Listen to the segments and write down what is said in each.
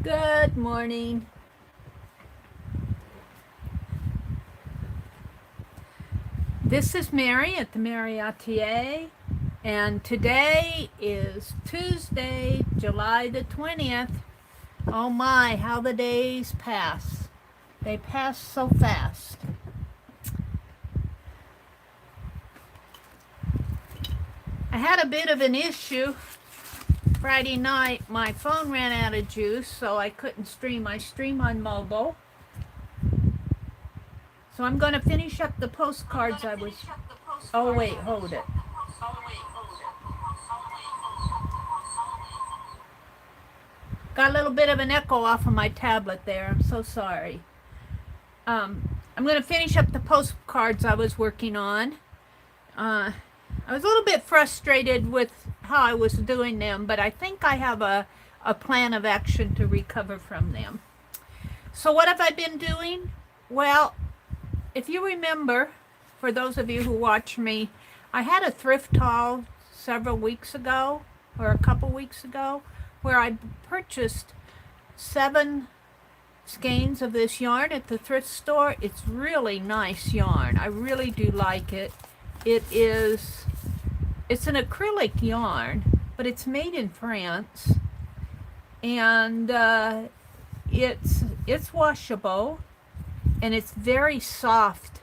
Good morning. This is Mary at the.meri.atelier, and today is Tuesday, July the 20th. Oh my, how the days pass. They pass so fast. I had a bit of an issue. Friday night, my phone ran out of juice, so I couldn't stream. I stream on mobile. So I'm going to finish up the postcards I was... Oh, wait, hold it. Got a little bit of an echo off of my tablet there. I'm so sorry. I'm going to finish up the postcards I was working on. I was a little bit frustrated with how I was doing them, but I think I have a plan of action to recover from them. So what have I been doing? Well, if you remember, for those of you who watch me, I had a thrift haul several weeks ago, or a couple weeks ago, where I purchased 7 skeins of this yarn at the thrift store. It's really nice yarn. I really do like it. It's an acrylic yarn, but it's made in France, and it's washable, and it's very soft.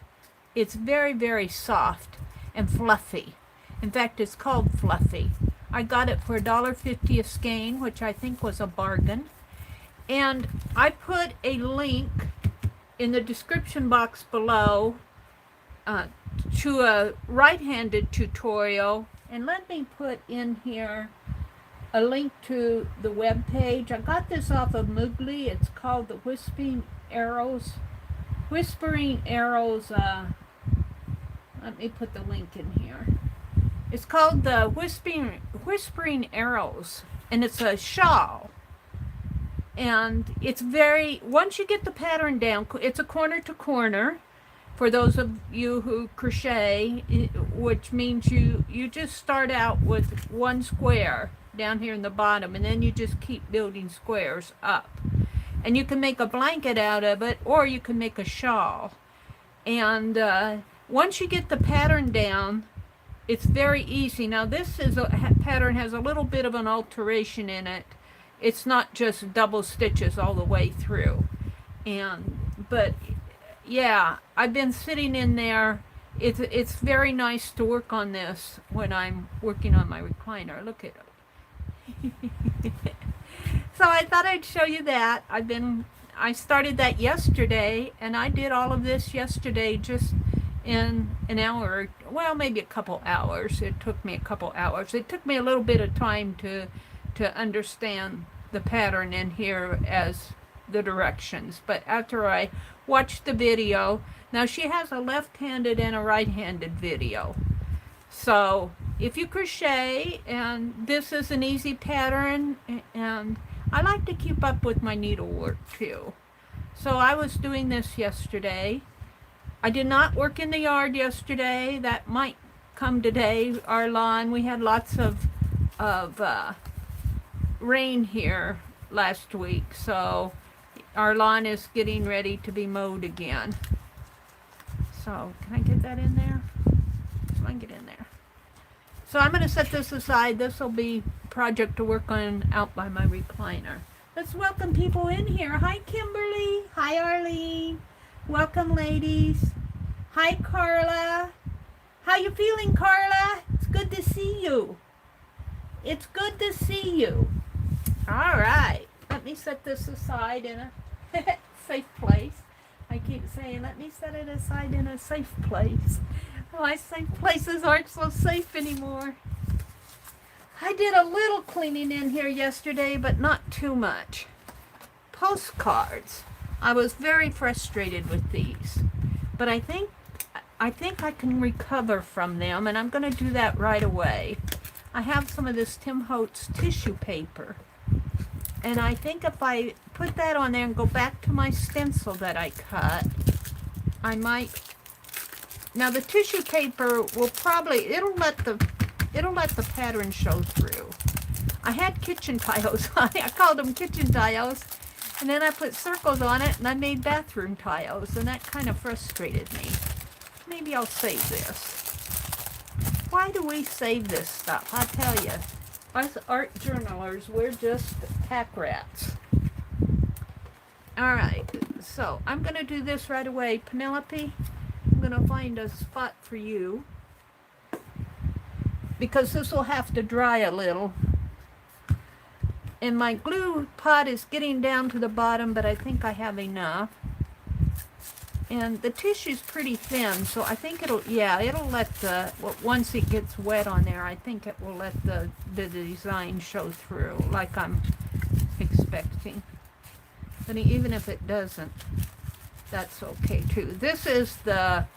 It's very, very soft and fluffy. In fact, it's called Fluffy. I got it for $1.50 a skein, which I think was a bargain. And I put a link in the description box below to a right-handed tutorial. And let me put in here a link to the web page. I got this off of Moogly. It's called the Whispering Arrows. Let me put the link in here. It's called the Whispering Arrows, and it's a shawl. And it's once you get the pattern down, it's a corner to corner. For those of you who crochet, which means you just start out with one square down here in the bottom, and then you just keep building squares up. And you can make a blanket out of it, or you can make a shawl. And once you get the pattern down, it's very easy. Now this pattern has a little bit of an alteration in it. It's not just double stitches all the way through. But yeah, I've been sitting in there. It's very nice to work on this when I'm working on my recliner. Look at it. So I thought I'd show you that. I started that yesterday, and I did all of this yesterday just in an hour, well, maybe a couple hours. It took me a couple hours. It took me a little bit of time to understand the pattern in here as the directions. But after I watched the video, now she has a left-handed and a right-handed video. So if you crochet, and this is an easy pattern, and I like to keep up with my needlework too. So I was doing this yesterday. I did not work in the yard yesterday. That might come today. Our lawn, we had lots of rain here last week, so our lawn is getting ready to be mowed again. So can I get that in there? Come on, get in there. So I'm going to set this aside. This will be a project to work on out by my recliner. Let's welcome people in here. Hi, Kimberly. Hi, Arlene. Welcome, ladies. Hi, Carla. How you feeling, Carla? It's good to see you. It's good to see you. All right. Let me set this aside in a safe place. I keep saying, let me set it aside in a safe place. My safe places aren't so safe anymore. I did a little cleaning in here yesterday, but not too much. Postcards. I was very frustrated with these, but I think I can recover from them, and I'm going to do that right away. I have some of this Tim Holtz tissue paper, and I think if I put that on there and go back to my stencil that I cut, I might. Now the tissue paper will probably, it'll let the pattern show through. I had kitchen tiles. I called them kitchen tiles, And then I put circles on it, and I made bathroom tiles, and that kind of frustrated me. Maybe I'll save this. Why do we save this stuff? I tell you, us art journalers, we're just pack rats. All right, so I'm going to do this right away. Penelope, I'm going to find a spot for you, because this will have to dry a little. And my glue pot is getting down to the bottom, but I think I have enough. And the tissue's pretty thin, so I think it'll let the, once it gets wet on there, I think it will let the design show through like I'm expecting. But even if it doesn't, that's okay too. This is the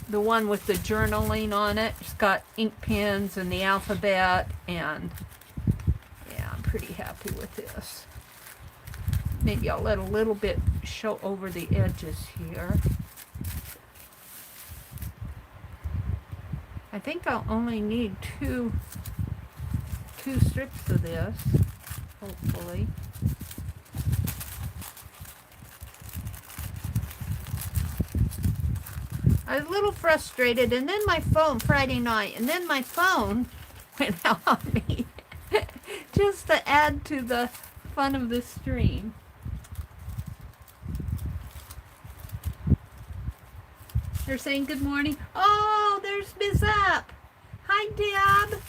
one with the journaling on it. It's got ink pens and the alphabet, and yeah, I'm pretty happy with this. Maybe I'll let a little bit show over the edges here. I think I'll only need two strips of this, hopefully. I was a little frustrated, and then my phone, Friday night, and then my phone went out on me just to add to the fun of the stream. They're saying good morning. Oh, there's Miss Up. Hi, Deb.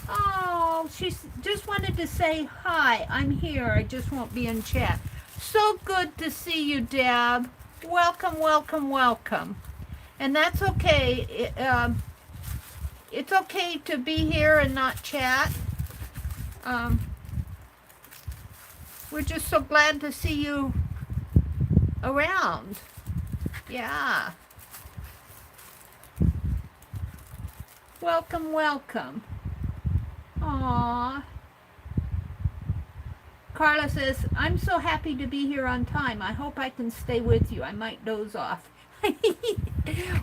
Oh, she just wanted to say hi. I'm here. I just won't be in chat. So good to see you, Deb. Welcome, welcome, welcome. And that's okay. It's okay to be here and not chat. We're just so glad to see you around. Yeah. Welcome, welcome. Aww. Carla says, I'm so happy to be here on time. I hope I can stay with you. I might doze off.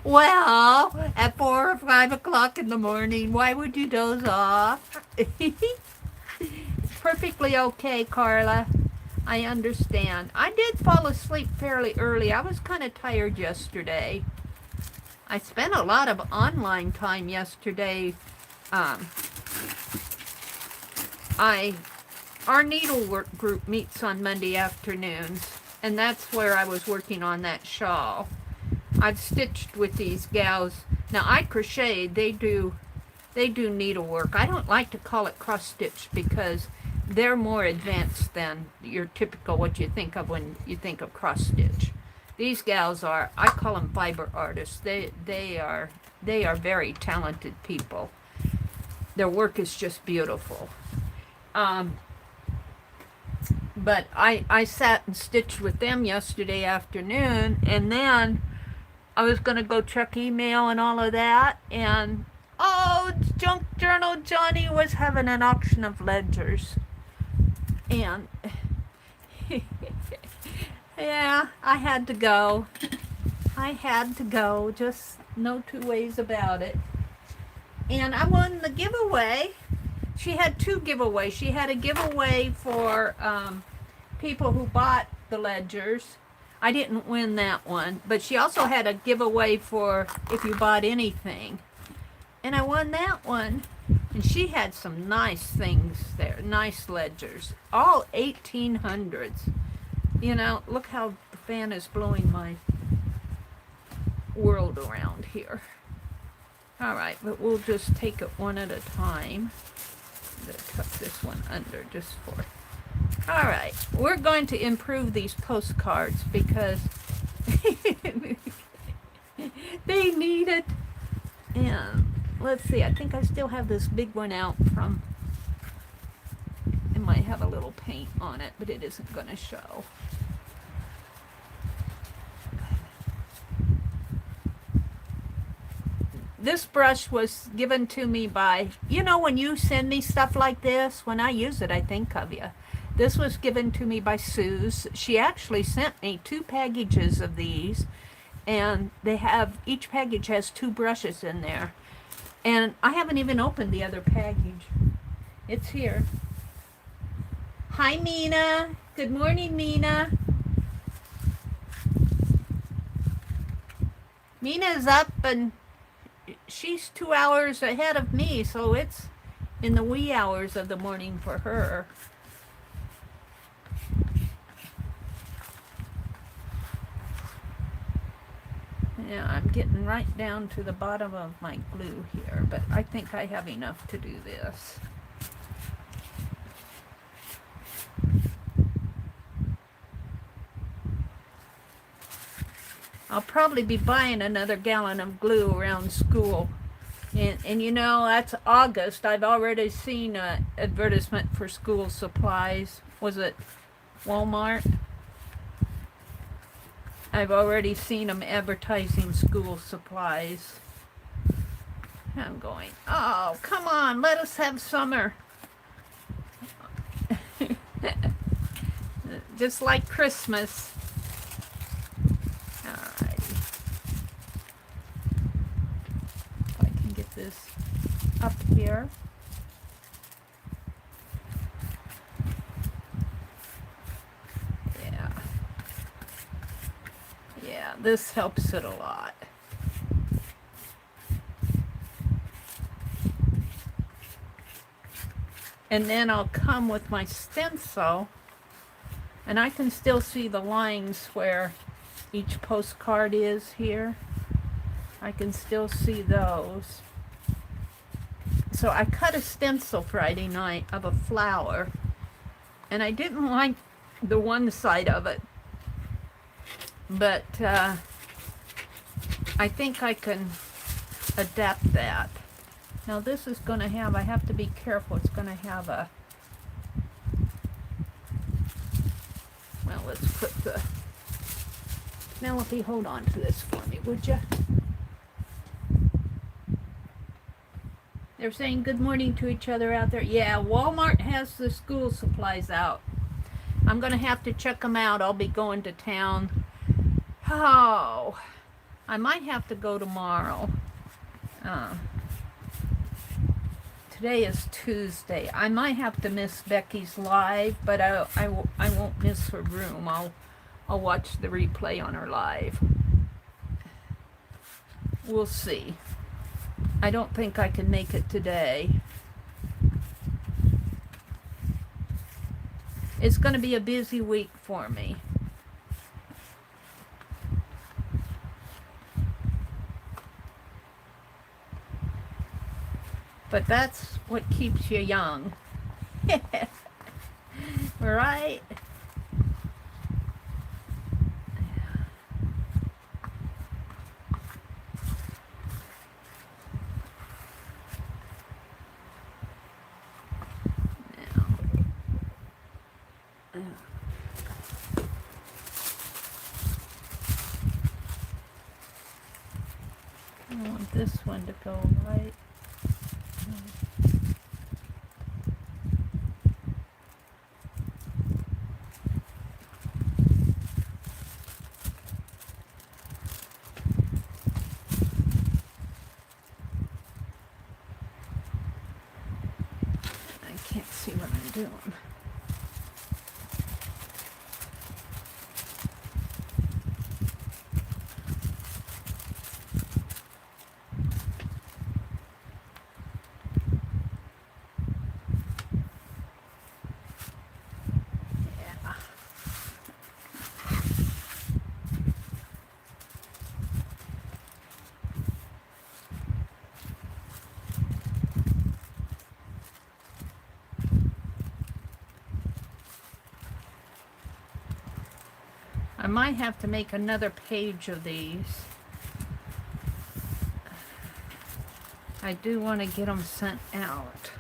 Well, at 4 or 5 o'clock in the morning, why would you doze off? Perfectly okay, Carla. I understand. I did fall asleep fairly early. I was kind of tired yesterday. I spent a lot of online time yesterday. Our needlework group meets on Monday afternoons, and that's where I was working on that shawl. I've stitched with these gals. Now I crochet, they do needlework. I don't like to call it cross stitch because they're more advanced than your typical what you think of when you think of cross stitch. These gals are, I call them fiber artists. They are very talented people. Their work is just beautiful. But I sat and stitched with them yesterday afternoon, and then I was going to go check email and all of that, and Junk Journal Johnny was having an auction of ledgers. And yeah, I had to go. Just no two ways about it. And I won the giveaway. She had 2 giveaways. She had a giveaway for people who bought the ledgers. I didn't win that one. But she also had a giveaway for if you bought anything. And I won that one. And she had some nice things there. Nice ledgers. All 1800s. You know, look how the fan is blowing my world around here. All right, but we'll just take it one at a time. I'm going to tuck this one under just for... All right, we're going to improve these postcards because they need it. And let's see, I think I still have this big one out from... It might have a little paint on it, but it isn't going to show. This brush was given to me by, you know, when you send me stuff like this, when I use it, I think of you. This was given to me by Suze. She actually sent me 2 packages of these, and they have, each package has 2 brushes in there. And I haven't even opened the other package. It's here. Hi, Mina. Good morning, Mina. Mina's up and she's 2 hours ahead of me, so it's in the wee hours of the morning for her. Yeah, I'm getting right down to the bottom of my glue here, but I think I have enough to do this. I'll probably be buying another gallon of glue around school. And you know, that's August. I've already seen an advertisement for school supplies. Was it Walmart? I've already seen them advertising school supplies. I'm going, oh, come on, let us have summer. Just like Christmas. Alrighty. If I can get this up here. Yeah, this helps it a lot. And then I'll come with my stencil, and I can still see the lines where each postcard is here. I can still see those. So I cut a stencil Friday night of a flower, and I didn't like the one side of it, but I think I can adapt that. Now this is going to have, I have to be careful, it's going to have a, well, let's put the, Penelope, hold on to this for me, would you? They're saying good morning to each other out there. Yeah, Walmart has the school supplies out. I'm going to have to check them out. I'll be going to town. Oh, I might have to go tomorrow. Today is Tuesday. I might have to miss Becky's live, but I won't miss her room. I'll watch the replay on her live. We'll see. I don't think I can make it today. It's going to be a busy week for me. But that's what keeps you young. Right? I want this one to go right. I can't see what I'm doing. I might have to make another page of these. I do want to get them sent out.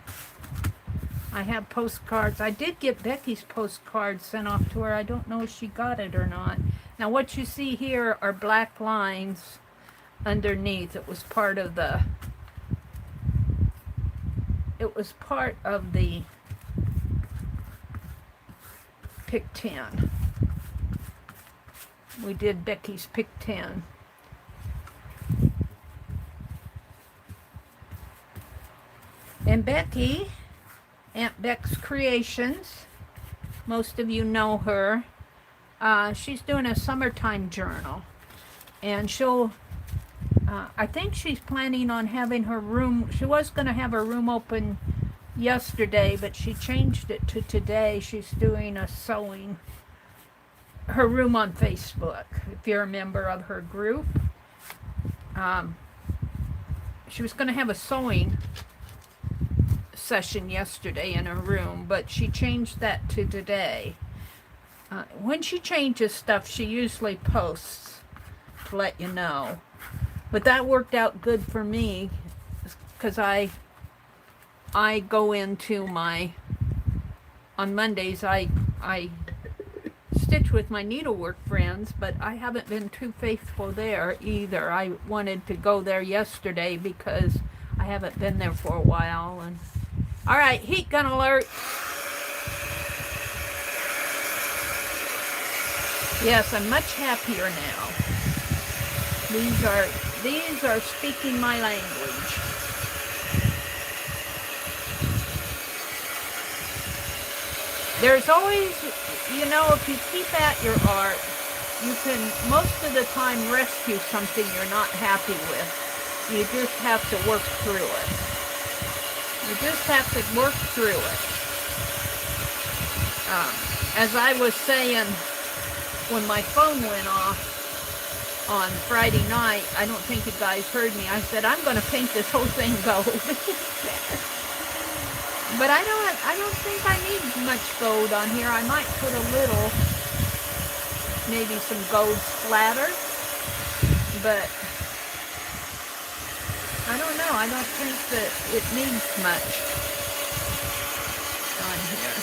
I have postcards. I did get Becky's postcard sent off to her. I don't know if she got it or not. Now what you see here are black lines underneath. It was part of the Pick 10. We did Becky's Pick 10. And Becky, Aunt Beck's Creations, most of you know her. She's doing a summertime journal. And she'll I think she's planning on having her room. She was going to have her room open yesterday, but she changed it to today. She's doing a sewing. Her room on Facebook, if you're a member of her group. She was going to have a sewing session yesterday in her room, but she changed that to today. When she changes stuff, she usually posts to let you know. But that worked out good for me because I go into my, on Mondays I stitch with my needlework friends, but I haven't been too faithful there either. I wanted to go there yesterday because I haven't been there for a while. And all right, heat gun alert. Yes, I'm much happier now. These are speaking my language. There's always, you know, if you keep at your art, you can most of the time rescue something you're not happy with. You just have to work through it. You just have to work through it. As I was saying when my phone went off on Friday night, I don't think you guys heard me. I said, I'm going to paint this whole thing gold. But I don't think I need much gold on here. I might put a little, maybe some gold splatter. But I don't know. I don't think that it needs much on here.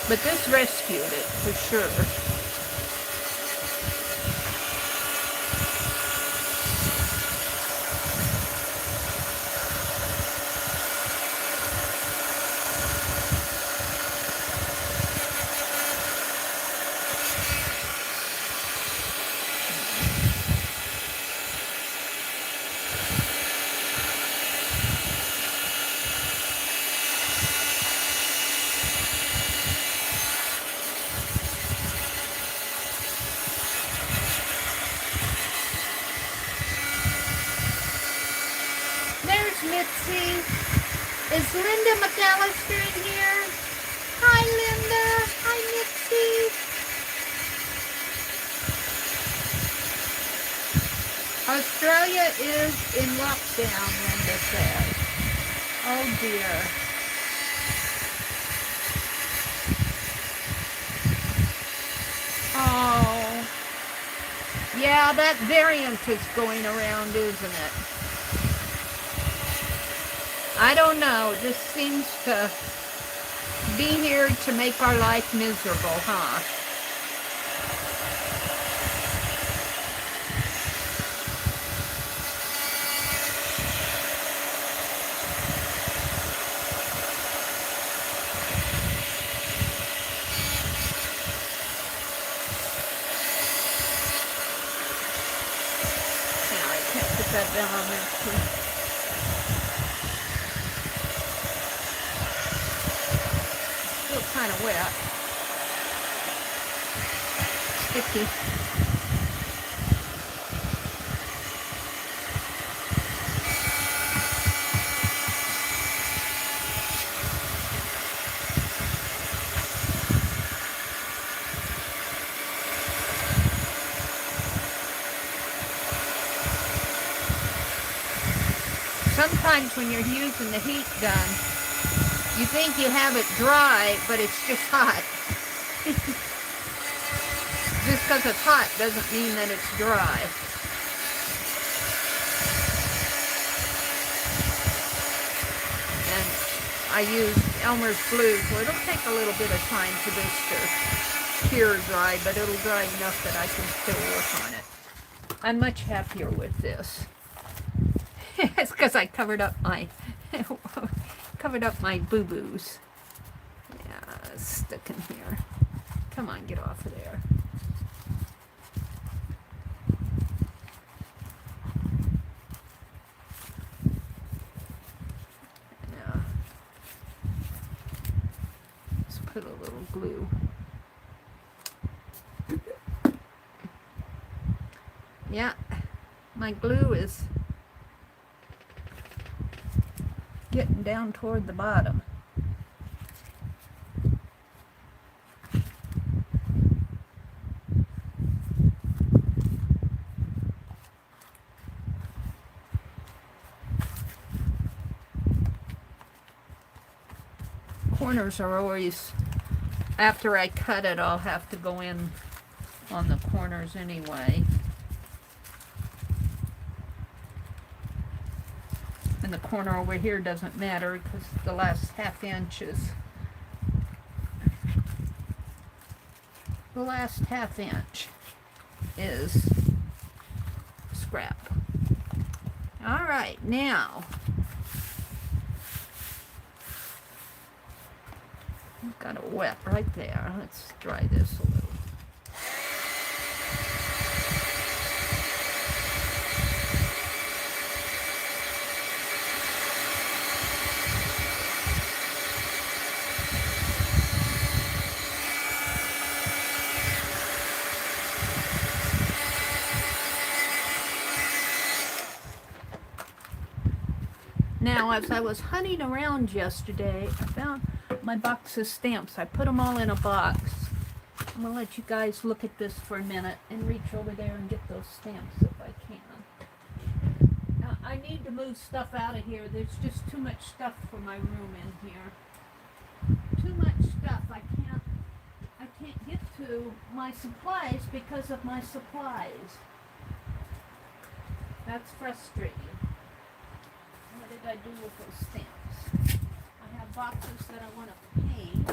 But this rescued it for sure. Is Linda McAllister in here? Hi, Linda. Hi, Mitzi. Australia is in lockdown, Linda says. Oh, dear. Oh. Yeah, that variant is going around, isn't it? I don't know. This seems to be here to make our life miserable, huh? Now I can't put that down on there too. Kind of wet. Sticky. Sometimes when you're using the heat gun, you think you have it dry, but it's just hot. Just because it's hot doesn't mean that it's dry. And I use Elmer's Blue, so it'll take a little bit of time for this to cure dry, but it'll dry enough that I can still work on it. I'm much happier with this. It's because I covered up my boo-boos. Yeah, it's stuck in here. Come on, get off of there. Yeah. Let's put a little glue. Yeah, my glue is getting down toward the bottom. Corners are always, after I cut it, I'll have to go in on the corners anyway. And the corner over here doesn't matter because the last ½ inch is, scrap. All right, now I've got it wet right there. Let's dry this a little. Now, as I was hunting around yesterday, I found my box of stamps. I put them all in a box. I'm going to let you guys look at this for a minute and reach over there and get those stamps if I can. Now, I need to move stuff out of here. There's just too much stuff for my room in here. Too much stuff. I can't get to my supplies because of my supplies. That's frustrating. What did I do with those stamps? I have boxes that I want to paint.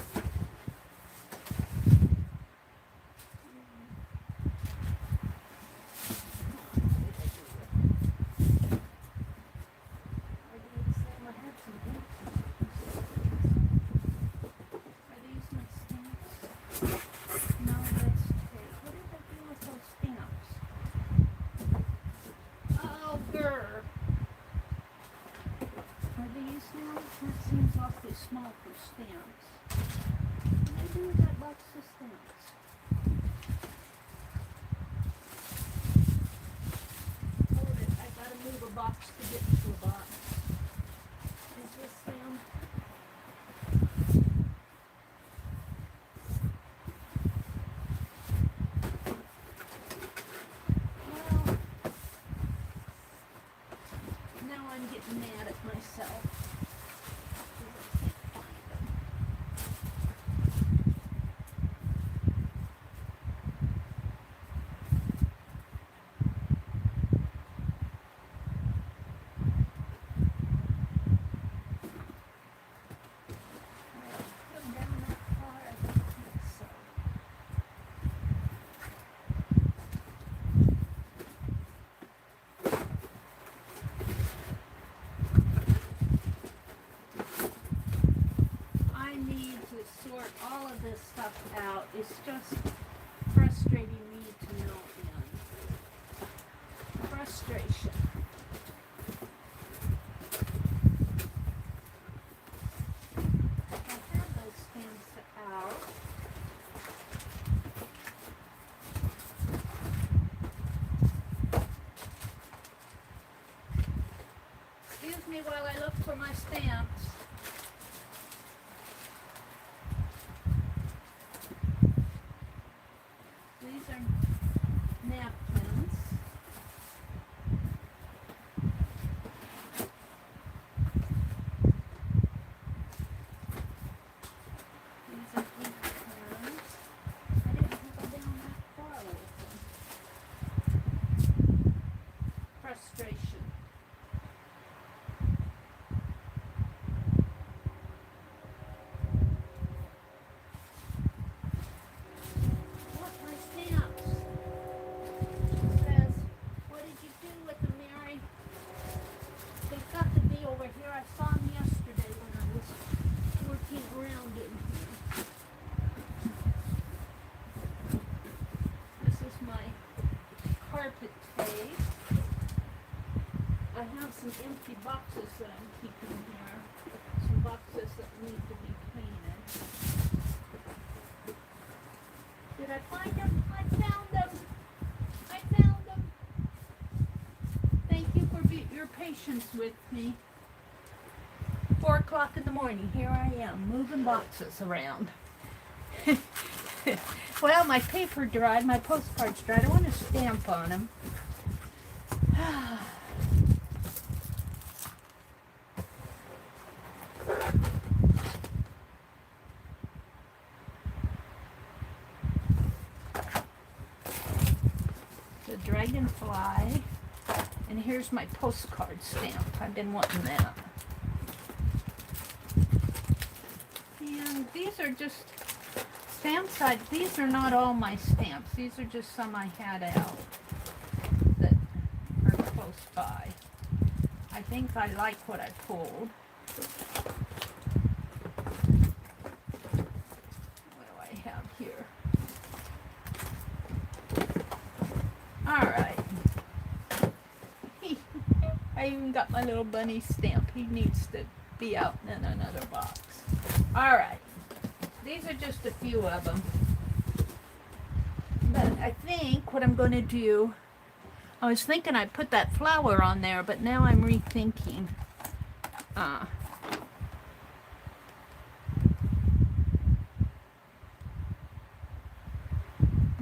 Small for stamps. What did I do with that box of stamps? Hold it, I gotta move a box to get into a box. Is this stamp? Well, now I'm getting mad at myself. All of this stuff out. It's just frustrating me to no end. Frustration. I have those stamps out. Excuse me while I look for my stamps. These are napkins. These are ink pens. I didn't have them down that far with them. Frustration. I have some empty boxes that I'm keeping here. Some boxes that need to be painted. Did I find them? I found them! I found them! patience with me. 4 o'clock in the morning, here I am, moving boxes around. Well, my paper dried, my postcards dried. I want to stamp on them. The dragonfly. And here's my postcard stamp. I've been wanting that. And these are just stamp sides. These are not all my stamps. These are just some I had out that are close by. I think I like what I pulled. What do I have here? All right. I even got my little bunny stamp. He needs to be out in another box. All right. These are just a few of them. But I think what I'm going to do, I was thinking I'd put that flower on there, but now I'm rethinking. And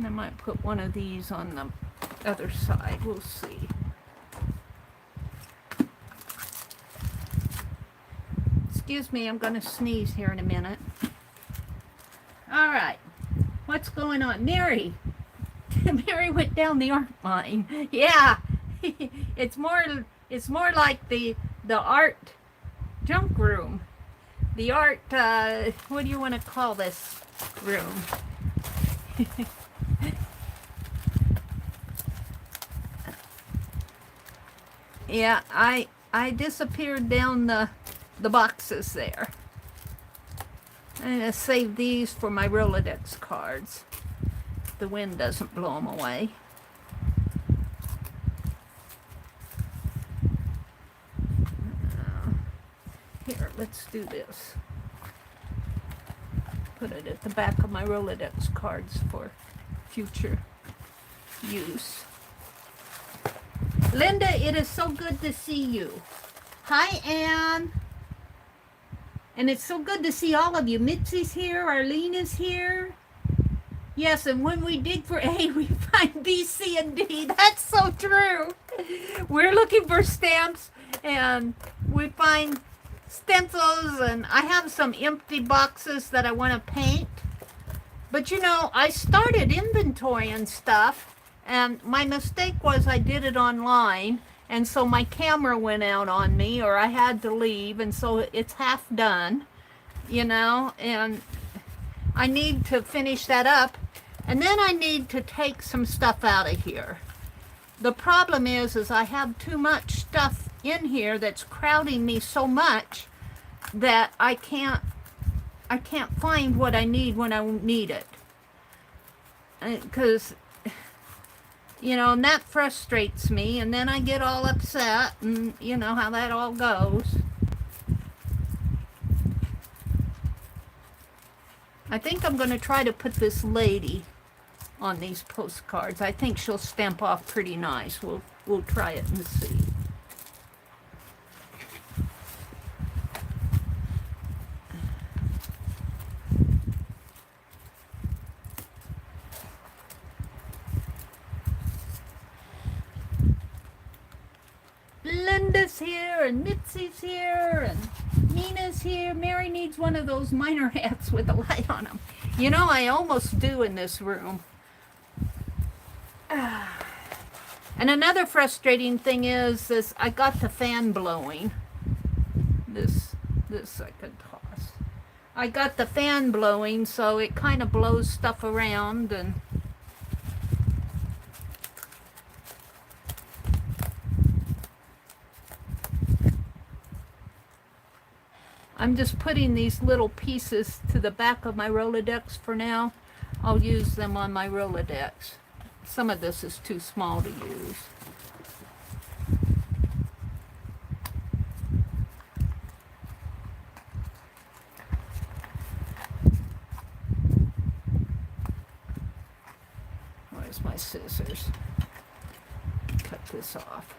I might put one of these on the other side. We'll see. Excuse me, I'm going to sneeze here in a minute. All right. What's going on? Mary. Mary went down the art mine. Yeah. It's more like the art junk room. The art, what do you want to call this room? Yeah, I disappeared down the boxes there. I'm going to save these for my Rolodex cards. The wind doesn't blow them away. Here, let's do this. Put it at the back of my Rolodex cards for future use. Linda, it is so good to see you. Hi, Anne. And it's so good to see all of you. Mitzi's here. Arlene is here. Yes, and when we dig for A, we find B, C, and D. That's so true. We're looking for stamps, and we find stencils, and I have some empty boxes that I want to paint. But, you know, I started inventorying stuff, and my mistake was I did it online. And so my camera went out on me, or I had to leave, and so it's half done, you know, and I need to finish that up, and then I need to take some stuff out of here. The problem is I have too much stuff in here that's crowding me so much that I can't find what I need when I need it. Because you know, and that frustrates me, and then I get all upset, and you know how that all goes. I think I'm going to try to put this lady on these postcards. I think she'll stamp off pretty nice. We'll try it and see. Linda's here, and Mitzi's here, and Nina's here. Mary needs one of those miner hats with a light on them. You know, I almost do in this room. And another frustrating thing is I got the fan blowing. This I could toss. I got the fan blowing, so it kind of blows stuff around, and I'm just putting these little pieces to the back of my Rolodex for now. I'll use them on my Rolodex. Some of this is too small to use. Where's my scissors? Cut this off.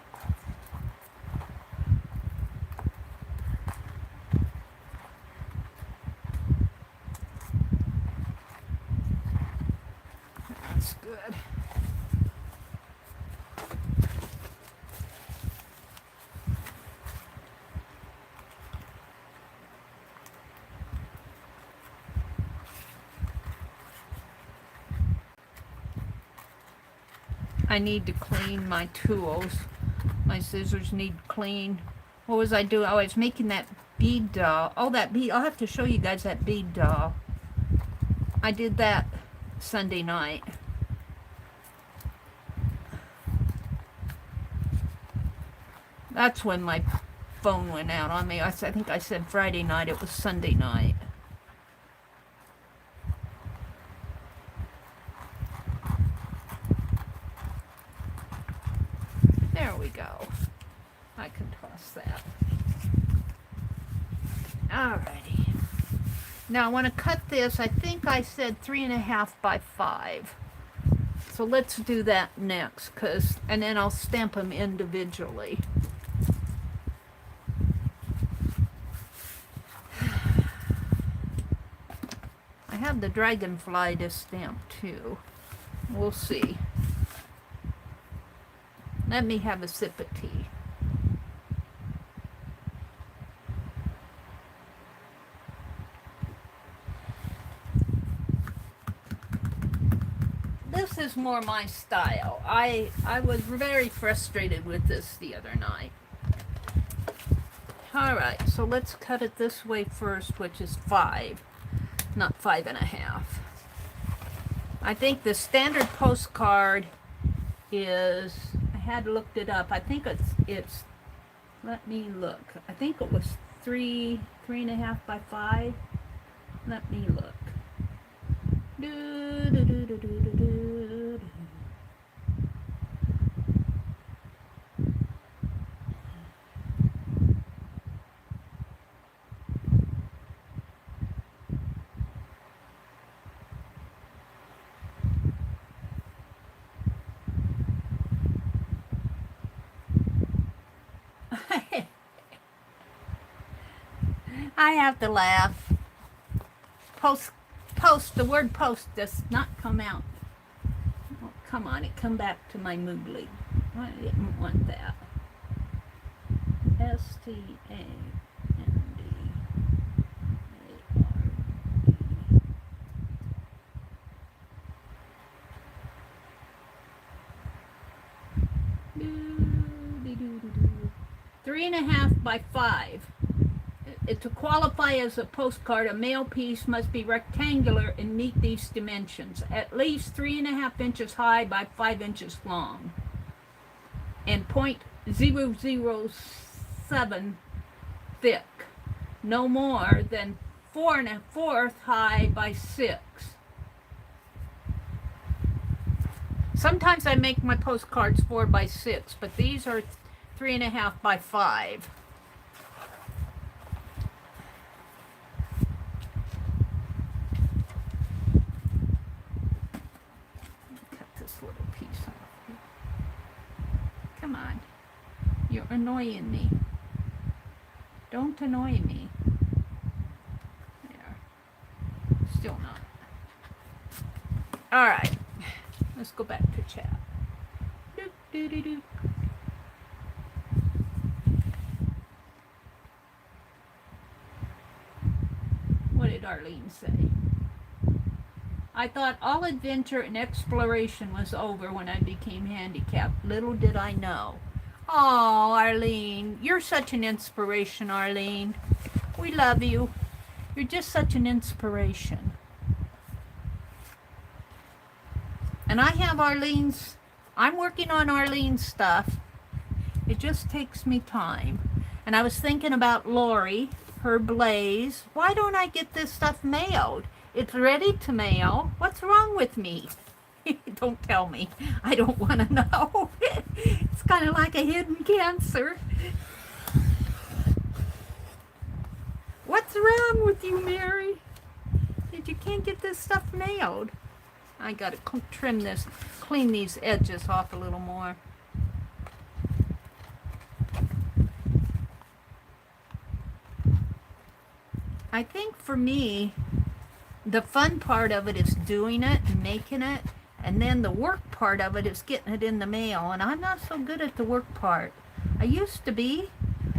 good. I need to clean my tools. My scissors need clean. What was I doing? Oh, I was making that bead doll. Oh, that bead. I'll have to show you guys that bead doll. I did that Sunday night. That's when my phone went out on me. I think I said Friday night. It was Sunday night. There we go. I can toss that. Alrighty. Now I want to cut this. I think I said 3.5 by 5. So let's do that next, and then I'll stamp them individually. I have the dragonfly to stamp too. We'll see. Let me have a sip of tea. This is more my style. I was very frustrated with this the other night. Alright, so let's cut it this way first, which is 5, not 5.5. I think the standard postcard is, I had looked it up, I think it's let me look. I think it was 3.5 by 5. Let me look. I have to laugh. The word post does not come out. Oh, come on, it come back to my Moodly. I didn't want that. STANDARD. Three and a half by 5. To qualify as a postcard, a mail piece must be rectangular and meet these dimensions. At least 3.5 inches high by 5 inches long. And 0.007 thick. No more than 4.25 high by 6. Sometimes I make my postcards 4 by 6, but these are 3.5 by 5. Come on. You're annoying me. Don't annoy me. There. Still not. Alright. Let's go back to chat. Doop, doo, doo, doo. What did Arlene say? I thought all adventure and exploration was over when I became handicapped. Little did I know. Oh, Arlene, you're such an inspiration, Arlene. We love you. You're just such an inspiration. And I have I'm working on Arlene's stuff. It just takes me time. And I was thinking about Lori, her blaze. Why don't I get this stuff mailed? It's ready to mail. What's wrong with me? Don't tell me. I don't want to know. It's kind of like a hidden cancer. What's wrong with you, Mary? You can't get this stuff mailed. I got to trim this, clean these edges off a little more. I think for me, the fun part of it is doing it and making it, And then the work part of it is getting it in the mail. And I'm not so good at the work part. I used to be.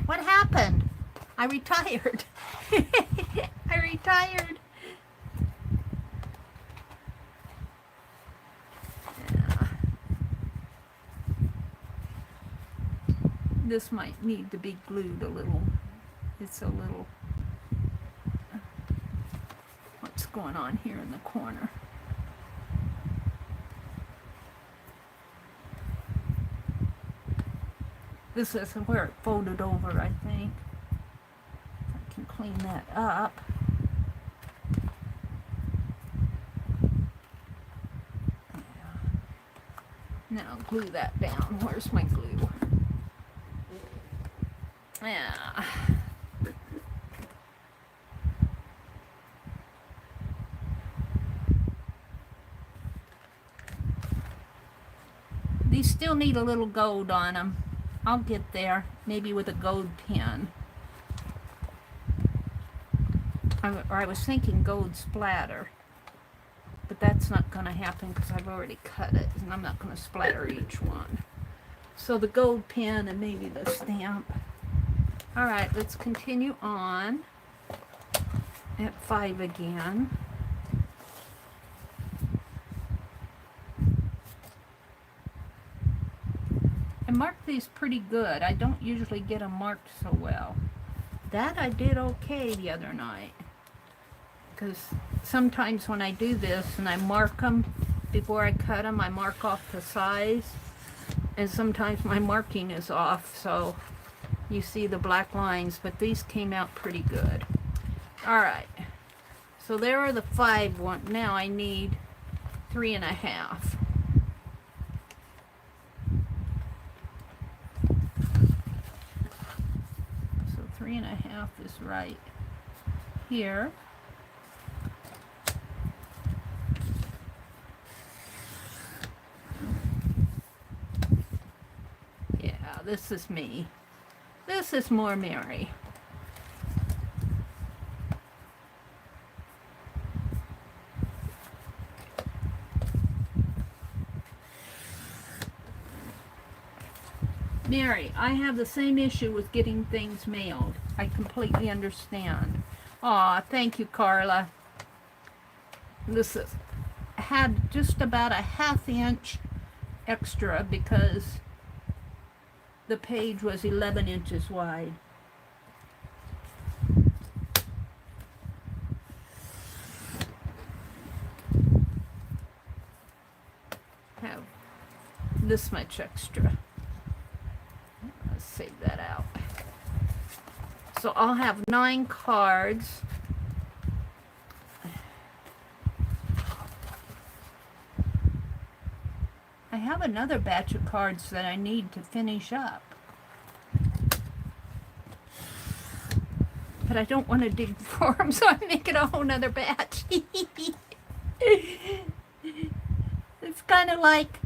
What happened? I retired. I retired. Yeah. This might need to be glued a little. It's a little... What's going on here in the corner? This is where it folded over, I think. I can clean that up. Yeah. Now glue that down. Where's my glue? Yeah. These still need a little gold on them. I'll get there, maybe with a gold pen. I was thinking gold splatter, but that's not going to happen because I've already cut it, and I'm not going to splatter each one. So the gold pen and maybe the stamp. All right, let's continue on at 5 again. I marked these pretty good. I don't usually get them marked so well. That I did okay the other night. Because sometimes when I do this and I mark them before I cut them, I mark off the size. And sometimes my marking is off, so you see the black lines. But these came out pretty good. Alright. So there are the 5 ones. Now I need 3.5. So 3.5 is right here. Yeah, this is me. This is more Mary. Mary, I have the same issue with getting things mailed. I completely understand. Aw, thank you, Carla. This is, had just about a 1/2 inch extra because the page was 11 inches wide. Have this much extra. Let's save that out. So I'll have 9 cards. I have another batch of cards that I need to finish up. But I don't want to dig for them, so I'm making a whole nother batch. It's kind of like,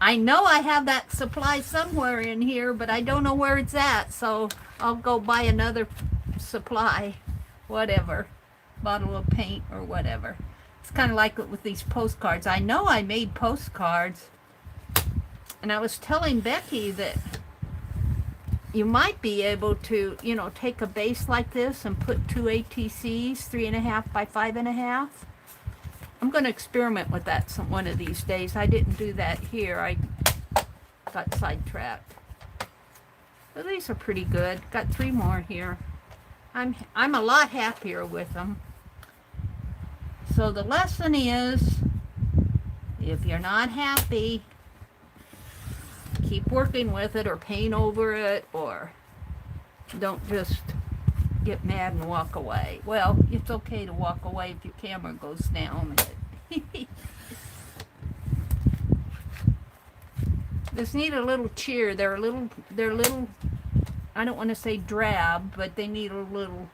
I know I have that supply somewhere in here, but I don't know where it's at, so I'll go buy another supply, whatever, bottle of paint or whatever. It's kind of like with these postcards. I know I made postcards, and I was telling Becky that you might be able to, you know, take a base like this and put 2 ATCs, 3.5 by 5.5. I'm going to experiment with that one of these days. I didn't do that here. I got sidetracked. But these are pretty good. Got 3 more here. I'm a lot happier with them. So the lesson is, if you're not happy, keep working with it or paint over it, or don't just get mad and walk away. Well, it's okay to walk away if your camera goes down. This need a little cheer. They're little, I don't want to say drab, but they need a little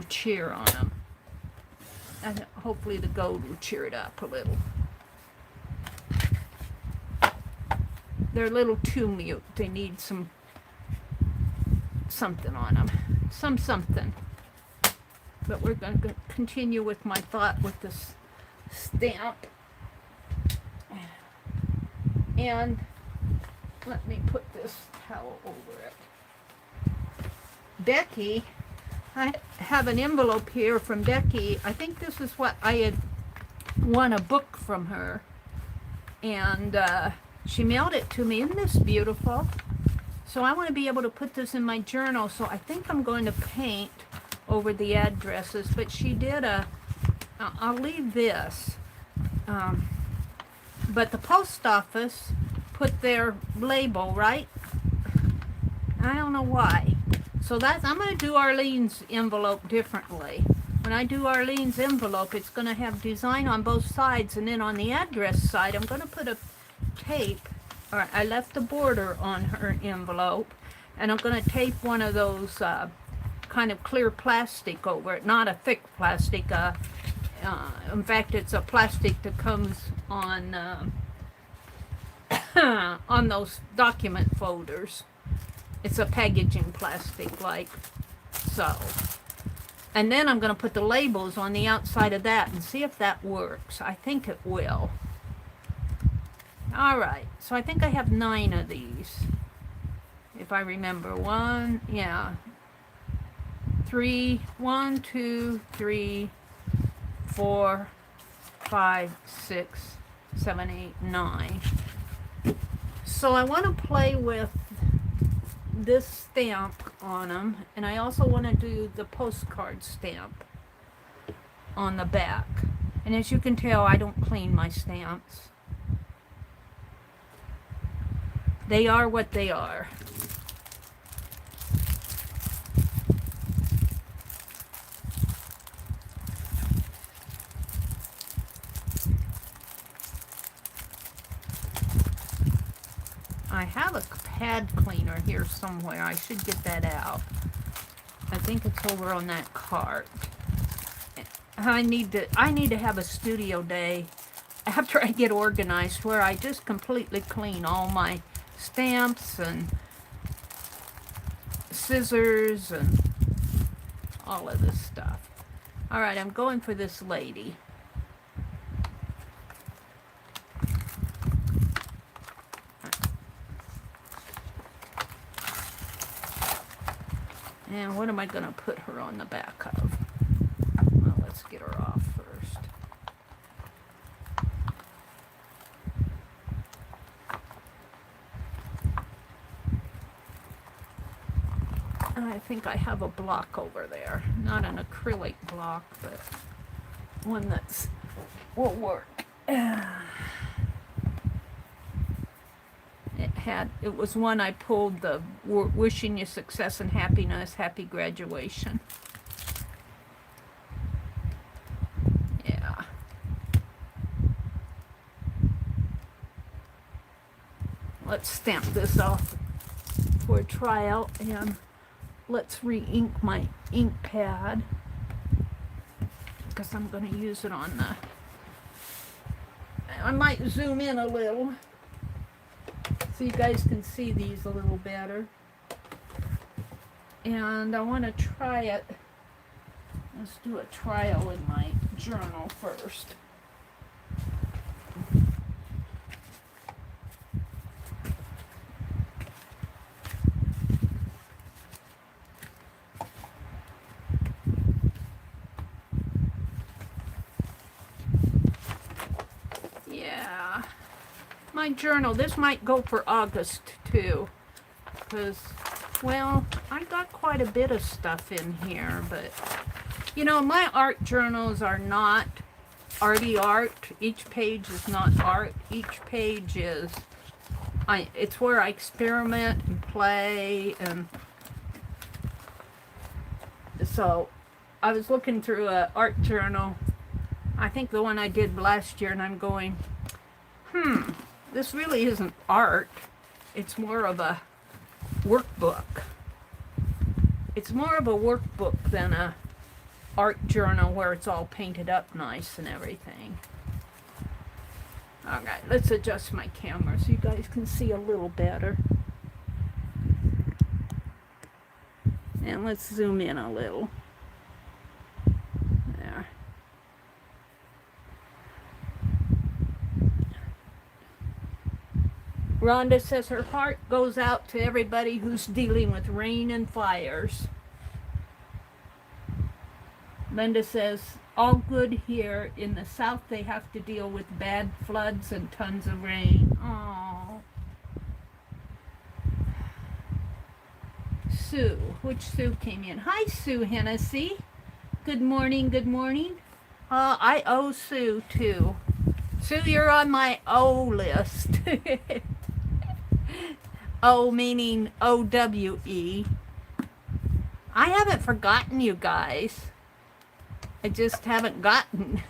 cheer on them. And hopefully the gold will cheer it up a little. They're a little too mute. They need something on them. Something. But we're going to continue with my thought with this stamp. And let me put this towel over it. Becky, I have an envelope here from Becky. I think this is what I had won a book from her. And she mailed it to me. Isn't this beautiful? So I want to be able to put this in my journal. So I think I'm going to paint over the addresses. But she did I'll leave this. But the post office put their label, right? I don't know why. So I'm going to do Arlene's envelope differently. When I do Arlene's envelope, it's going to have design on both sides, and then on the address side, I'm going to put a tape, or I left a border on her envelope, and I'm going to tape one of those kind of clear plastic over it, not a thick plastic. In fact, it's a plastic that comes on on those document folders. It's a packaging plastic, like so. And then I'm going to put the labels on the outside of that and see if that works. I think it will. All right, so I think I have 9 of these, if I remember. 1, 2, 3, 4, 5, 6, 7, 8, 9. So I want to play with this stamp on them, and I also want to do the postcard stamp on the back. And as you can tell, I don't clean my stamps. They are what they are. I have a pad cleaner here somewhere. I should get that out. I think it's over on that cart. I need to have a studio day after I get organized where I just completely clean all my stamps and scissors and all of this stuff. All right, I'm going for this lady. And what am I going to put her on the back of? Well, let's get her off first. I think I have a block over there. Not an acrylic block, but one that's will work. It was one I pulled, the wishing you success and happiness, happy graduation. Yeah. Let's stamp this off for a tryout, and let's re-ink my ink pad because I'm going to use it on the... I might zoom in a little so you guys can see these a little better. And I want to try it. Let's do a trial in my journal first. Yeah. My journal, this might go for August too, because, well, I got quite a bit of stuff in here, but, you know, my art journals are not arty art. Each page is not art. Each page is, it's where I experiment and play, and so I was looking through an art journal, I think the one I did last year, and I'm going, this really isn't art. It's more of a workbook. It's more of a workbook than a art journal where it's all painted up nice and everything. Alright, let's adjust my camera so you guys can see a little better. And let's zoom in a little. There. Rhonda says her heart goes out to everybody who's dealing with rain and fires. Linda says, all good here. In the south, they have to deal with bad floods and tons of rain. Aww. Sue. Which Sue came in? Hi, Sue Hennessy. Good morning, good morning. I owe Sue, too. Sue, you're on my O list. O meaning O-W-E. I haven't forgotten you guys. I just haven't gotten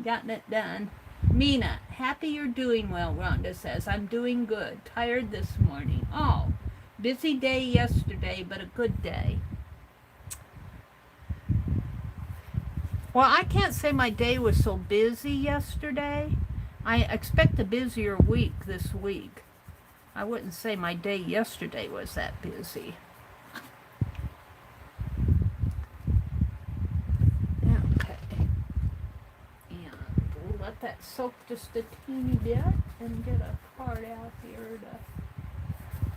it done. Mina, happy you're doing well, Rhonda says. I'm doing good. Tired this morning. Oh, busy day yesterday, but a good day. Well, I can't say my day was so busy yesterday. I expect a busier week this week. I wouldn't say my day yesterday was that busy. Okay. And we'll let that soak just a teeny bit and get a card out here.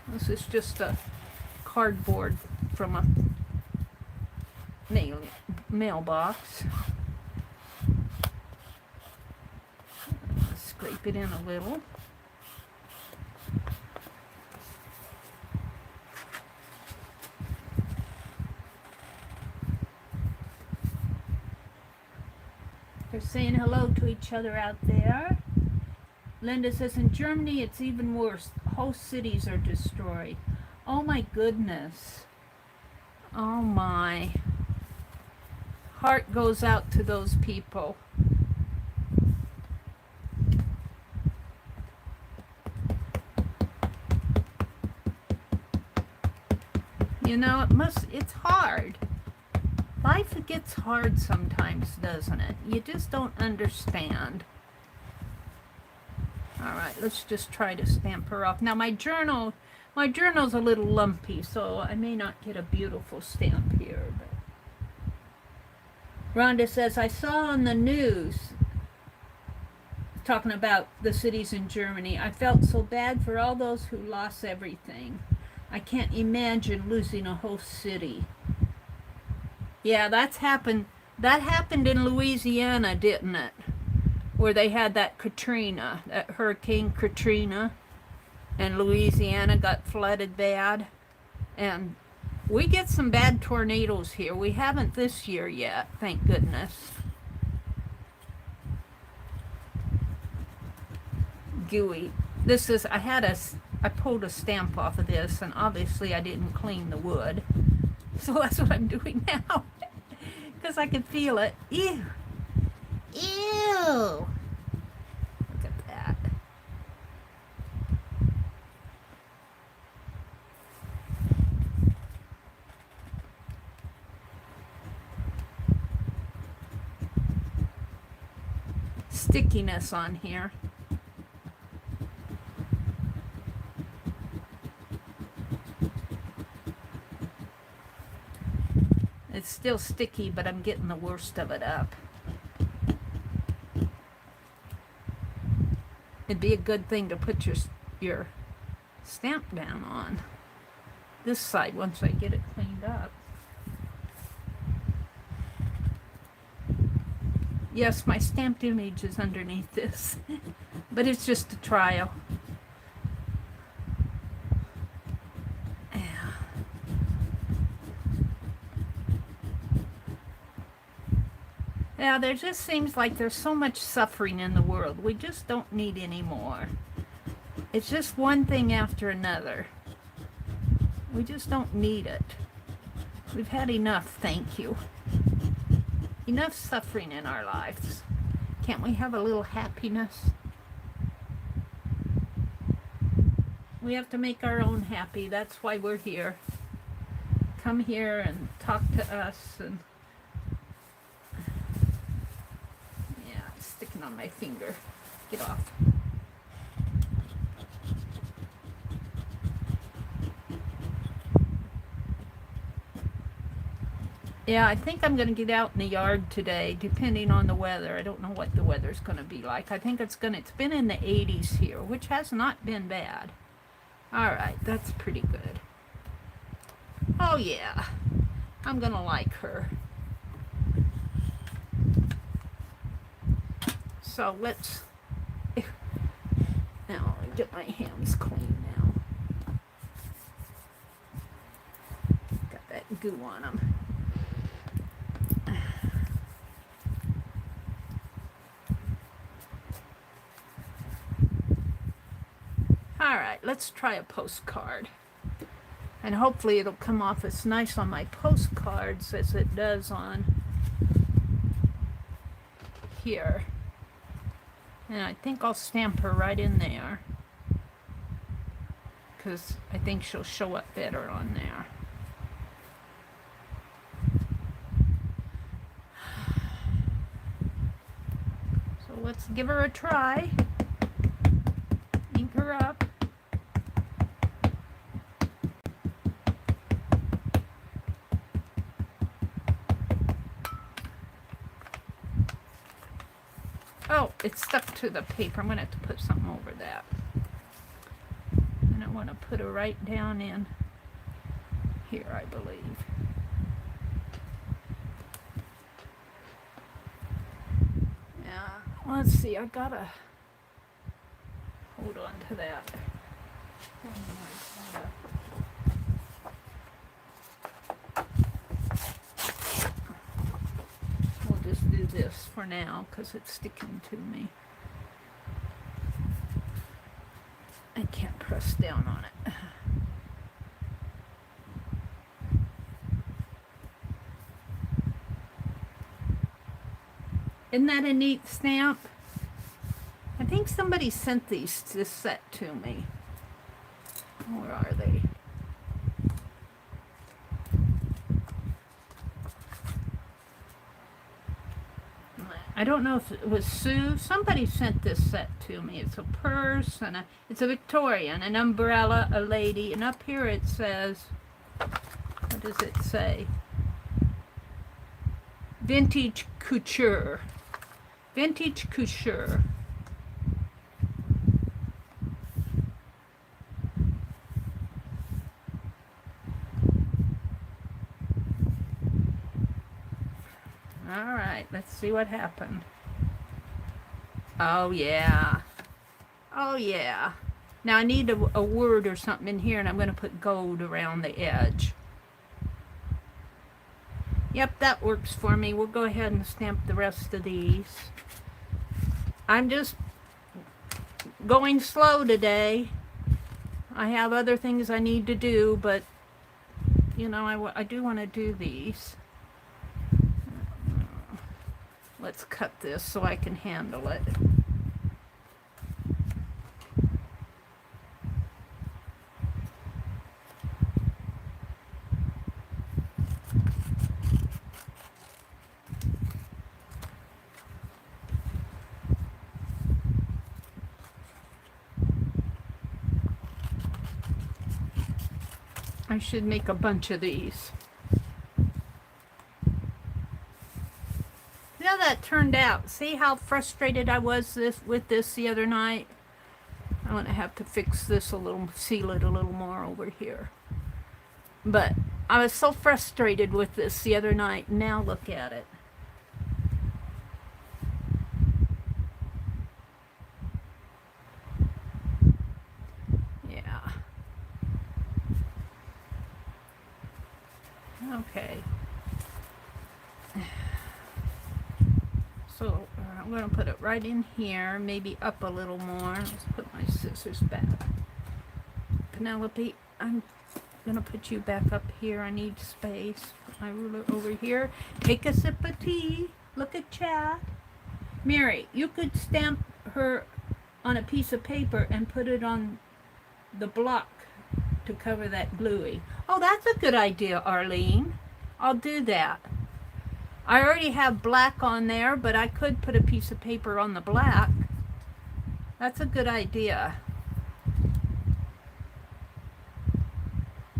This is just a cardboard from a mailbox. Scrape it in a little. They're saying hello to each other out there. Linda says, in Germany, it's even worse. Whole cities are destroyed. Oh my goodness. Oh my. Heart goes out to those people. You know, it's hard. Life gets hard sometimes, doesn't it? You just don't understand. All right, let's just try to stamp her off. Now my journal's a little lumpy, so I may not get a beautiful stamp here. But Rhonda says, I saw on the news talking about the cities in Germany. I felt so bad for all those who lost everything. I can't imagine losing a whole city. Yeah, that happened in Louisiana, didn't it? Where they had that Katrina, that Hurricane Katrina, and Louisiana got flooded bad. And we get some bad tornadoes here. We haven't this year yet, thank goodness. Gooey. This is, I pulled a stamp off of this, and obviously I didn't clean the wood. So that's what I'm doing now. Because I can feel it. Ew. Ew. Look at that. Stickiness on here. It's still sticky, but I'm getting the worst of it up. It'd be a good thing to put your stamp down on this side once I get it cleaned up. Yes, my stamped image is underneath this, but it's just a trial. Yeah, there just seems like there's so much suffering in the world. We just don't need any more. It's just one thing after another. We just don't need it. We've had enough, thank you. Enough suffering in our lives. Can't we have a little happiness? We have to make our own happy. That's why we're here. Come here and talk to us and sticking on my finger. Get off. Yeah, I think I'm going to get out in the yard today, depending on the weather. I don't know what the weather's going to be like. I think it's been in the 80s here, which has not been bad. All right, that's pretty good. Oh yeah, I'm going to like her. So let's, now I get my hands clean now. Got that goo on them. All right, let's try a postcard. And hopefully it'll come off as nice on my postcards as it does on here. And I think I'll stamp her right in there, because I think she'll show up better on there. So let's give her a try. Ink her up. Oh, it's stuck to the paper. I'm going to have to put something over that. And I want to put her right down in here, I believe. Yeah, let's see. I got to hold on to that. Oh my God. Just do this for now because it's sticking to me. I can't press down on it. Isn't that a neat stamp? I think somebody sent this set to me. Where are they? I don't know if it was Sue. Somebody sent this set to me. It's a purse and it's a Victorian, an umbrella, a lady, and up here it says, what does it say? Vintage couture. Vintage couture. All right, let's see what happened. Oh, yeah. Oh, yeah. Now I need a word or something in here, and I'm going to put gold around the edge. Yep, that works for me. We'll go ahead and stamp the rest of these. I'm just going slow today. I have other things I need to do, but, you know, I do want to do these. Let's cut this so I can handle it. I should make a bunch of these. See how that turned out? See how frustrated I was with this the other night? I'm going to have to fix this a little, seal it a little more over here. But I was so frustrated with this the other night. Now look at it. Yeah. Okay. So I'm going to put it right in here, maybe up a little more. Let's put my scissors back. Penelope, I'm going to put you back up here. I need space. Put my ruler over here. Take a sip of tea. Look at chat. Mary, you could stamp her on a piece of paper and put it on the block to cover that gluey. Oh, that's a good idea, Arlene. I'll do that. I already have black on there, but I could put a piece of paper on the black. That's a good idea.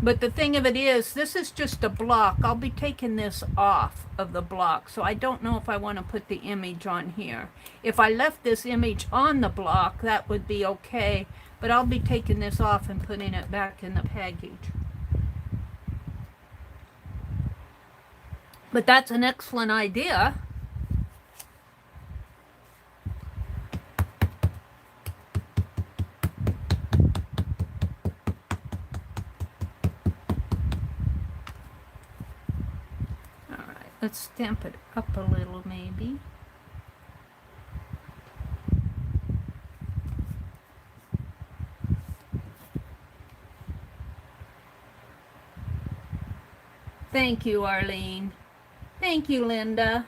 But the thing of it is, this is just a block. I'll be taking this off of the block, so I don't know if I want to put the image on here. If I left this image on the block, that would be okay, but I'll be taking this off and putting it back in the package. But that's an excellent idea. Let's stamp it up a little, maybe. Thank you, Arlene. Thank you, Linda.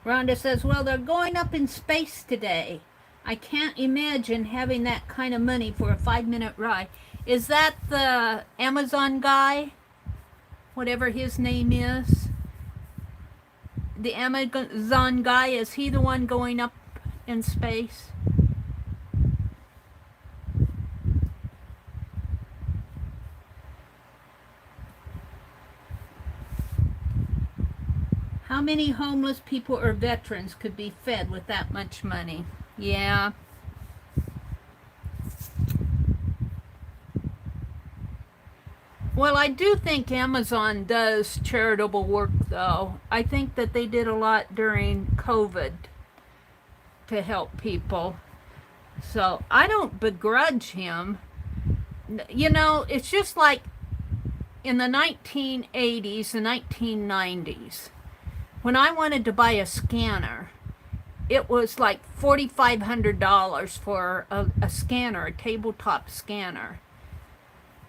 Rhonda says, well, they're going up in space today. I can't imagine having that kind of money for a 5-minute ride. Is that the Amazon guy? Whatever his name is. The Amazon guy, is he the one going up in space? How many homeless people or veterans could be fed with that much money? Yeah. Well, I do think Amazon does charitable work, though. I think that they did a lot during COVID to help people. So I don't begrudge him. You know, it's just like in the 1980s and 1990s, when I wanted to buy a scanner, it was like $4,500 for a scanner, a tabletop scanner.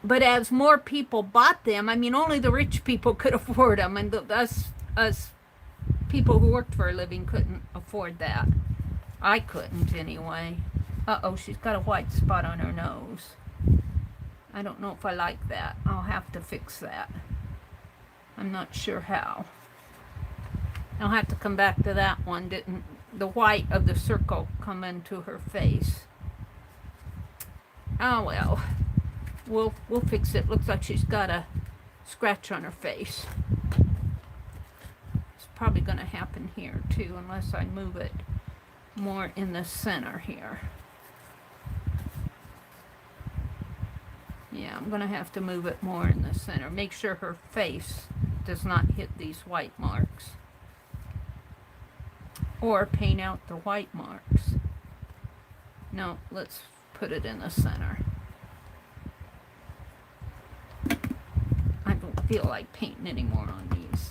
But as more people bought them, I mean, only the rich people could afford them, and us people who worked for a living couldn't afford that. I couldn't, anyway. Uh-oh, she's got a white spot on her nose. I don't know if I like that. I'll have to fix that. I'm not sure how. I'll have to come back to that one. Didn't the white of the circle come into her face? Oh, well. We'll fix it. Looks like she's got a scratch on her face. It's probably going to happen here too, unless I move it more in the center here. Yeah, I'm going to have to move it more in the center. Make sure her face does not hit these white marks. Or paint out the white marks. No, let's put it in the center. I don't feel like painting anymore on these.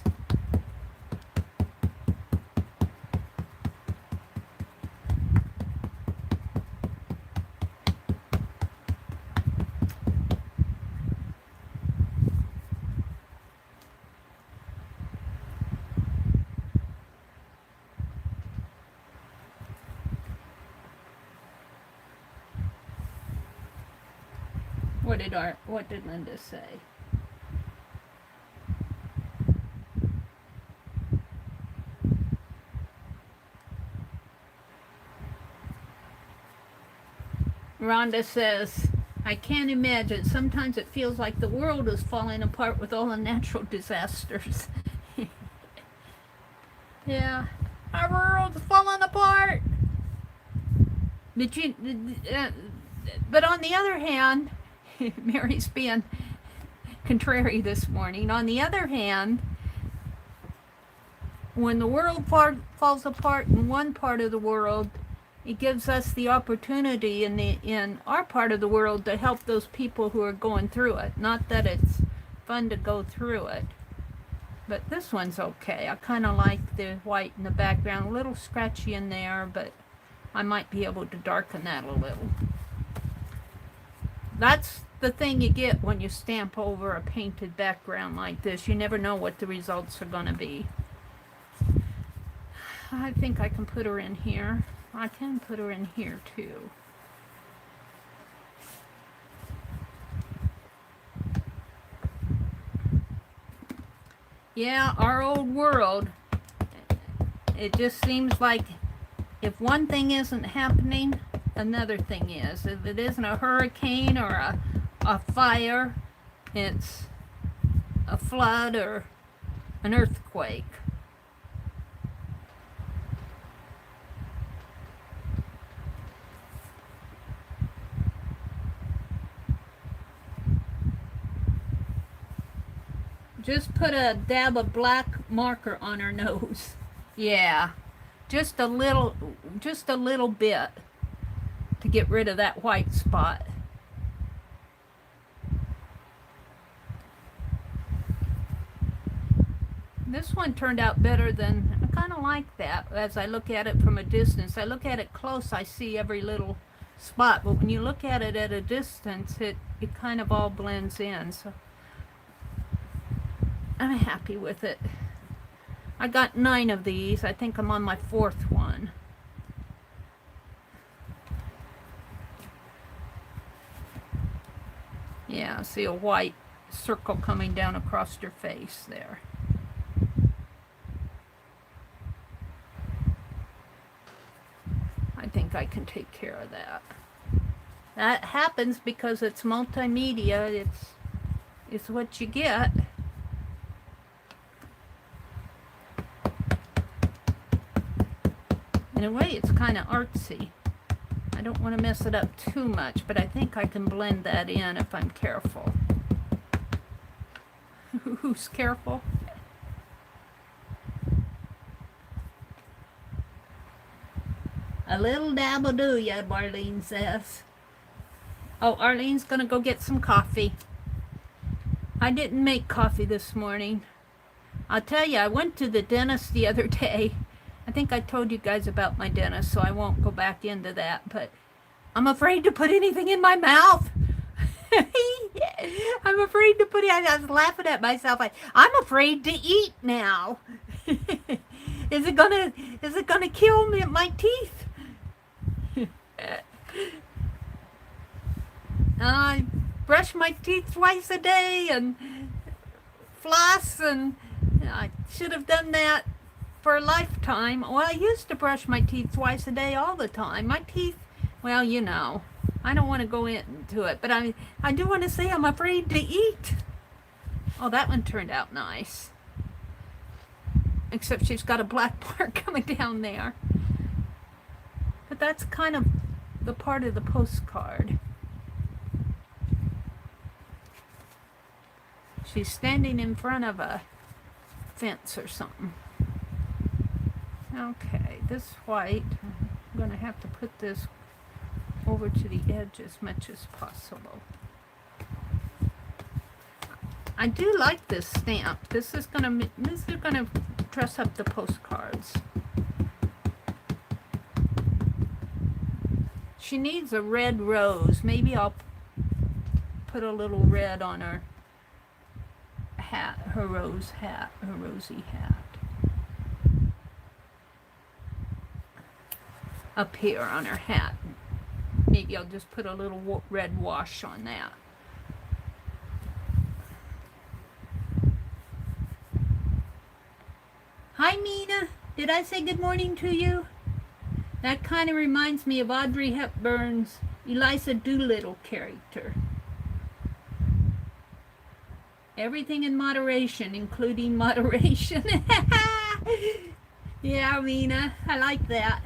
What did Linda say? Rhonda says, I can't imagine. Sometimes it feels like the world is falling apart with all the natural disasters. Yeah, our world's falling apart. But on the other hand, Mary's being contrary this morning. On the other hand, when the world falls apart in one part of the world, it gives us the opportunity in our part of the world to help those people who are going through it. Not that it's fun to go through it, but this one's okay. I kind of like the white in the background. A little scratchy in there, but I might be able to darken that a little. That's the thing you get when you stamp over a painted background like this. You never know what the results are going to be. I think I can put her in here. I can put her in here too. Yeah, our old world, it just seems like if one thing isn't happening, another thing is. If it isn't a hurricane or a fire, it's a flood, or an earthquake. Just put a dab of black marker on her nose. Yeah, just a little bit to get rid of that white spot. This one turned out better than, I kind of like that as I look at it from a distance. I look at it close, I see every little spot, but when you look at it at a distance, it kind of all blends in. So I'm happy with it. I got 9 of these. I think I'm on my 4th one. Yeah, see a white circle coming down across her face there. I think I can take care of that. That happens because it's multimedia. It's what you get. In a way, it's kind of artsy. I don't want to mess it up too much, but I think I can blend that in if I'm careful. Who's careful? A little dab will do ya, Marlene says. Oh, Arlene's gonna go get some coffee. I didn't make coffee this morning. I'll tell you, I went to the dentist the other day. I think I told you guys about my dentist, so I won't go back into that, but I'm afraid to put anything in my mouth. I'm afraid to put it, I was laughing at myself. I'm afraid to eat now. Is it gonna kill me, my teeth? I brush my teeth twice a day and floss, and I should have done that for a lifetime. Well, I used to brush my teeth twice a day all the time. My teeth, well, you know, I don't want to go into it, but I do want to say I'm afraid to eat. Oh, that one turned out nice. Except she's got a black mark coming down there. But that's kind of the part of the postcard. She's standing in front of a fence or something. Okay, this white, I'm going to have to put this over to the edge as much as possible. I do like this stamp. This is going to dress up the postcards. She needs a red rose. Maybe I'll put a little red on her hat, her rose hat, her rosy hat. Up here on her hat. Maybe I'll just put a little red wash on that. Hi, Mina. Did I say good morning to you? That kind of reminds me of Audrey Hepburn's Eliza Doolittle character. Everything in moderation, including moderation. Yeah, Mina, I like that.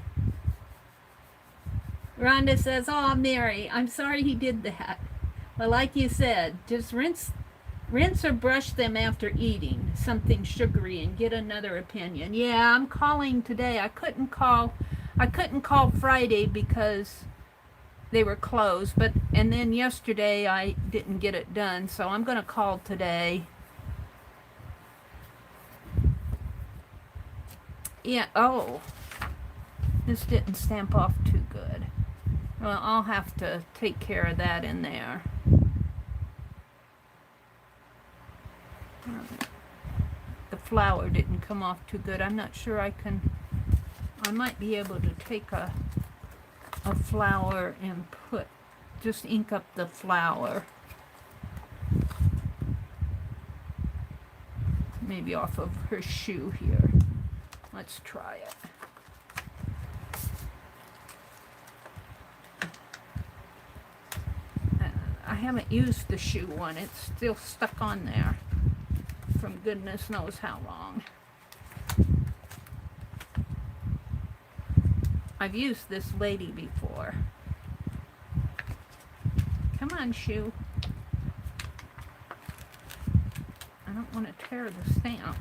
Rhonda says, "Oh, Mary, I'm sorry he did that." Well, like you said, just rinse or brush them after eating something sugary and get another opinion. Yeah, I'm calling today. I couldn't call Friday because they were closed, and then yesterday I didn't get it done, so I'm going to call today. Yeah, oh, this didn't stamp off too good. Well, I'll have to take care of that in there. The flower didn't come off too good. I'm not sure I might be able to take a flower and just ink up the flower. Maybe off of her shoe here. Let's try it. I haven't used the shoe one. It's still stuck on there from goodness knows how long. I've used this lady before. Come on, shoe. I don't want to tear the stamp.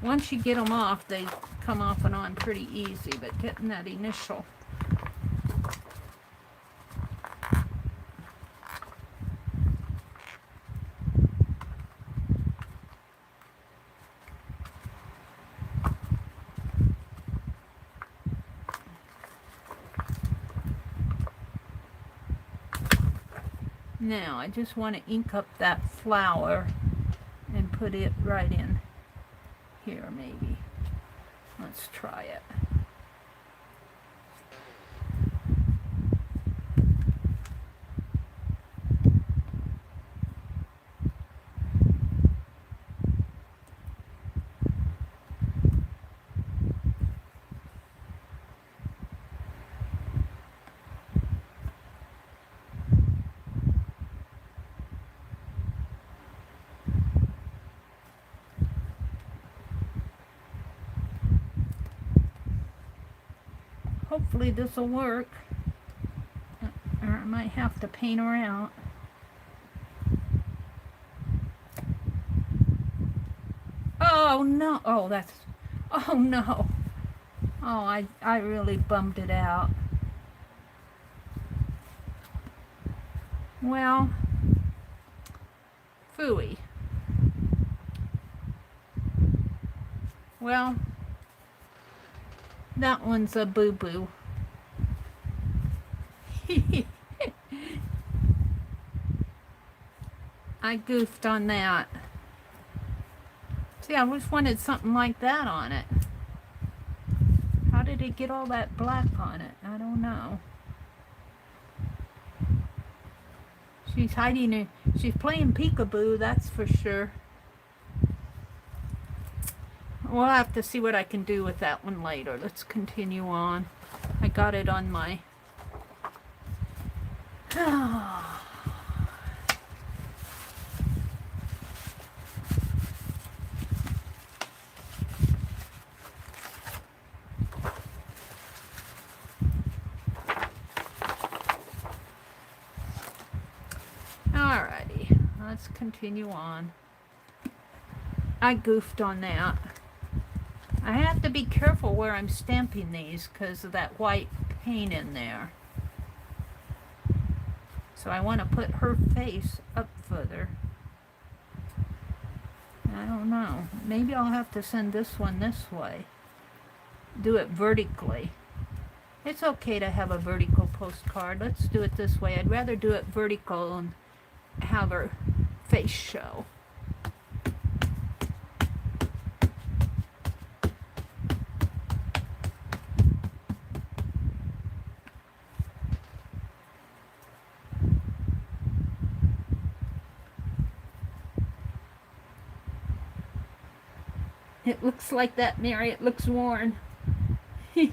Once you get them off, they come off and on pretty easy, but getting that initial. Now, I just want to ink up that flower and put it right in here, maybe. Let's try it. Hopefully this will work, or I might have to paint her out. Oh no, oh that's, oh no. Oh, I really bummed it out. Well, phooey. Well, that one's a boo-boo. I goofed on that. See, I just wanted something like that on it. How did it get all that black on it? I don't know. She's hiding her. She's playing peekaboo, that's for sure. We'll have to see what I can do with that one later. Let's continue on. I got it on my... Alrighty, let's continue on. I goofed on that. I have to be careful where I'm stamping these because of that white paint in there. So I want to put her face up further. I don't know. Maybe I'll have to send this one this way. Do it vertically. It's okay to have a vertical postcard. Let's do it this way. I'd rather do it vertical and have her face show. It looks like that, Mary. It looks worn. It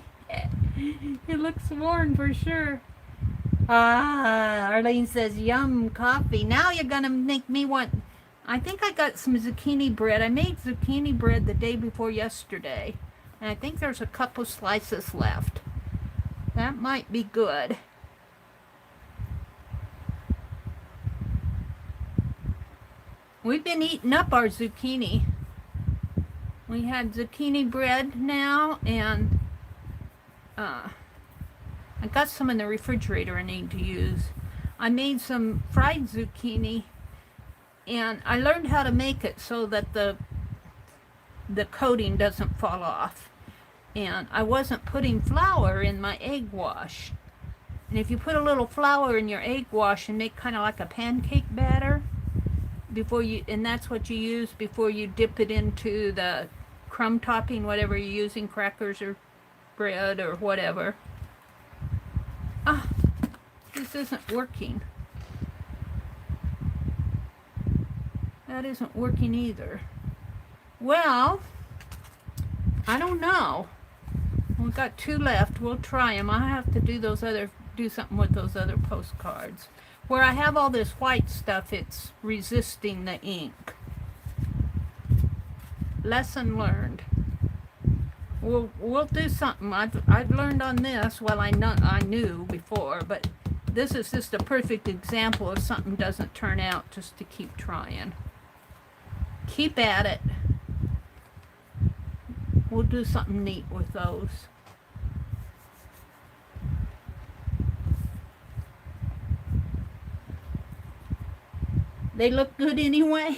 looks worn for sure. Ah, Arlene says, yum, coffee. Now you're going to make me want... I think I got some zucchini bread. I made zucchini bread the day before yesterday. And I think there's a couple slices left. That might be good. We've been eating up our zucchini. We had zucchini bread now, and I got some in the refrigerator I need to use. I made some fried zucchini, and I learned how to make it so that the coating doesn't fall off. And I wasn't putting flour in my egg wash. And if you put a little flour in your egg wash and make kind of like a pancake batter, before you, and that's what you use before you dip it into the crumb topping, whatever you're using, crackers or bread or whatever. Ah, this isn't working. That isn't working either. Well, I don't know. We've got 2 left. We'll try them. I have to do something with those other postcards. Where I have all this white stuff, it's resisting the ink. Lesson learned. We'll do something. I've learned on this. Well, I knew before, but this is just a perfect example of something doesn't turn out, just to keep trying. Keep at it. We'll do something neat with those. They look good anyway.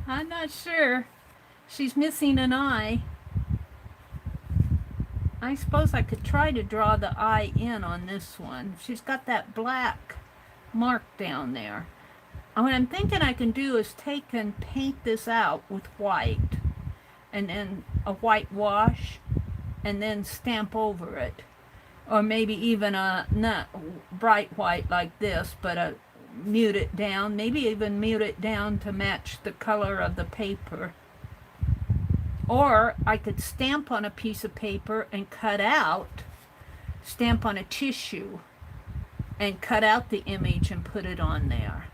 I'm not sure. She's missing an eye. I suppose I could try to draw the eye in on this one. She's got that black mark down there. What I'm thinking I can do is take and paint this out with white, and then a white wash, and then stamp over it. Or maybe even a, not bright white like this, but mute it down. Maybe even mute it down to match the color of the paper. Or I could stamp on a piece of paper and cut out, stamp on a tissue, and cut out the image and put it on there.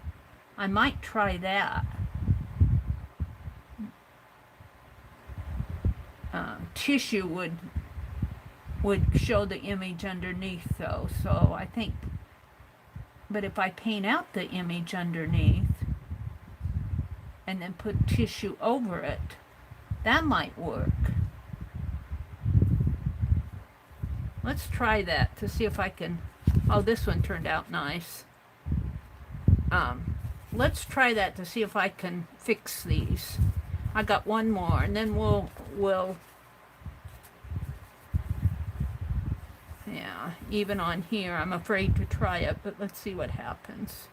I might try that. Tissue would show the image underneath though, so I think, but if I paint out the image underneath and then put tissue over it, that might work. Let's try that to see if I can. Oh, this one turned out nice. Let's try that to see if I can fix these. I got one more, and then we'll yeah, even on here, I'm afraid to try it, but let's see what happens.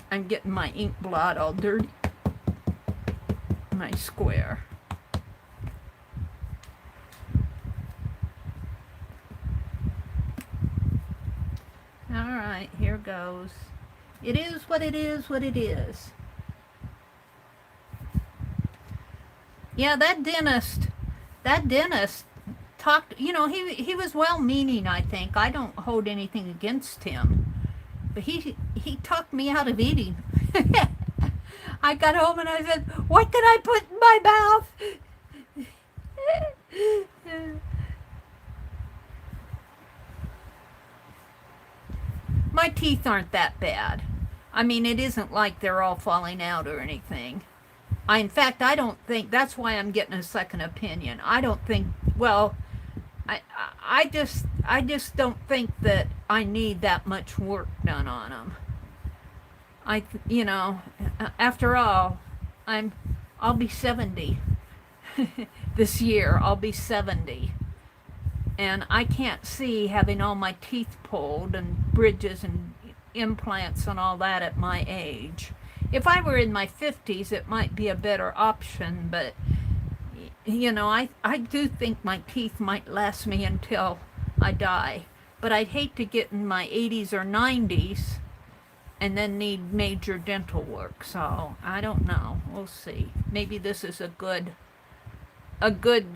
I'm getting my ink blot all dirty. My square. Alright, here goes. It is what it is, what it is. Yeah, that dentist talked, you know, he was well-meaning, I think. I don't hold anything against him. But he talked me out of eating. I got home and I said, what can I put in my mouth? My teeth aren't that bad. I mean, it isn't like they're all falling out or anything. In fact, I don't think, that's why I'm getting a second opinion. I don't think, well, I just don't think that I need that much work done on them. You know, after all, I'll be 70 this year. I'll be 70, and I can't see having all my teeth pulled and bridges and implants and all that at my age. If I were in my 50s, it might be a better option, but you know, I do think my teeth might last me until I die. But I'd hate to get in my 80s or 90s and then need major dental work. So I don't know. We'll see. Maybe this is a good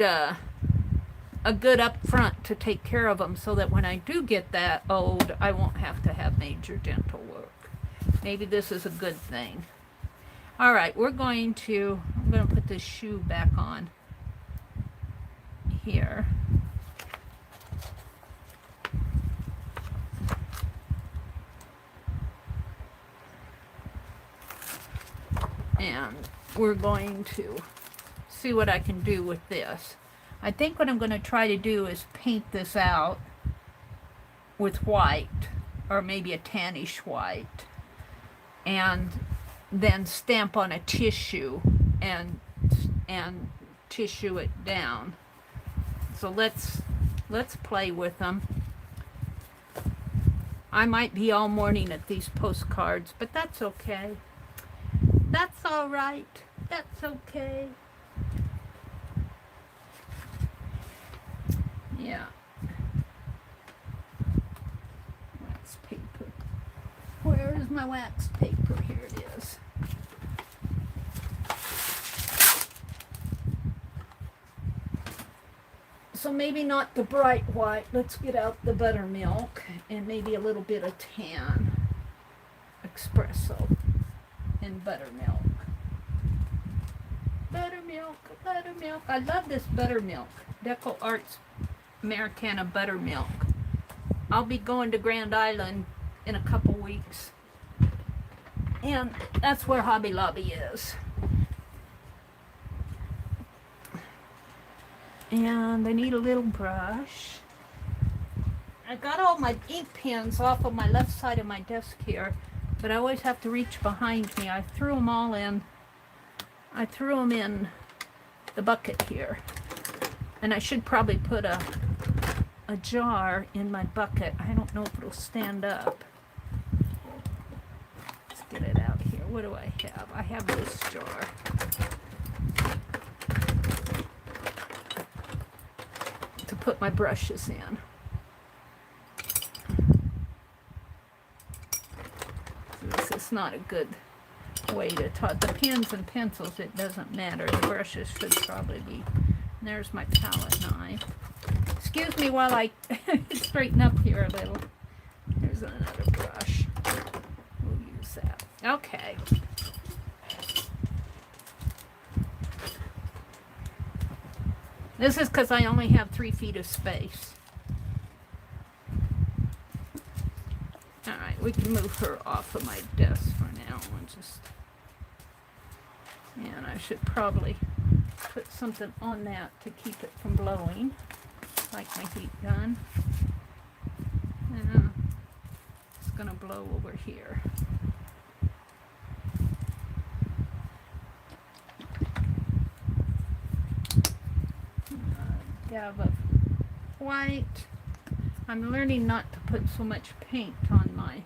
up front to take care of them, so that when I do get that old, I won't have to have major dental work. Maybe this is a good thing. All right, I'm going to put this shoe back on here. And we're going to see what I can do with this. I think what I'm going to try to do is paint this out with white, or maybe a tannish white, and then stamp on a tissue and tissue it down. So let's play with them. I might be all morning at these postcards, but that's okay. That's all right. That's okay. Yeah. Wax paper. Where is my wax paper? Here it is. So maybe not the bright white. Let's get out the buttermilk and maybe a little bit of tan. Espresso and buttermilk. Buttermilk, buttermilk. I love this buttermilk. Deco Arts Americana buttermilk. I'll be going to Grand Island in a couple weeks. And that's where Hobby Lobby is. And I need a little brush. I got all my ink pens off of my left side of my desk here, but I always have to reach behind me. I threw them all in. I threw them in the bucket here. And I should probably put a jar in my bucket. I don't know if it'll stand up. Let's get it out here. What do I have? I have this jar. To put my brushes in. This is not a good way to talk. The pens and pencils, it doesn't matter. The brushes should probably be. And there's my palette knife. Excuse me while I straighten up here a little. There's another brush. We'll use that. Okay. This is because I only have 3 feet of space. Alright, we can move her off of my desk for now. And I should probably put something on that to keep it from blowing, like my heat gun. And it's going to blow over here. Dab of white. I'm learning not to put so much paint on my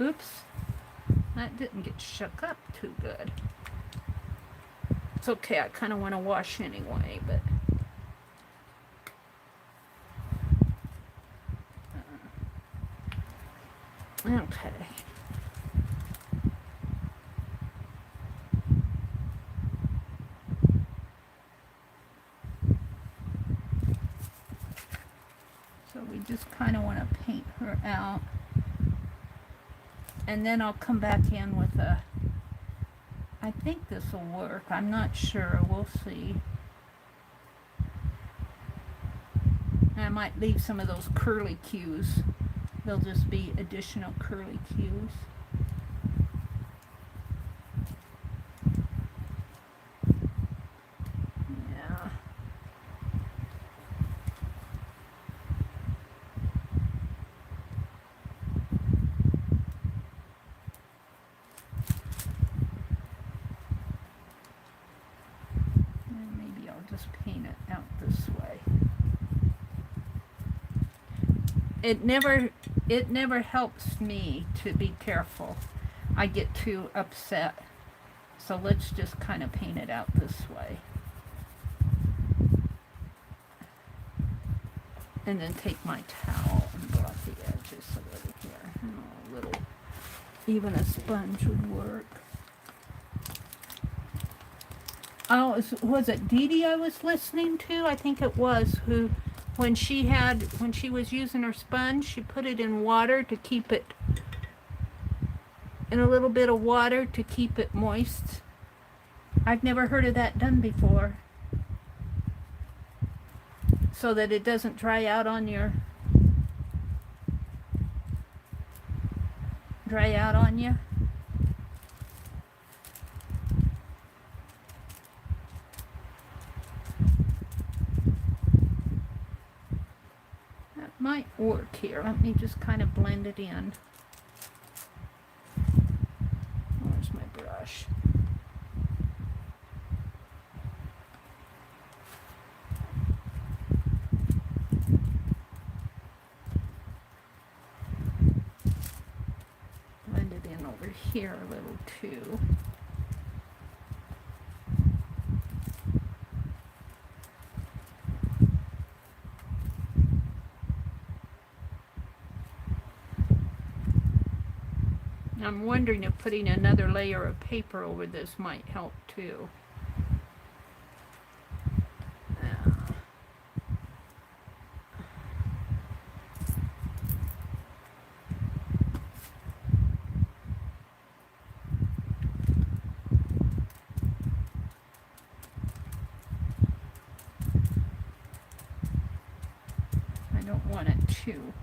oops, that didn't get shook up too good. It's okay, I kind of want to wash anyway, but okay. Just kind of want to paint her out, and then I'll come back in with I think this will work. I'm not sure. We'll see. I might leave some of those curly cues. They'll just be additional curly cues. It never helps me to be careful. I get too upset. So let's just kind of paint it out this way. And then take my towel and blot the edges a little here. Oh, a little, even a sponge would work. Oh, was it Dee Dee I was listening to? I think it was, who when she was using her sponge, she put it in water to keep it, in a little bit of water to keep it moist. I've never heard of that done before. So that it doesn't dry out on you. Might work here. Let me just kind of blend it in. Where's my brush? Blend it in over here a little too. I'm wondering if putting another layer of paper over this might help too. I don't want it too.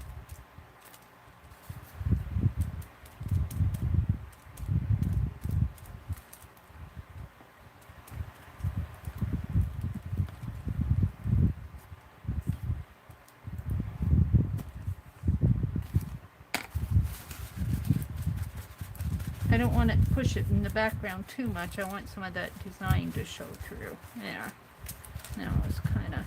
I don't want to push it in the background too much. I want some of that design to show through. There. Now it's kind of...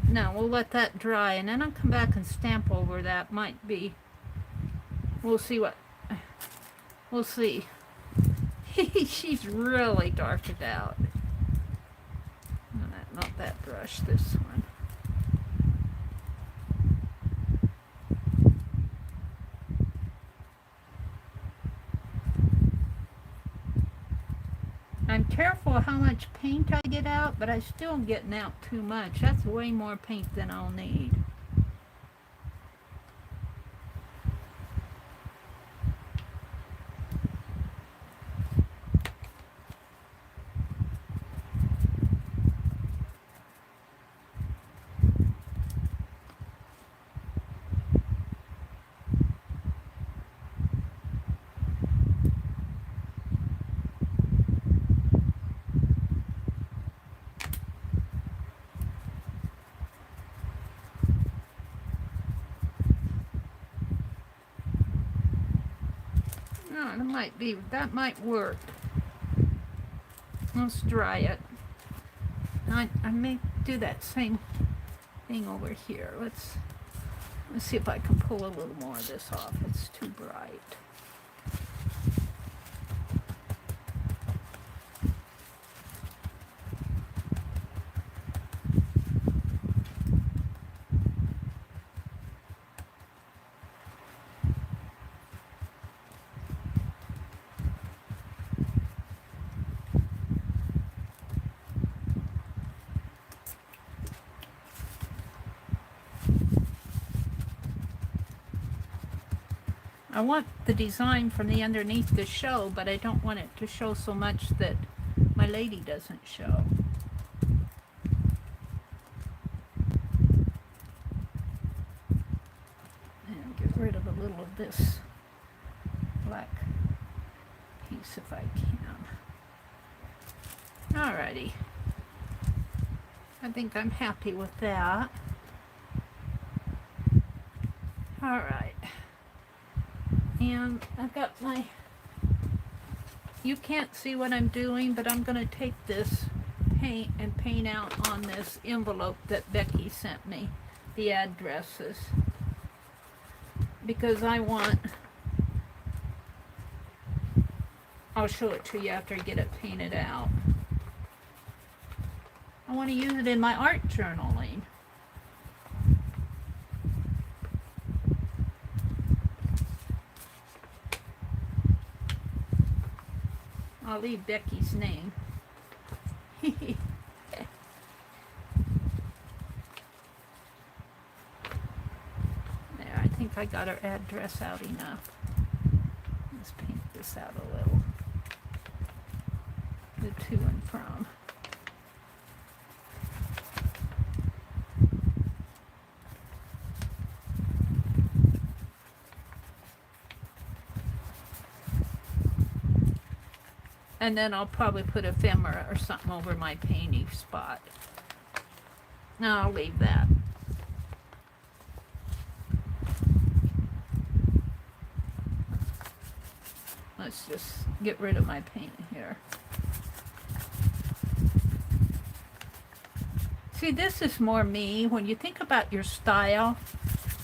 Now we'll let that dry, and then I'll come back and stamp over that. Might be... We'll see what... We'll see. She's really darkened out. Not that brush, this one. I'm careful how much paint I get out, but I still am getting out too much. That's way more paint than I'll need. That might work. Let's dry it. I may do that same thing over here. Let's see if I can pull a little more of this off. It's too bright. I want the design from the underneath to show, but I don't want it to show so much that my lady doesn't show. And get rid of a little of this black piece if I can. Alrighty. I think I'm happy with that. Alright. And I've got my, you can't see what I'm doing, but I'm going to take this paint and paint out on this envelope that Becky sent me, the addresses, because I want, I'll show it to you after I get it painted out. I want to use it in my art journaling. I'll leave Becky's name. There, I think I got her address out enough. Let's paint this out a little. The to and from. And then I'll probably put ephemera or something over my painting spot. No, I'll leave that. Let's just get rid of my paint here. See, this is more me. When you think about your style,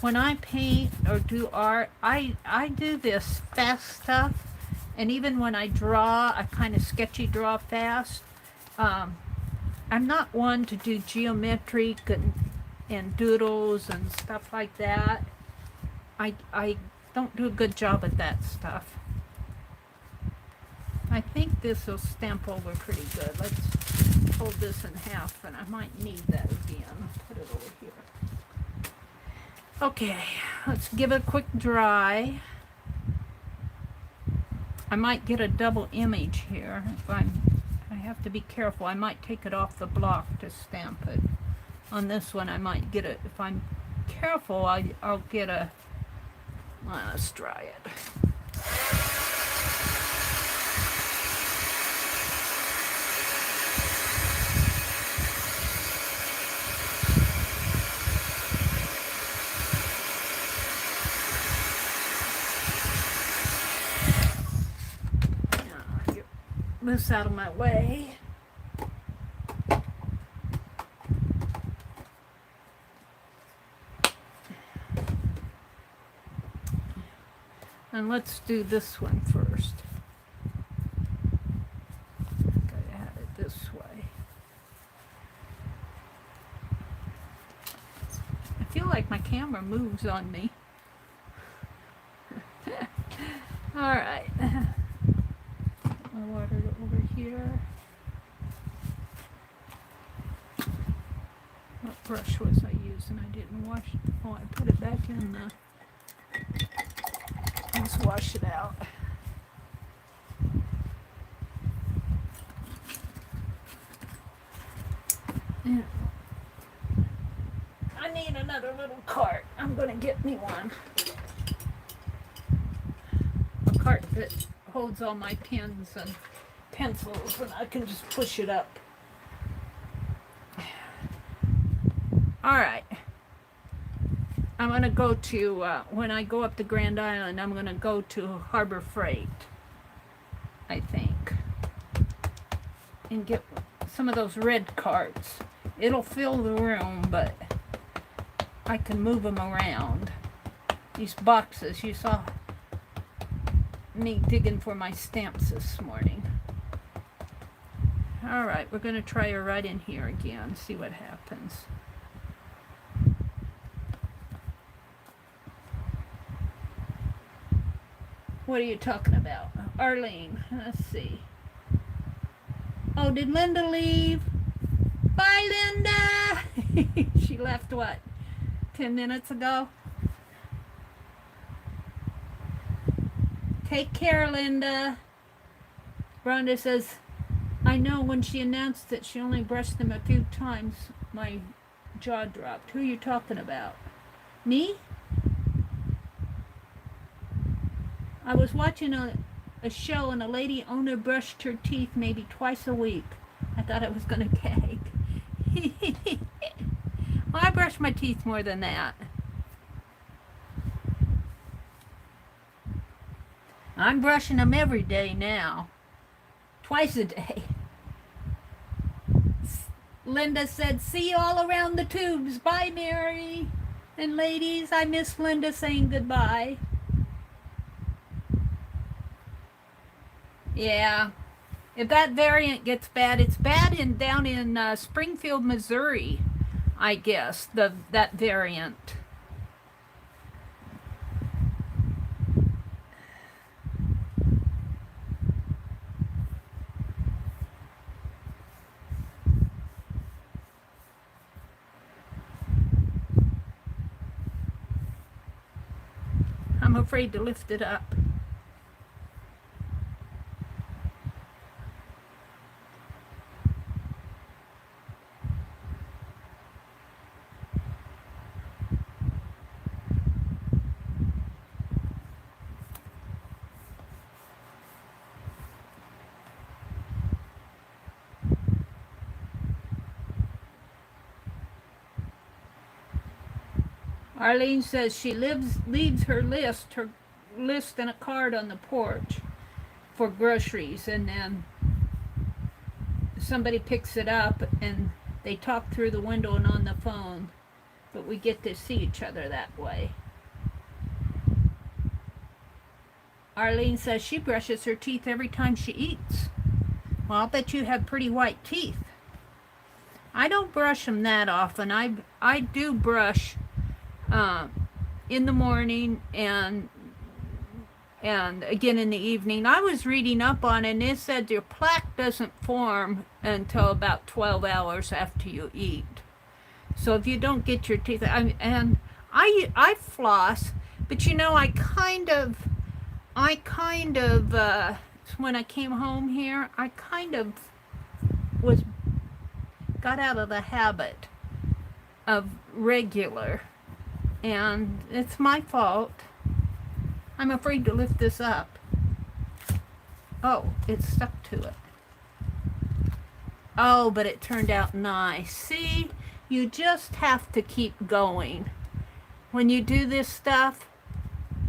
when I paint or do art, I do this fast stuff. And even when I draw, I kind of sketchy draw fast. I'm not one to do geometric and doodles and stuff like that. I don't do a good job at that stuff. I think this will stamp over pretty good. Let's fold this in half, and I might need that again. Put it over here. Okay, let's give it a quick dry. I might get a double image here. I have to be careful. I might take it off the block to stamp it. On this one, I might get it. If I'm careful, I'll get a. Let's try it. Now, get this out of my way. And let's do this one first. Gotta have it this way. I feel like my camera moves on me. Alright. My water over here. What brush was I using? I didn't wash it. Oh, I put it back in the... Let's wash it out. Yeah. I need another little cart. I'm going to get me one. A cart that holds all my pens and pencils, and I can just push it up. All right. I'm going to go to, when I go up to Grand Island, I'm going to go to Harbor Freight, I think, and get some of those red carts. It'll fill the room, but I can move them around. These boxes, you saw me digging for my stamps this morning. All right, we're going to try her right in here again, see what happens. What are you talking about? Arlene, let's see. Oh, did Linda leave? Bye, Linda! She left, what, 10 minutes ago? Take care, Linda. Rhonda says, I know when she announced that she only brushed them a few times, my jaw dropped. Who are you talking about? Me? I was watching a show and a lady owner brushed her teeth maybe twice a week. I thought I was going to gag. Well, I brush my teeth more than that. I'm brushing them every day now. Twice a day. Linda said, see you all around the tubes. Bye, Mary. And ladies, I miss Linda saying goodbye. Yeah, if that variant gets bad, it's bad down in Springfield, Missouri, I guess, that variant. I'm afraid to lift it up. Arlene says she leaves her list and a card on the porch for groceries, and then somebody picks it up and they talk through the window and on the phone, but we get to see each other that way. Arlene says she brushes her teeth every time she eats. Well, I'll bet you have pretty white teeth. I don't brush them that often. I do brush in the morning and and again in the evening. I was reading up on it, and it said your plaque doesn't form until about 12 hours after you eat. So if you don't get your teeth, I floss, but you know, I kind of, when I came home here, I kind of got out of the habit of regular, and it's my fault. I'm afraid to lift this up. Oh, it's stuck to it. Oh, but it turned out nice. See, you just have to keep going. When you do this stuff,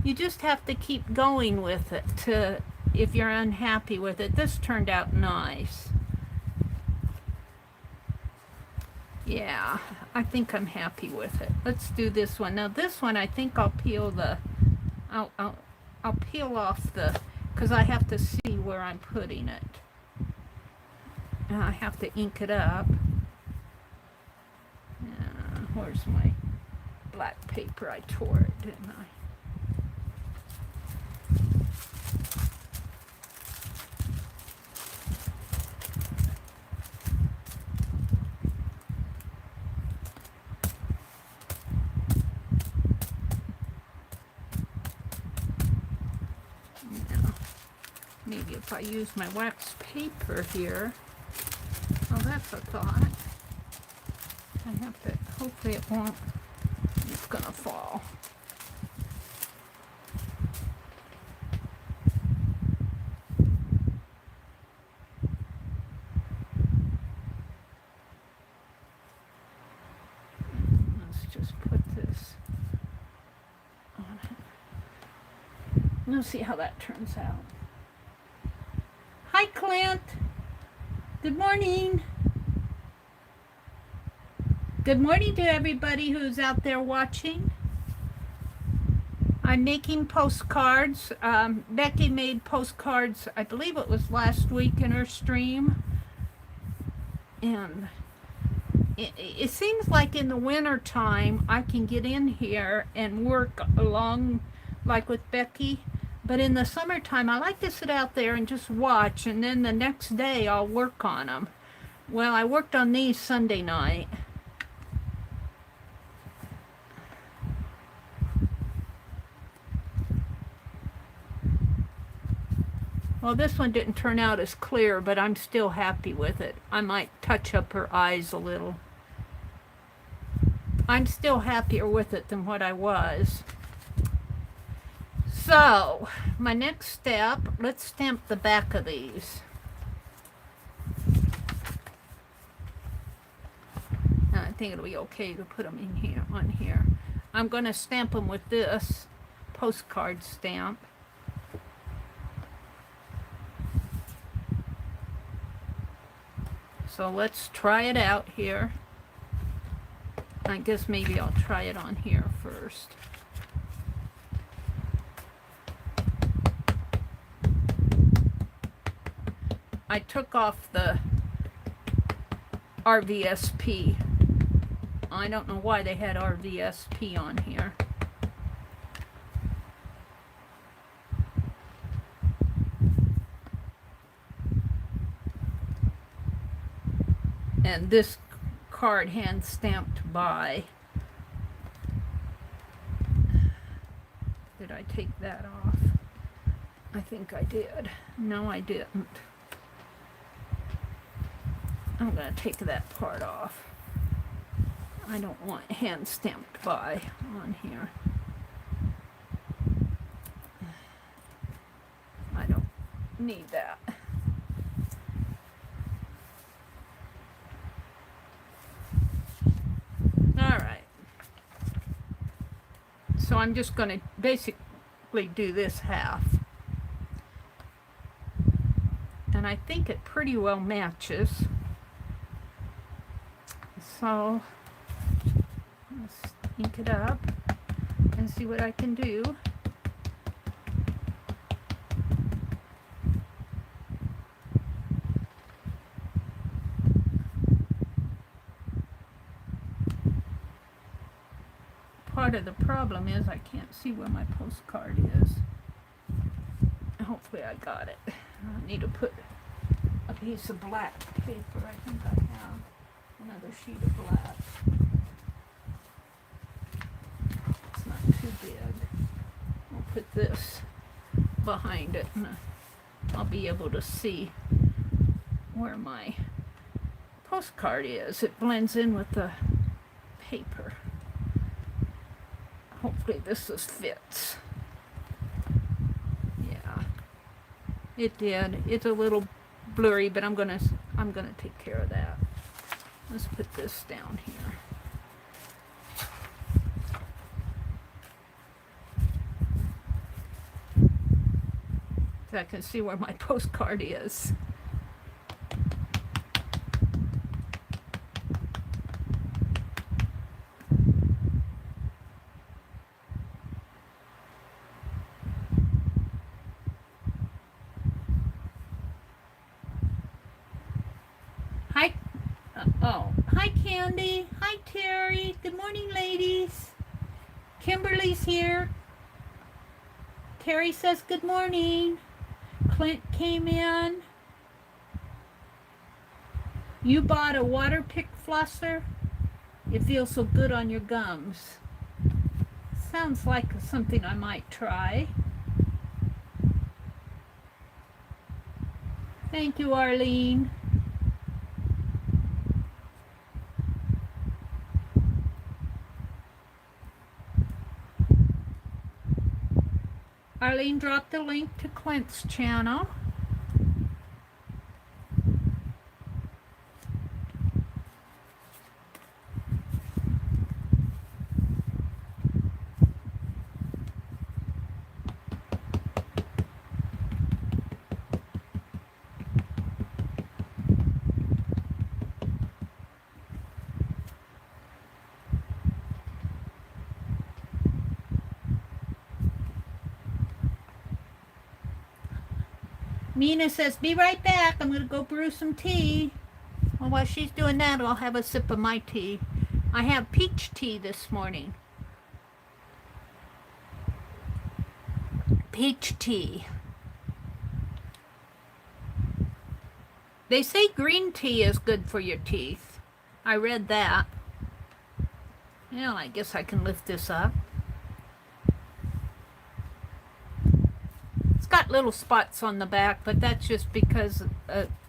you just have to keep going with it if you're unhappy with it. This turned out nice. Yeah, I think I'm happy with it. Let's do this one. Now this one, I think I'll peel I'll peel off because I have to see where I'm putting it. And I have to ink it up. Where's my black paper? I tore it, didn't I? Maybe if I use my wax paper here. Oh, that's a thought. I have to, hopefully it won't, it's gonna fall. Let's just put this on it. We'll see how that turns out. Hi, Clint. Good morning. Good morning to everybody who's out there watching. I'm making postcards. Becky made postcards, I believe it was last week in her stream. And it seems like in the winter time I can get in here and work along like with Becky. But in the summertime, I like to sit out there and just watch, and then the next day I'll work on them. Well, I worked on these Sunday night. Well, this one didn't turn out as clear, but I'm still happy with it. I might touch up her eyes a little. I'm still happier with it than what I was. So, my next step, let's stamp the back of these. And I think it'll be okay to put them in here, on here. I'm going to stamp them with this postcard stamp. So let's try it out here. I guess maybe I'll try it on here first. I took off the RVSP. I don't know why they had RVSP on here. And this card hand stamped by. Did I take that off? I think I did. No, I didn't. I'm going to take that part off. I don't want hand stamped by on here. I don't need that. Alright. So I'm just going to basically do this half. And I think it pretty well matches. So let's ink it up and see what I can do. Part of the problem is I can't see where my postcard is. hopefully I got it. I need to put a piece of black paper. I think I have another sheet of black. It's not too big. I'll put this behind it and I'll be able to see where my postcard is. It blends in with the paper. Hopefully this fits. Yeah, it did. It's a little blurry, but I'm gonna take care of that. Let's put this down here. So I can see where my postcard is. Hi, hi Candy, hi Terry, good morning ladies. Kimberly's here. Terry says good morning. Clint came in. You bought a water pick flosser? It feels so good on your gums. Sounds like something I might try. Thank you, Arlene. Arlene dropped the link to Clint's channel. Mina says, be right back. I'm going to go brew some tea. Well, while she's doing that, I'll have a sip of my tea. I have peach tea this morning. Peach tea. They say green tea is good for your teeth. I read that. Well, I guess I can lift this up. Got little spots on the back, but that's just because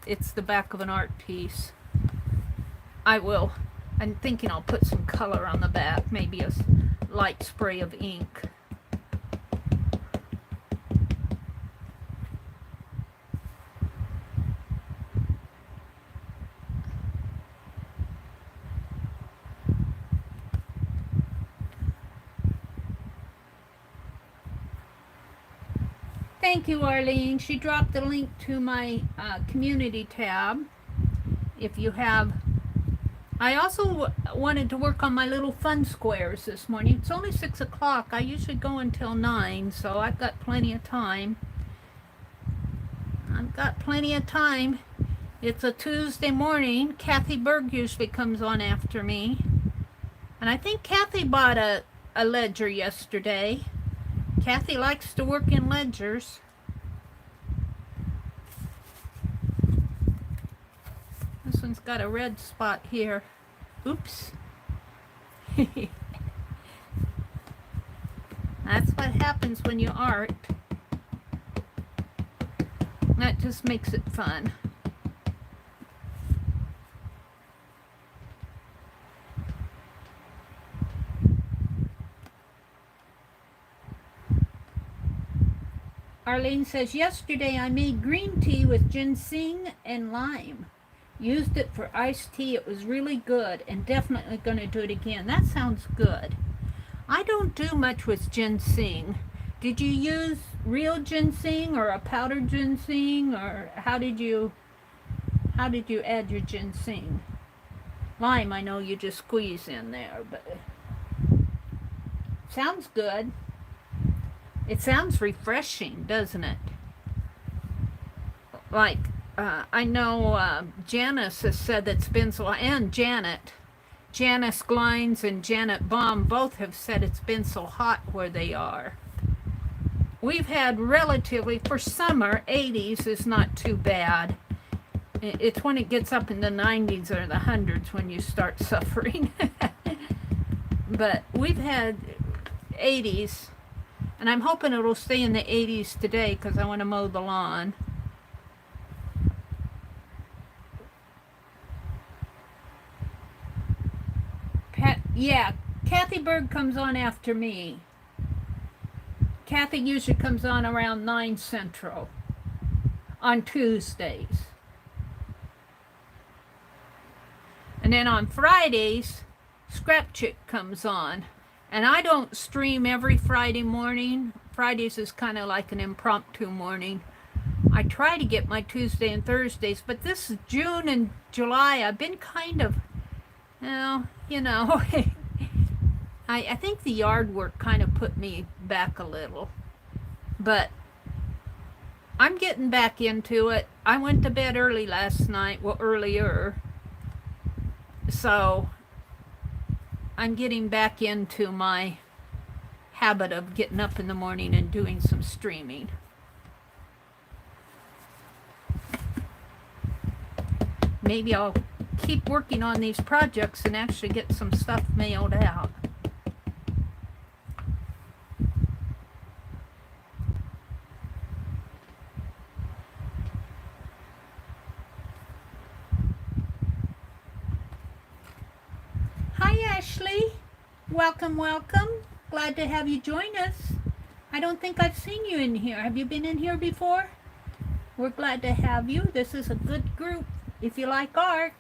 it's the back of an art piece. I'm thinking I'll put some color on the back, maybe a light spray of ink. Thank you, Arlene. She dropped the link to my community tab. If you have... I also wanted to work on my little fun squares this morning. It's only 6 o'clock. I usually go until 9, so I've got plenty of time. It's a Tuesday morning. Kathy Berg usually comes on after me. And I think Kathy bought a ledger yesterday. Kathy likes to work in ledgers. This one's got a red spot here. Oops. That's what happens when you art. That just makes it fun. Arlene says, yesterday I made green tea with ginseng and lime. Used it for iced tea. It was really good and definitely going to do it again. That sounds good. I don't do much with ginseng. Did you use real ginseng or a powdered ginseng, or how did you add your ginseng? Lime, I know you just squeeze in there, but sounds good. It sounds refreshing, doesn't it? Like, I know Janice has said that it's been so, and Janice Glines and Janet Baum both have said it's been so hot where they are. we've had relatively, for summer, 80s is not too bad. It's when it gets up in the 90s or the hundreds when you start suffering. But we've had 80s, and I'm hoping it'll stay in the 80s today because I want to mow the lawn. Yeah, Kathy Berg comes on after me. Kathy usually comes on around 9 Central on Tuesdays. And then on Fridays, Scrap Chick comes on. And I don't stream every Friday morning. Fridays is kind of like an impromptu morning. I try to get my Tuesday and Thursdays, but this is June and July. I've been kind of, well, you know, I think the yard work kind of put me back a little. But I'm getting back into it. I went to bed early last night, well, earlier. So I'm getting back into my habit of getting up in the morning and doing some streaming. Maybe I'll keep working on these projects and actually get some stuff mailed out. Hi Ashley, welcome, welcome. Glad to have you join us. I don't think I've seen you in here. Have you been in here before? We're glad to have you. This is a good group if you like art.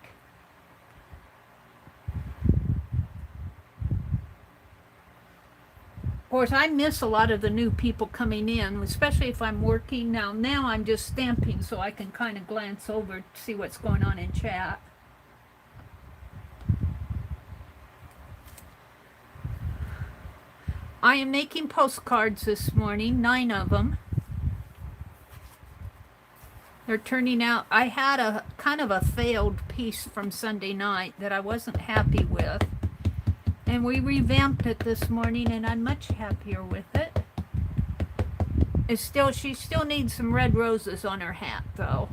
Of course, I miss a lot of the new people coming in, especially if I'm working now. Now I'm just stamping so I can kind of glance over to see what's going on in chat. I am making postcards this morning, 9 of them. They're turning out, I had a kind of a failed piece from Sunday night that I wasn't happy with. And we revamped it this morning and I'm much happier with it. She still needs some red roses on her hat though.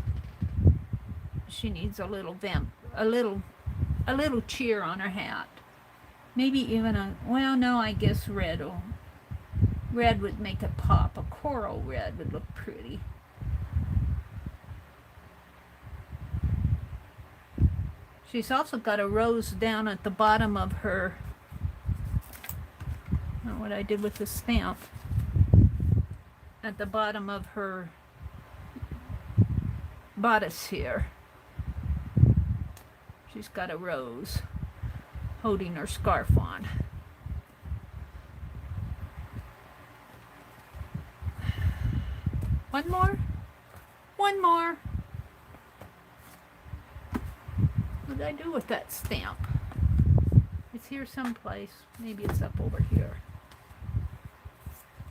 She needs a little a little cheer on her hat. Maybe even well no, I guess red would make it pop. A coral red would look pretty. She's also got a rose down at the bottom of her, I don't know what I did with the stamp, at the bottom of her bodice here. She's got a rose holding her scarf on. One more? One more. What did I do with that stamp? It's here someplace. Maybe it's up over here.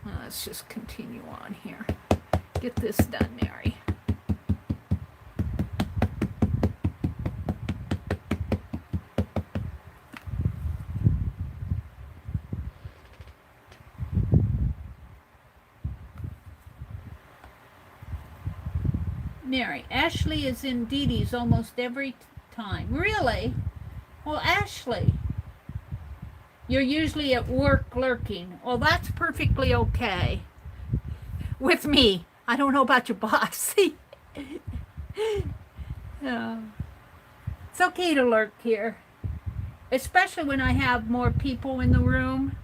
Well, let's just continue on here. Get this done, Mary. Mary, Ashley is in Dee Dee's almost every time. Really? Well, Ashley, you're usually at work lurking. Well, that's perfectly okay with me. I don't know about your boss. It's okay to lurk here, especially when I have more people in the room.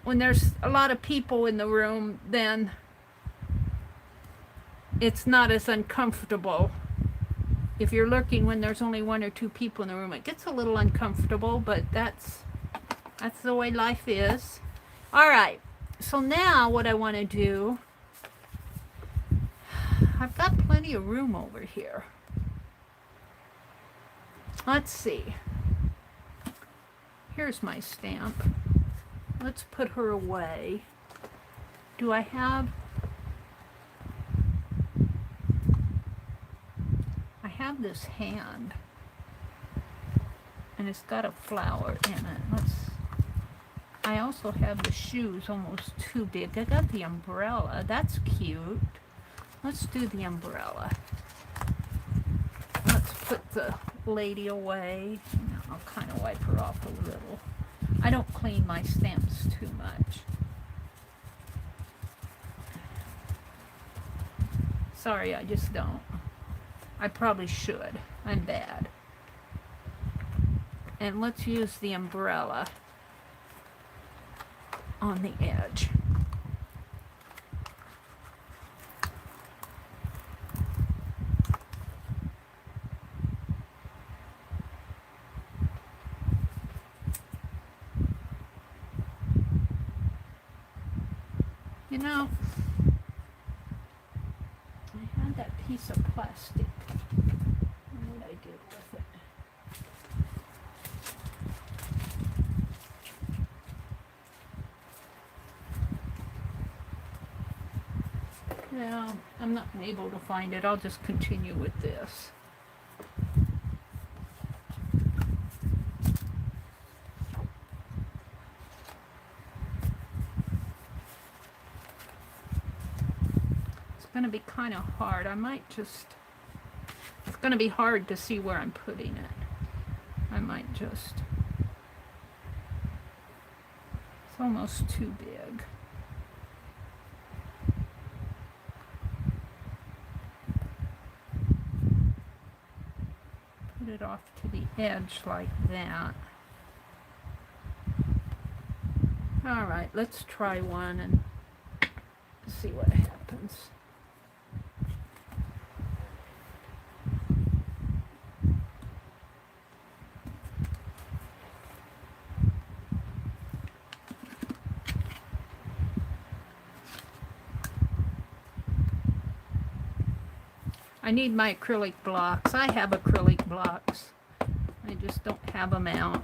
When there's a lot of people in the room, then it's not as uncomfortable. If you're lurking when there's only 1 or 2 people in the room, it gets a little uncomfortable, but that's the way life is. All right, so now what I want to do, I've got plenty of room over here. Let's see. Here's my stamp. Let's put her away. Do I have this hand and it's got a flower in it. I also have the shoes almost too big. I got the umbrella. That's cute. Let's do the umbrella. Let's put the lady away. I'll kind of wipe her off a little. I don't clean my stamps too much. Sorry, I just don't. I probably should. I'm bad. And let's use the umbrella on the edge. You know, I had that piece of plastic. What did I do with it? No, I'm not able to find it. I'll just continue with this. It's going to be kind of hard. I might just... It's going to be hard to see where I'm putting it. I might just... It's almost too big. Put it off to the edge like that. All right, let's try one and see what happens. I need my acrylic blocks. I have acrylic blocks. I just don't have them out.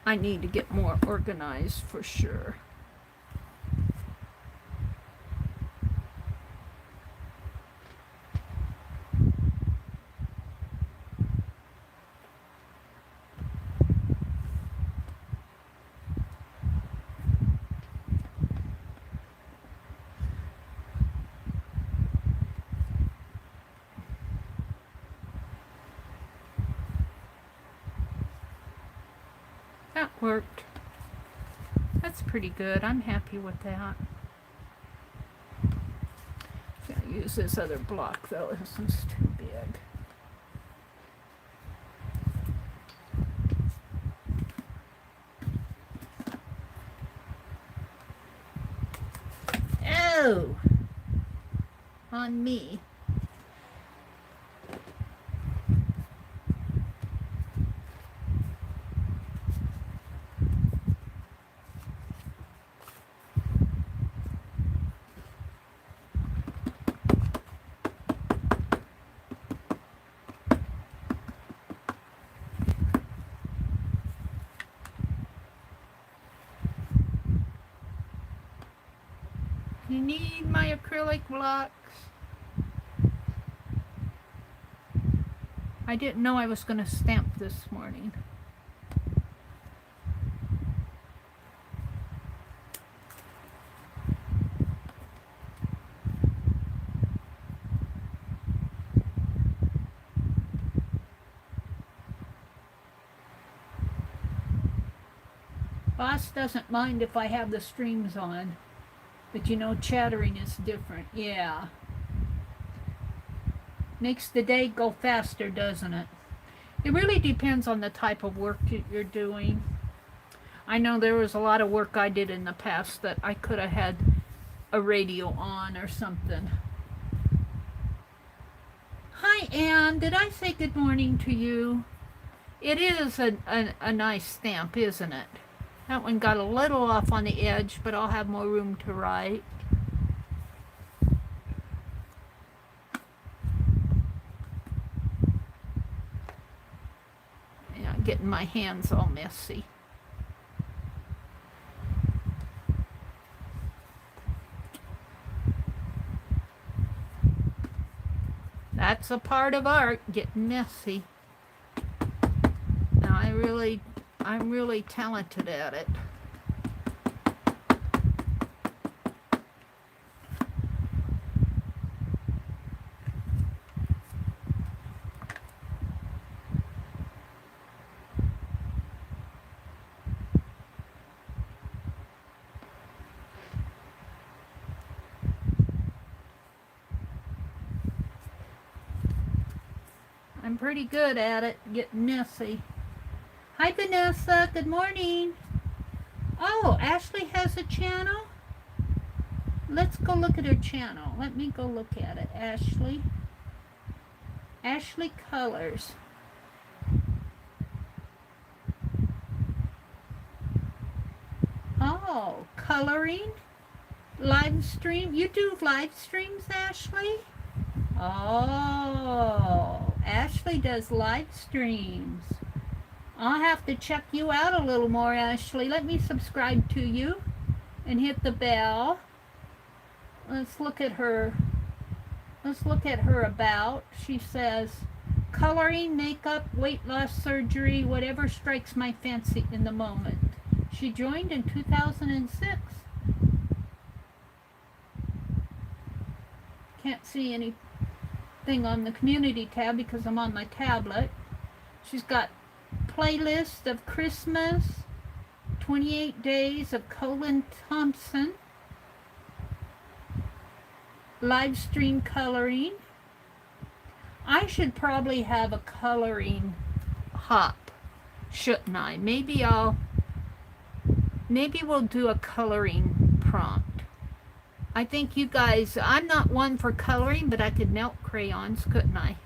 I need to get more organized for sure. That worked. That's pretty good. I'm happy with that. Gotta use this other block though. This one's too big. Oh! On me. You need my acrylic blocks. I didn't know I was going to stamp this morning. Boss doesn't mind if I have the streams on. But you know, chattering is different. Yeah. Makes the day go faster, doesn't it? It really depends on the type of work you're doing. I know there was a lot of work I did in the past that I could have had a radio on or something. Hi, Anne. Did I say good morning to you? It is a nice stamp, isn't it? That one got a little off on the edge, but I'll have more room to write. Yeah, getting my hands all messy. That's a part of art, getting messy. Now I really I'm really talented at it. I'm pretty good at it, getting messy. Hi, Vanessa. Good morning. Oh, Ashley has a channel? Let's go look at her channel. Let me go look at it. Ashley. Ashley Colors. Oh, coloring? Live stream? You do live streams, Ashley? Oh, Ashley does live streams. I'll have to check you out a little more, Ashley. Let me subscribe to you and hit the bell. Let's look at her. Let's look at her about. She says, coloring, makeup, weight loss surgery, whatever strikes my fancy in the moment. She joined in 2006. Can't see anything on the community tab because I'm on my tablet. She's got playlist of Christmas, 28 days of Colin Thompson, live stream coloring. I should probably have a coloring hop, shouldn't I? Maybe we'll do a coloring prompt. I think you guys, I'm not one for coloring, but I could melt crayons, couldn't I?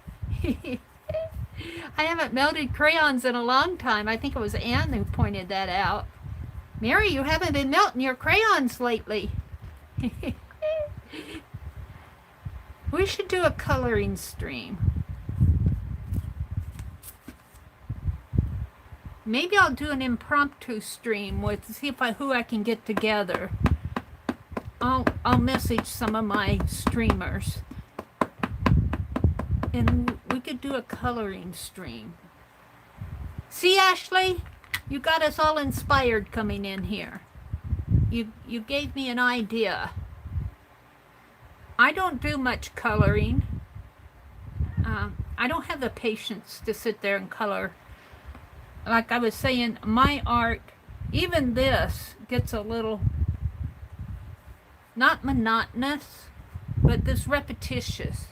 I haven't melted crayons in a long time. I think it was Anne who pointed that out. Mary, you haven't been melting your crayons lately. We should do a coloring stream. Maybe I'll do an impromptu stream with, see if who I can get together. I'll message some of my streamers. And we could do a coloring stream. See, Ashley? You got us all inspired coming in here. You gave me an idea. I don't do much coloring. I don't have the patience to sit there and color. Like I was saying, my art, even this, gets a little, not monotonous, but this repetitious.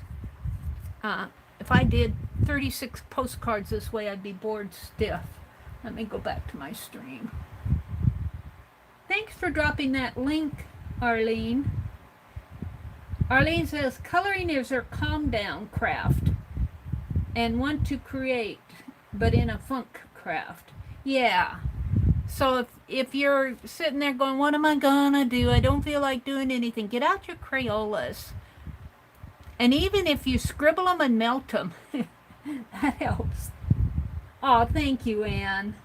If I did 36 postcards this way, I'd be bored stiff. Let me go back to my stream. Thanks for dropping that link, Arlene. Arlene says, coloring is her calm down craft and want to create, but in a funk craft. Yeah. So if you're sitting there going, what am I gonna do? I don't feel like doing anything. Get out your Crayolas. And even if you scribble them and melt them, that helps. Oh, thank you, Anne.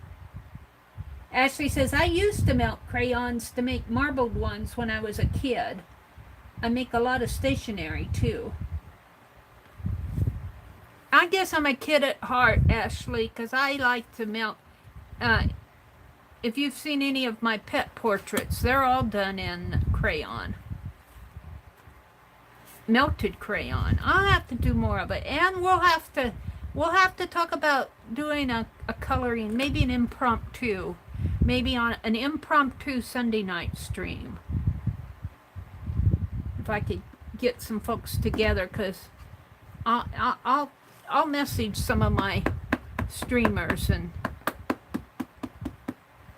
Ashley says, I used to melt crayons to make marbled ones when I was a kid. I make a lot of stationery, too. I guess I'm a kid at heart, Ashley, because I like to melt. If you've seen any of my pet portraits, they're all done in crayon. Melted crayon. I'll have to do more of it, and we'll have to talk about doing a coloring, maybe an impromptu, maybe on an impromptu Sunday night stream. If I could get some folks together, because I'll message some of my streamers and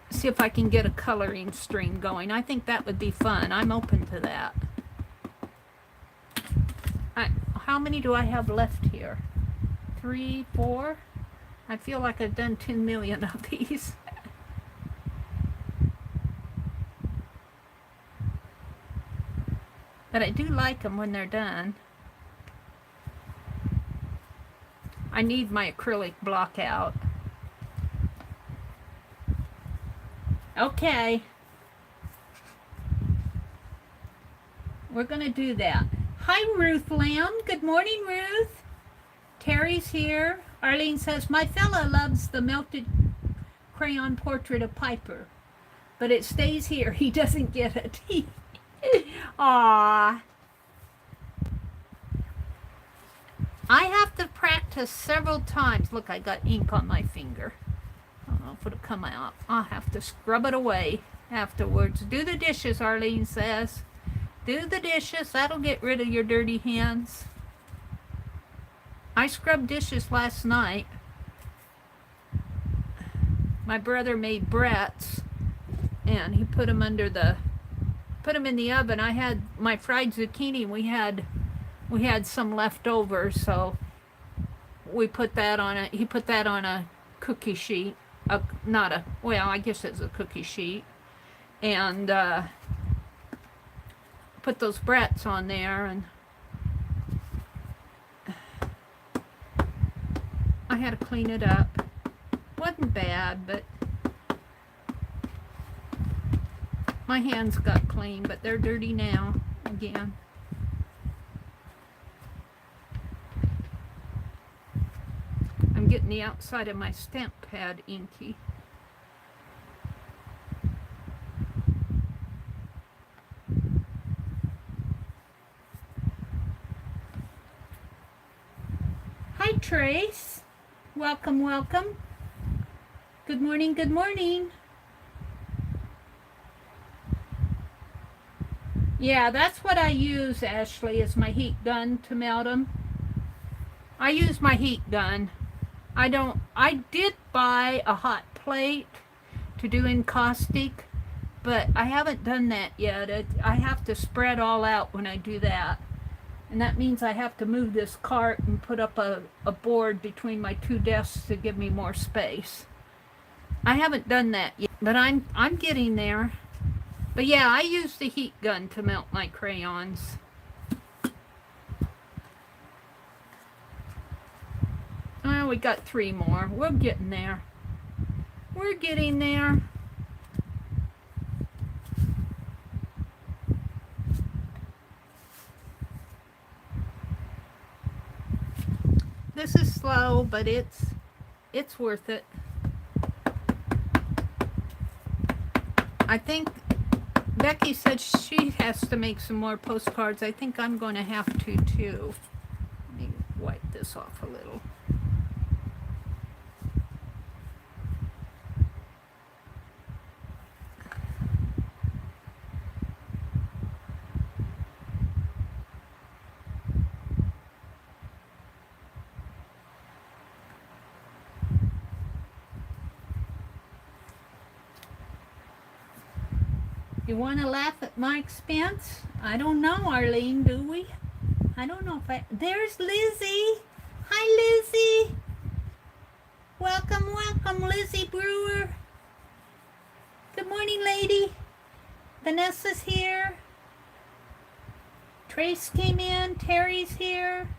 see if I can get a coloring stream going. I think that would be fun. I'm open to that. How many do I have left here? 3, 4? I feel like I've done 10 million of these. But I do like them when they're done. I need my acrylic block out. Okay. We're going to do that. Hi, Ruth Lamb. Good morning, Ruth. Terry's here. Arlene says, my fella loves the melted crayon portrait of Piper, but it stays here. He doesn't get it. Aww. I have to practice several times. Look, I got ink on my finger. I don't know if it'll come out. I'll have to scrub it away afterwards. Do the dishes, Arlene says. Do the dishes. That'll get rid of your dirty hands. I scrubbed dishes last night. My brother made brats, and he put them in the oven. I had my fried zucchini. We had some left over, so we put that on a. He put that on a cookie sheet. Well, I guess it's a cookie sheet, and put those brats on there, and I had to clean it up. Wasn't bad, but my hands got clean, but they're dirty now again. I'm getting the outside of my stamp pad inky. Hi, Trace. Welcome, welcome. Good morning, good morning. Yeah, that's what I use, Ashley, is my heat gun to melt them. I use my heat gun. I did buy a hot plate to do encaustic, but I haven't done that yet. I have to spread all out when I do that. And that means I have to move this cart and put up a board between my two desks to give me more space. I haven't done that yet, but I'm getting there. But yeah, I use the heat gun to melt my crayons. Well, we got 3 more. We're getting there. We're getting there. This is slow, but it's worth it. I think Becky said she has to make some more postcards. I think I'm going to have to too. Let me wipe this off a little. You want to laugh at my expense? I don't know, Arlene, do we? I don't know if There's Lizzie. Hi, Lizzie. Welcome, welcome, Lizzie Brewer. Good morning, lady. Vanessa's here. Trace came in. Terry's here.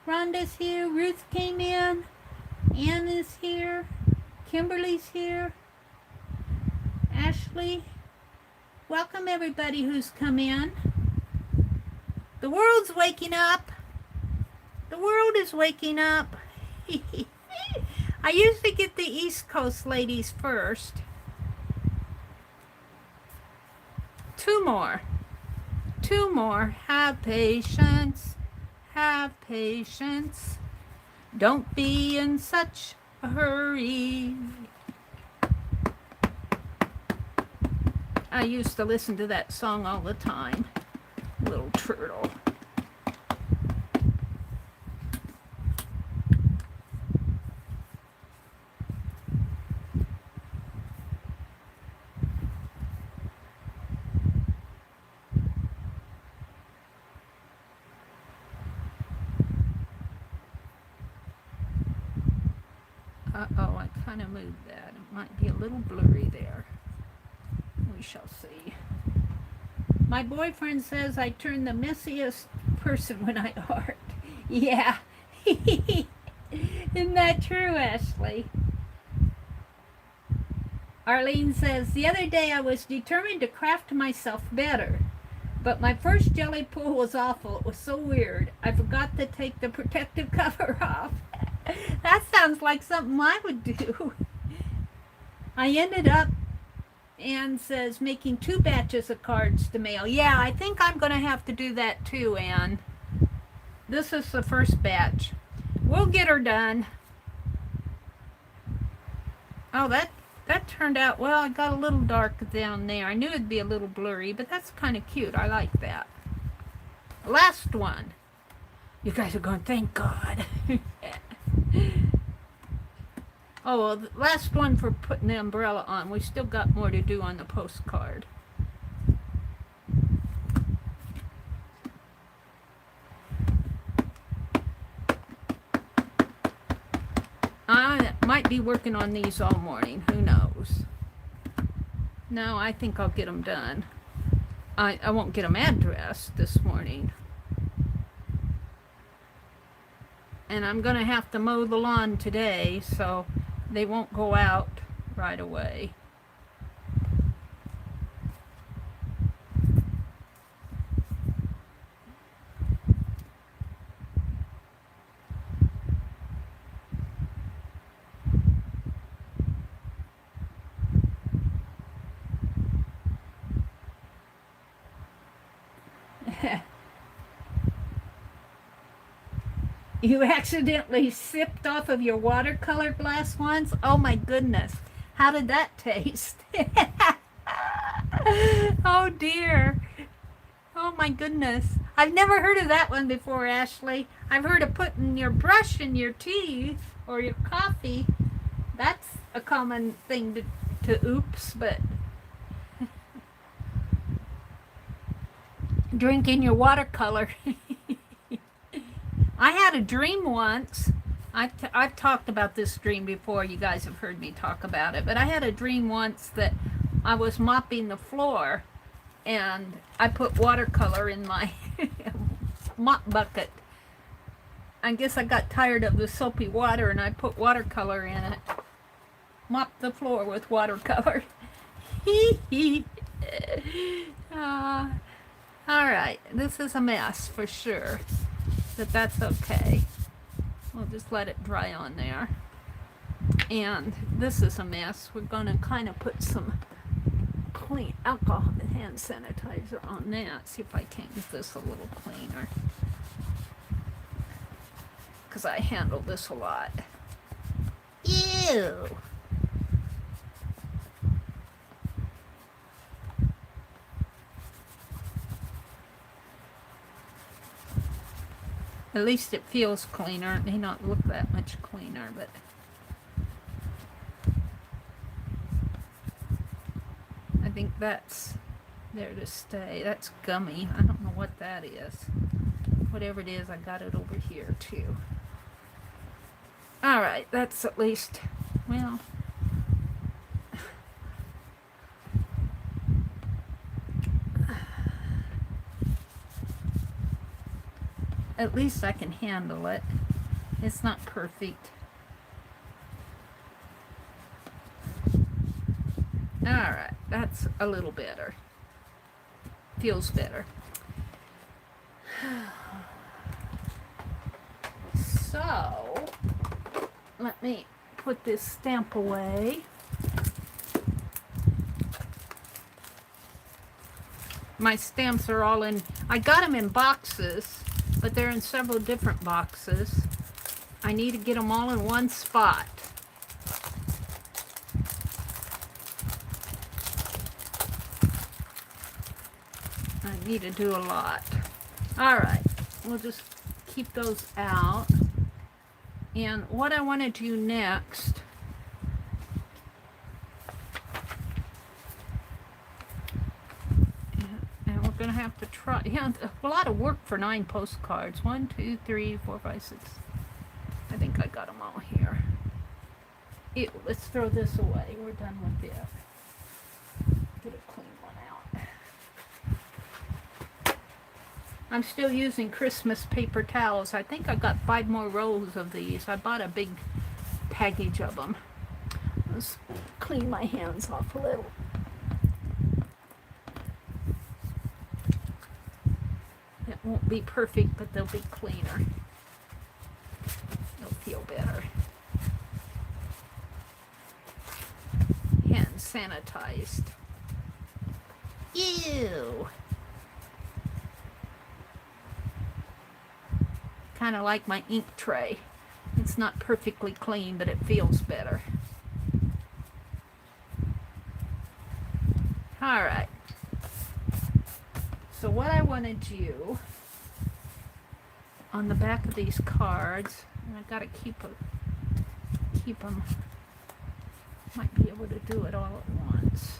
Rhonda's here. Ruth came in. Ann is here. Kimberly's here. Ashley. Welcome everybody who's come in. The world's waking up. The world is waking up. I usually get the East Coast ladies first. 2 more. 2 more. Have patience. Have patience. Don't be in such a hurry. I used to listen to that song all the time. Little turtle. Uh-oh, I kind of moved that. It might be a little blurry there. We shall see. My boyfriend says I turn the messiest person when I art. Yeah. Isn't that true, Ashley? Arlene says, the other day I was determined to craft myself better, but my first jelly pool was awful. It was so weird. I forgot to take the protective cover off. That sounds like something I would do. I ended up, Anne says, making 2 batches of cards to mail. Yeah, I think I'm going to have to do that too, Anne. This is the first batch. We'll get her done. Oh, that turned out well. I got a little dark down there. I knew it'd be a little blurry, but that's kind of cute. I like that. Last one. You guys are going, thank God. Oh, well, the last one for putting the umbrella on. We still got more to do on the postcard. I might be working on these all morning. Who knows? No, I think I'll get them done. I won't get them addressed this morning. And I'm going to have to mow the lawn today, so they won't go out right away. You accidentally sipped off of your watercolor glass once? Oh my goodness. How did that taste? Oh dear. Oh my goodness. I've never heard of that one before, Ashley. I've heard of putting your brush in your tea or your coffee. That's a common thing to oops, but drinking your watercolor. I had a dream once. I've talked about this dream before. You guys have heard me talk about it. But I had a dream once that I was mopping the floor and I put watercolor in my mop bucket. I guess I got tired of the soapy water and I put watercolor in it. Mopped the floor with watercolor. All right, this is a mess for sure. But that's okay. We'll just let it dry on there. And this is a mess. We're going to kind of put some clean alcohol and hand sanitizer on that. See if I can't get this a little cleaner. Because I handle this a lot. Ew! At least it feels cleaner. It may not look that much cleaner, but I think that's there to stay. That's gummy. I don't know what that is. Whatever it is, I got it over here too. All right, that's at least, well, at least I can handle it. It's not perfect. Alright, that's a little better. Feels better. So, let me put this stamp away. My stamps are all in, I got them in boxes, but they're in several different boxes. I need to get them all in one spot. I need to do a lot. All right, we'll just keep those out. And what I want to do next, and we're going to have to try, yeah, a lot of work for 9 postcards. 1, 2, 3, 4, 5, 6. I think I got them all here. Ew, let's throw this away. We're done with this. Get a clean one out. I'm still using Christmas paper towels. I think I got 5 more rolls of these. I bought a big package of them. Let's clean my hands off a little. It won't be perfect, but they'll be cleaner. They'll feel better. sanitized. Ew. Kind of like my ink tray. It's not perfectly clean, but it feels better. Alright. So what I want to do on the back of these cards, and I've got to keep them, might be able to do it all at once.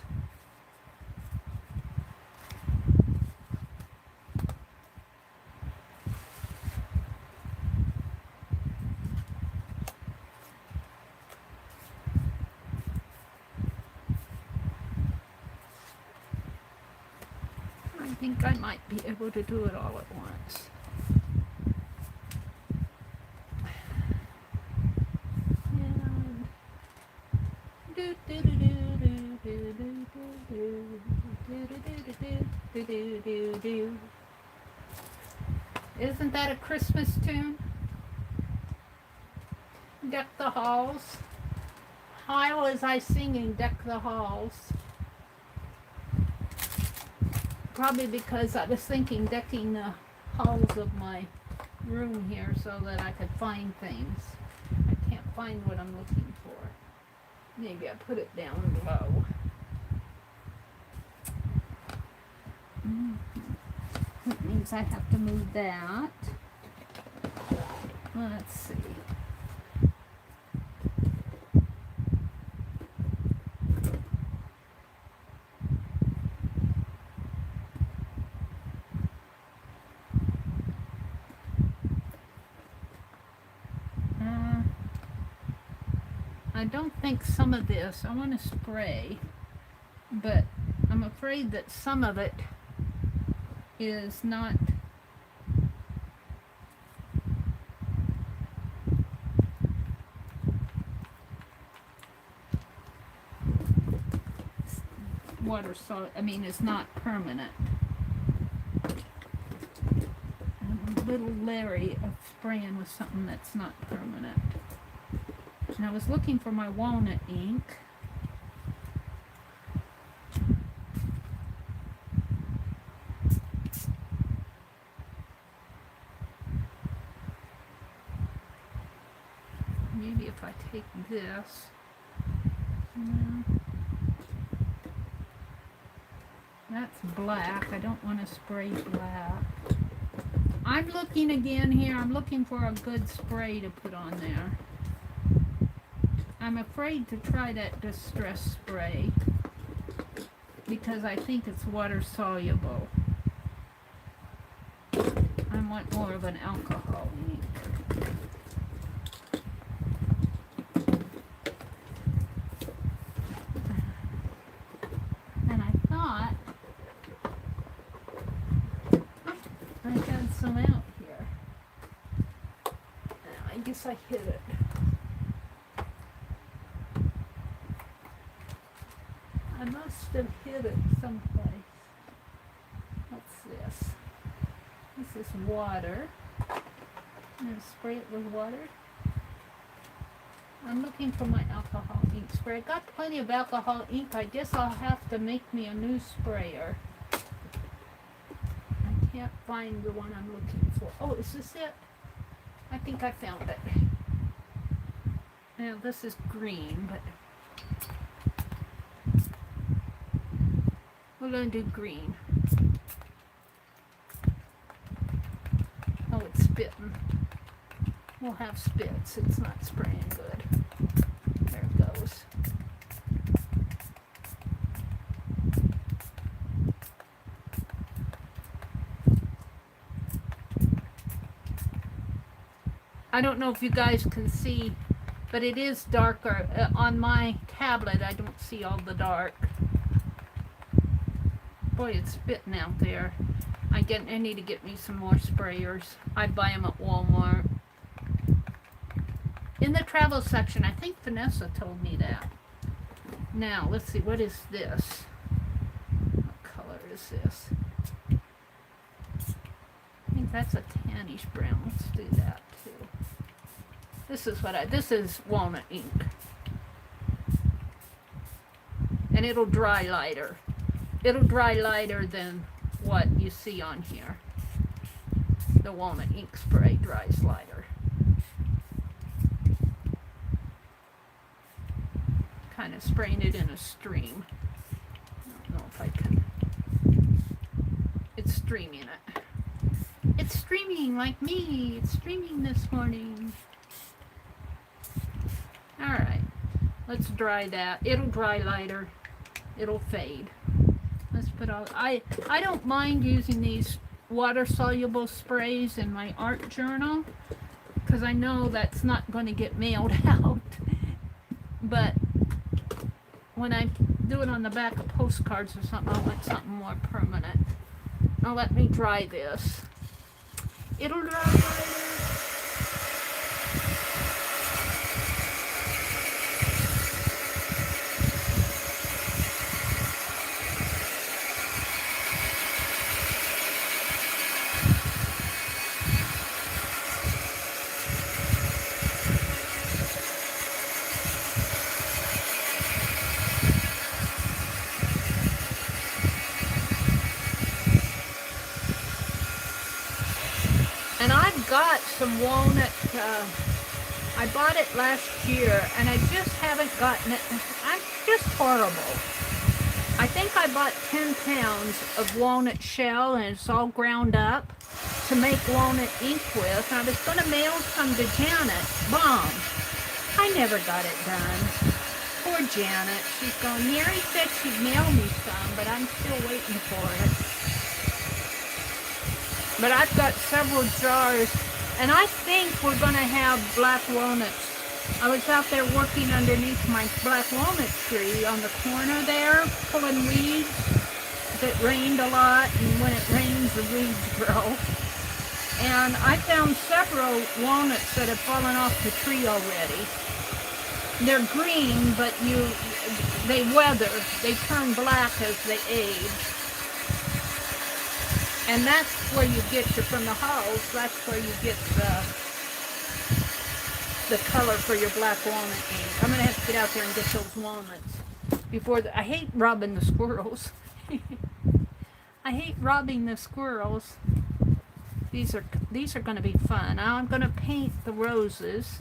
I think I might be able to do it all at once. Isn't that a Christmas tune? Deck the halls. How was I singing Deck the Halls? Probably because I was thinking decking the halls of my room here so that I could find things. I can't find what I'm looking for. Maybe I put it down low. That means I have to move that. Let's see. I don't think some of this, I want to spray, but I'm afraid that some of it is not water soluble, I mean, it's not permanent. I'm a little leery of spraying with something that's not permanent. And I was looking for my walnut ink. Maybe if I take this. No. That's black. I don't want to spray black. I'm looking again here. I'm looking for a good spray to put on there. I'm afraid to try that distress spray because I think it's water soluble. I want more of an alcohol ink. And I thought I had some out here. I guess I hid it. I must have hid it someplace. What's this? This is water. I'm going to spray it with water. I'm looking for my alcohol ink spray. I got plenty of alcohol ink. I guess I'll have to make me a new sprayer. I can't find the one I'm looking for. Oh, is this it? I think I found it. Now this is green, but we're going to do green. Oh, it's spitting. We'll have spits. It's not spraying good. There it goes. I don't know if you guys can see, but it is darker. On my tablet, I don't see all the dark. Boy, it's spitting out there. I need to get me some more sprayers. I buy them at Walmart. In the travel section, I think Vanessa told me that. Now, let's see, what is this? What color is this? I think that's a tannish brown. Let's do that too. This is walnut ink. and it'll dry lighter. It'll dry lighter than what you see on here. The walnut ink spray dries lighter. Kind of spraying it in a stream. I don't know if I can. It's streaming it. It's streaming like me. It's streaming this morning. Alright. Let's dry that. It'll dry lighter. It'll fade. Let's put all. I don't mind using these water-soluble sprays in my art journal because I know that's not going to get mailed out. But when I do it on the back of postcards or something, I want something more permanent. Now let me dry this. It'll dry lighter. And I've got some walnut, I bought it last year, and I just haven't gotten it. I'm just horrible. I think I bought 10 pounds of walnut shell, and it's all ground up to make walnut ink with. I was going to mail some to Janet. Bomb. I never got it done. Poor Janet. She's going, Mary said she'd mail me some, but I'm still waiting for it. But I've got several jars, and I think we're going to have black walnuts. I was out there working underneath my black walnut tree on the corner there, pulling weeds. It rained a lot, and when it rains, the weeds grow. And I found several walnuts that have fallen off the tree already. They're green, but they weather. They turn black as they age. And that's where you get from the hulls, that's where you get the color for your black walnut ink. I'm going to have to get out there and get those walnuts before I hate robbing the squirrels. I hate robbing the squirrels. These are going to be fun. Now I'm going to paint the roses.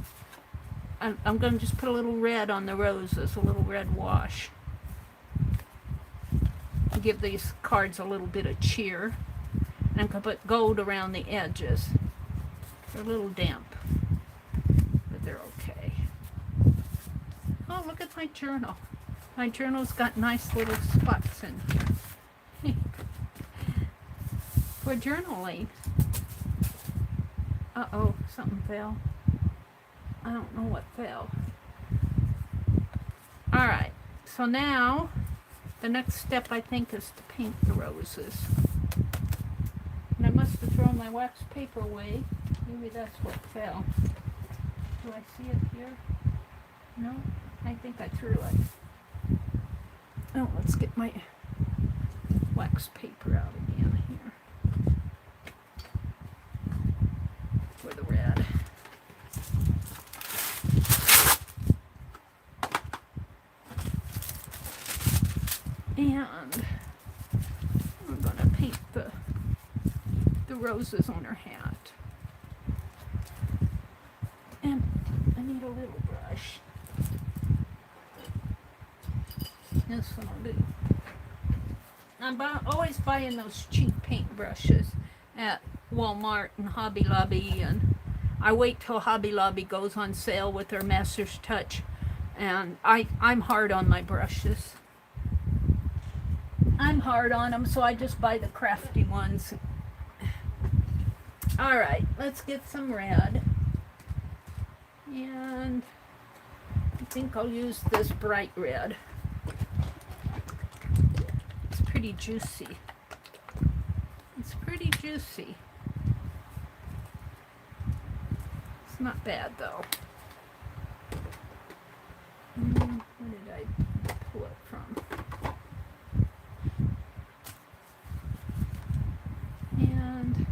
I'm going to just put a little red on the roses, a little red wash. Give these cards a little bit of cheer. And I'm going to put gold around the edges. They're a little damp, but they're okay. Oh, look at my journal. My journal's got nice little spots in here. For journaling. Uh-oh, something fell. I don't know what fell. Alright, so now the next step I think is to paint the roses. And I must have thrown my wax paper away. Maybe that's what fell. Do I see it here? No, I think I threw it. Oh, let's get my wax paper out again here. For the red. And I'm going to paint the roses on her hat. And I need a little brush. This one will do. I'm always buying those cheap paint brushes at Walmart and Hobby Lobby, and I wait till Hobby Lobby goes on sale with their Master's Touch, and I'm hard on my brushes. I'm hard on them, so I just buy the crafty ones. Alright, let's get some red. And I think I'll use this bright red. It's pretty juicy. It's pretty juicy. It's not bad though. Where did I pull it from? And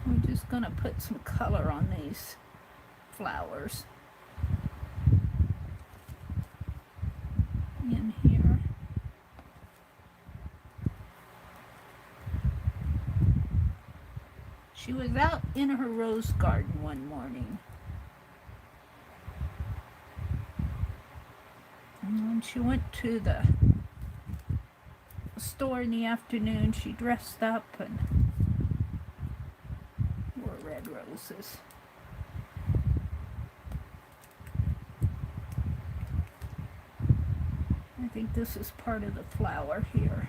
we're just going to put some color on these flowers. in here. She was out in her rose garden one morning. And she went to the store in the afternoon. She dressed up and wore red roses. I think this is part of the flower here.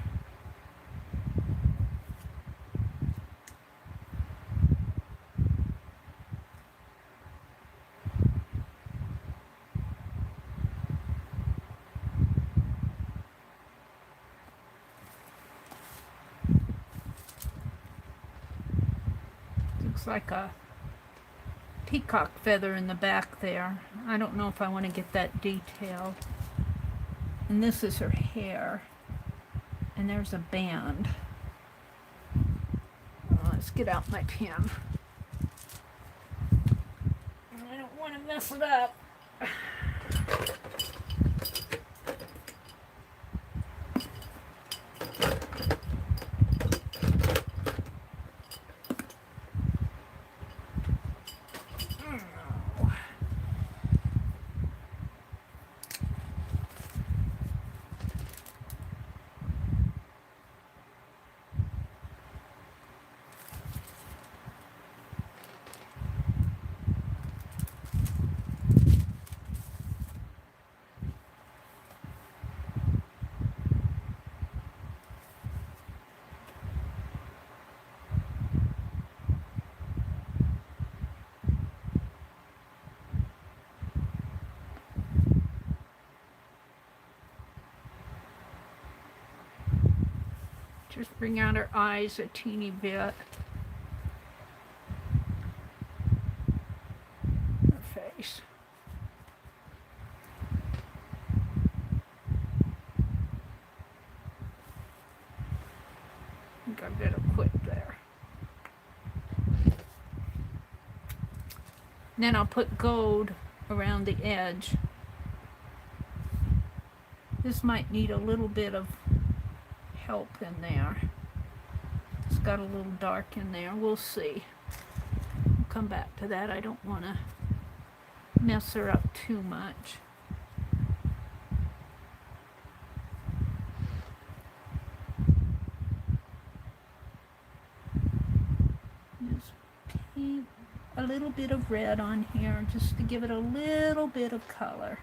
Looks like a peacock feather in the back there. I don't know if I want to get that detailed. And this is her hair. And there's a band. Oh, let's get out my pen. I don't want to mess it up. Just bring out her eyes a teeny bit. Her face. I think I better quit there. Then I'll put gold around the edge. This might need a little bit of help in there. It's got a little dark in there. We'll see. We'll come back to that. I don't want to mess her up too much. Just paint a little bit of red on here just to give it a little bit of color.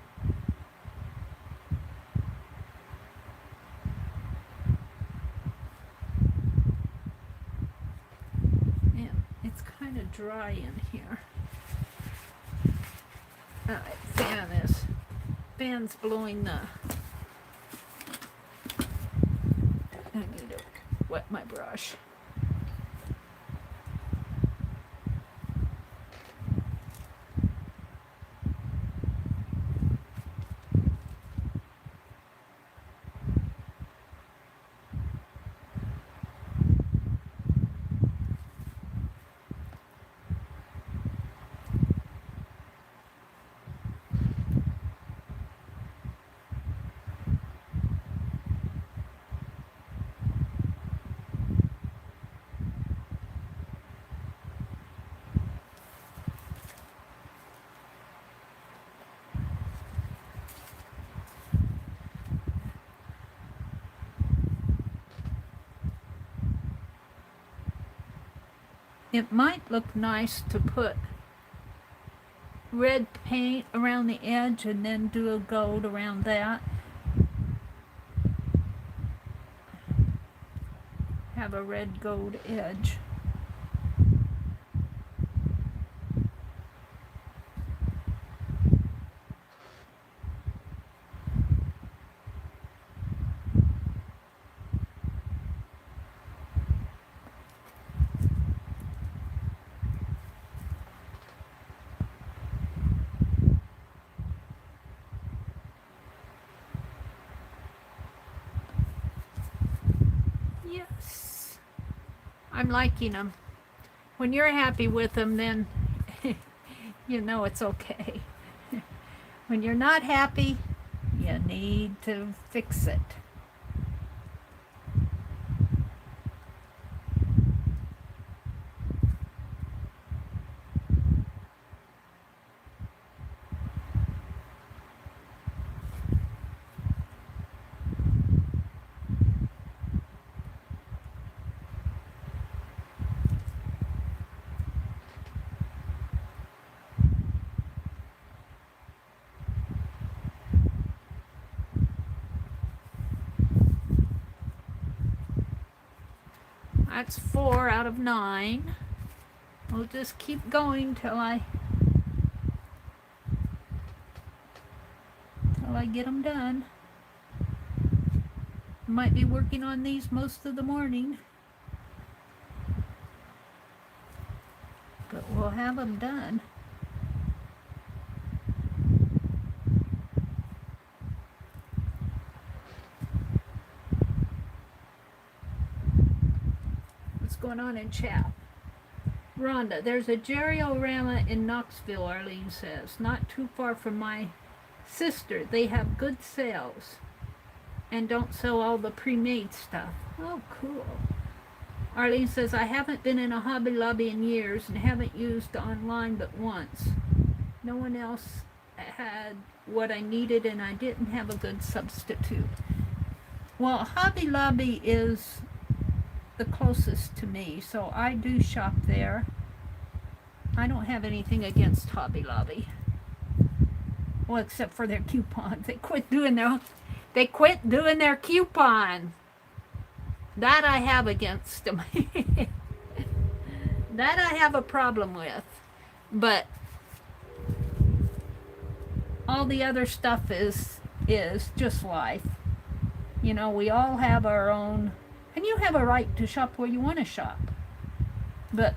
Dry in here. Alright, fan's blowing the, I need to wet my brush. It might look nice to put red paint around the edge and then do a gold around that. Have a red gold edge. Yes, I'm liking them. When you're happy with them, then you know it's okay. When you're not happy, You need to fix it. That's 4 out of 9. We'll just keep going till I get them done. Might be working on these most of the morning, but we'll have them done. What's going on in chat? Rhonda, there's a Geriorama in Knoxville, Arlene says. Not too far from my sister. They have good sales and don't sell all the pre-made stuff. Oh, cool. Arlene says, I haven't been in a Hobby Lobby in years and haven't used online but once. No one else had what I needed and I didn't have a good substitute. Well, Hobby Lobby is the closest to me, so I do shop there. I don't have anything against Hobby Lobby. Well, except for their coupons. They quit doing their coupon. That I have against them. That I have a problem with. But all the other stuff is just life. You know, we all have our own, and you have a right to shop where you want to shop. But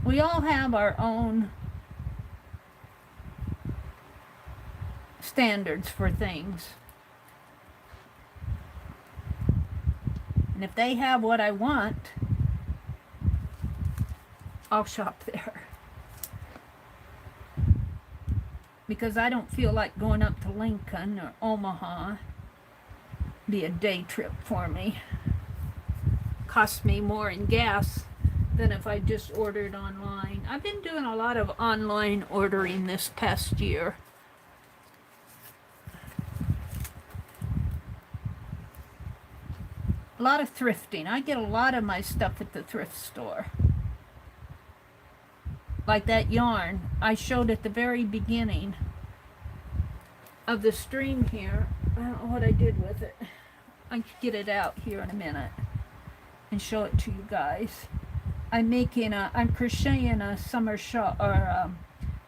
we all have our own standards for things. And if they have what I want, I'll shop there. Because I don't feel like going up to Lincoln or Omaha. Be a day trip for me. Cost me more in gas than if I just ordered online. I've been doing a lot of online ordering this past year. A lot of thrifting. I get a lot of my stuff at the thrift store. Like that yarn I showed at the very beginning of the stream here. I don't know what I did with it. I can get it out here in a minute and show it to you guys. I'm crocheting a summer shawl, or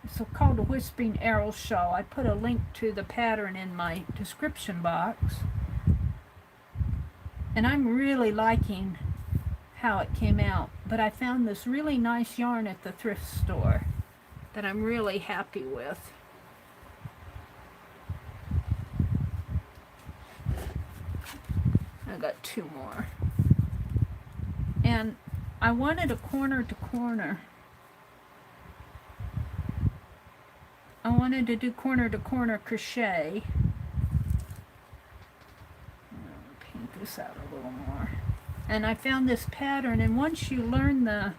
it's called a Whispering Arrows shawl. I put a link to the pattern in my description box. And I'm really liking how it came out. But I found this really nice yarn at the thrift store that I'm really happy with. I got 2 more. And I wanted a corner to corner. I wanted to do corner to corner crochet. This out a little more. And I found this pattern, and once you learn the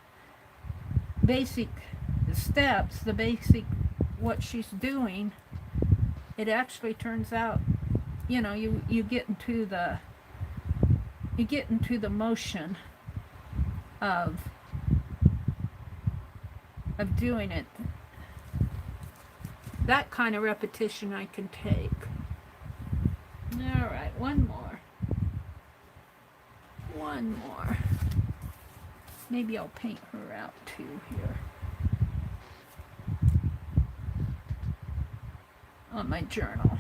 basic steps, the basic what she's doing, it actually turns out, you know, you get into the motion of doing it. That kind of repetition I can take. All right, one more. One more. Maybe I'll paint her out too here. On my journal.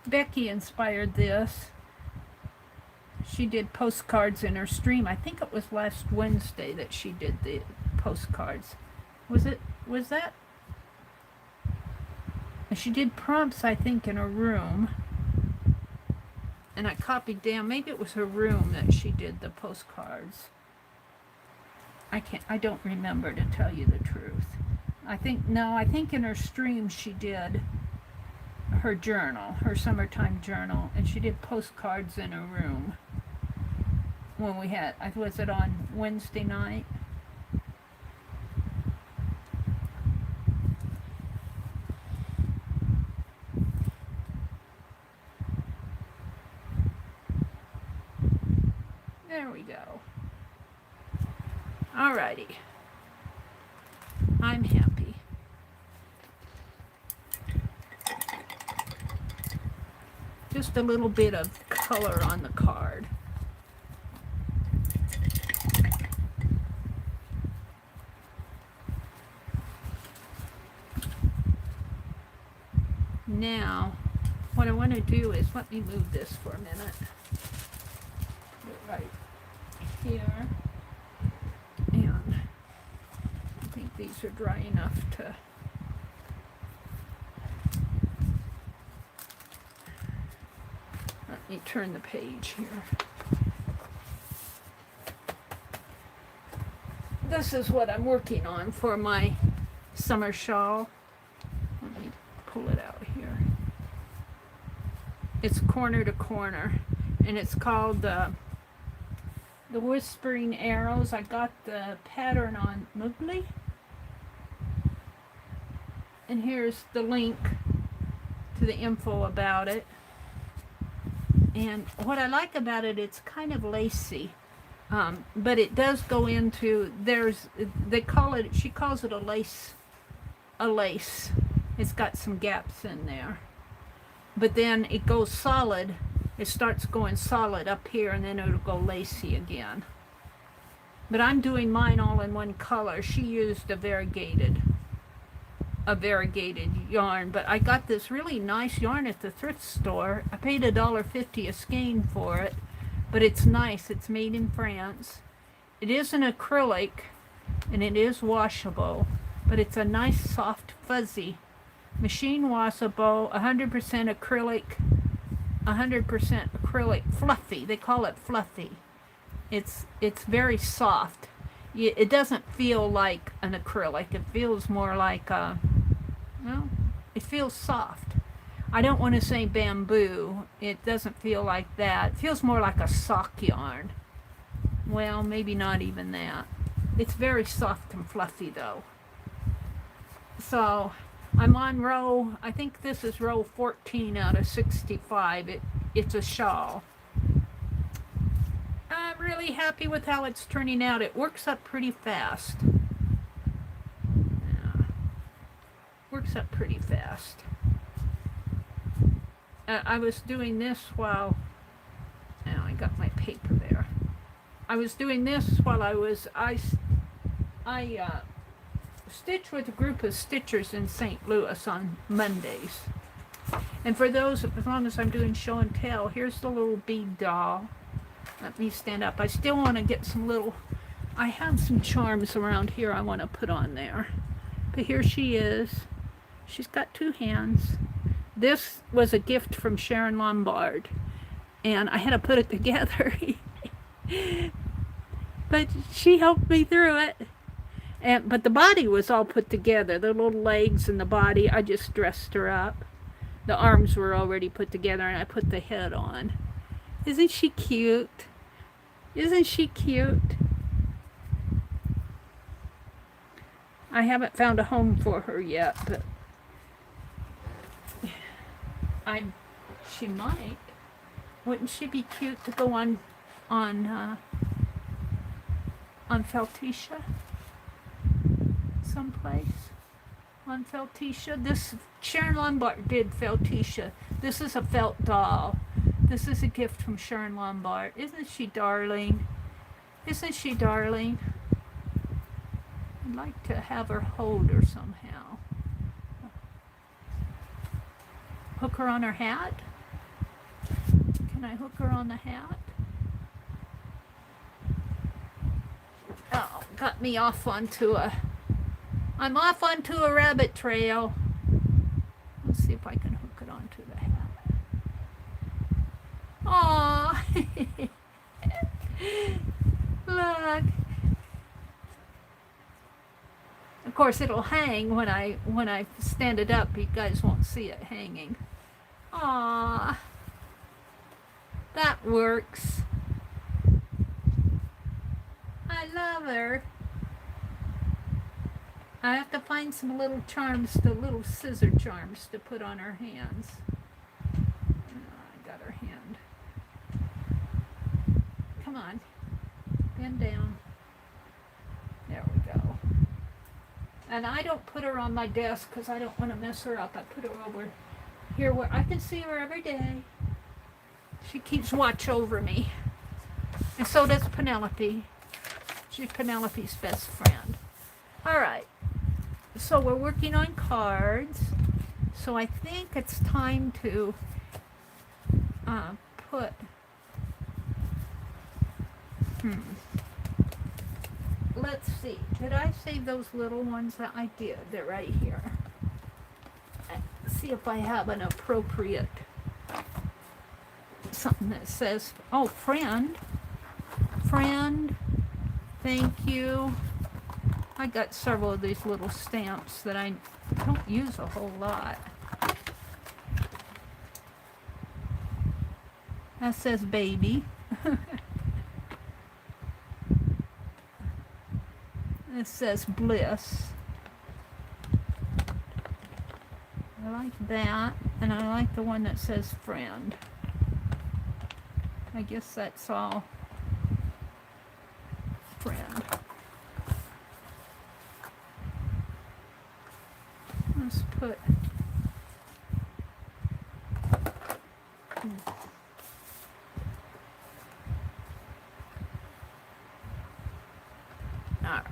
Becky inspired this. She did postcards in her stream. I think it was last Wednesday that she did the postcards. Was that? She did prompts, I think, in her room. And I copied down, maybe it was her room that she did the postcards. I don't remember, to tell you the truth. I think in her stream she did her journal, her summertime journal, and she did postcards in her room when we had, was it on Wednesday night? There we go. Alrighty. I'm happy. Just a little bit of color on the card. Now, what I want to do is, let me move this for a minute. Put it right here. And I think these are dry enough to... Let me turn the page here. This is what I'm working on for my summer shawl. Let me pull it out here. It's corner to corner, and it's called the Whispering Arrows. I got the pattern on Mugli, and here's the link to the info about it. And what I like about it, it's kind of lacy, but it does go into, she calls it a lace. It's got some gaps in there, but then it goes solid. It starts going solid up here, and then it'll go lacy again. But I'm doing mine all in one color. She used a variegated yarn, but I got this really nice yarn at the thrift store. I paid $1.50 a skein for it, but it's nice. It's made in France. It is an acrylic, and it is washable, but it's a nice, soft, fuzzy, machine washable, 100% acrylic, fluffy. They call it fluffy. It's very soft. It doesn't feel like an acrylic. It feels more like it feels soft. I don't want to say bamboo. It doesn't feel like that. It feels more like a sock yarn. Well, maybe not even that. It's very soft and fluffy though. So I'm on row, I think this is row 14 out of 65. It's a shawl. I'm really happy with how it's turning out. It works up pretty fast. Yeah. Works up pretty fast. I was doing this while, now I got my paper there. I was doing this while I stitch with a group of stitchers in St. Louis on Mondays. And for those, as long as I'm doing show and tell, here's the little bead doll. Let me stand up. I still want to get some little, I have some charms around here I want to put on there. But here she is. She's got two hands. This was a gift from Sharon Lombard, and I had to put it together. But she helped me through it. But the body was all put together. The little legs and the body, I just dressed her up. The arms were already put together, and I put the head on. Isn't she cute? Isn't she cute? I haven't found a home for her yet, but she might. Wouldn't she be cute to go on Feltisha? Someplace on Feltisha. This Sharon Lombard did Feltisha. This is a felt doll. This is a gift from Sharon Lombard. Isn't she darling? Isn't she darling? I'd like to have her hold her somehow. Hook her on her hat? Can I hook her on the hat? Oh, got me off onto I'm off onto a rabbit trail. Let's see if I can hook it onto the hat. Aww. Look. Of course, it'll hang when I stand it up. You guys won't see it hanging. Aww, that works. I love her. I have to find some little charms, the little scissor charms to put on her hands. I got her hand. Come on, bend down. There we go. And I don't put her on my desk because I don't want to mess her up. I put her over here where I can see her every day. She keeps watch over me. And so does Penelope. She's Penelope's best friend. All right. So we're working on cards. So I think it's time to put... Let's see. Did I save those little ones? That I did. They're right here. Let's see if I have an appropriate something that says, oh, friend. Friend. Thank you. I got several of these little stamps that I don't use a whole lot. That says baby. It says bliss. I like that, and I like the one that says friend. I guess that's all. Friend. Let's put... Alright.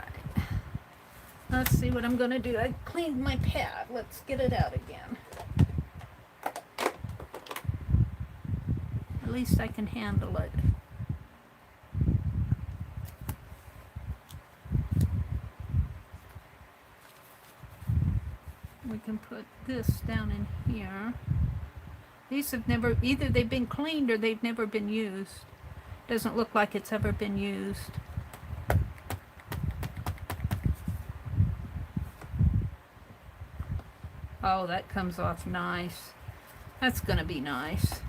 Let's see what I'm going to do. I cleaned my pad. Let's get it out again. At least I can handle it. We can put this down in here. These have never, either they've been cleaned or they've never been used. Doesn't look like it's ever been used. Oh, that comes off nice. That's gonna be nice.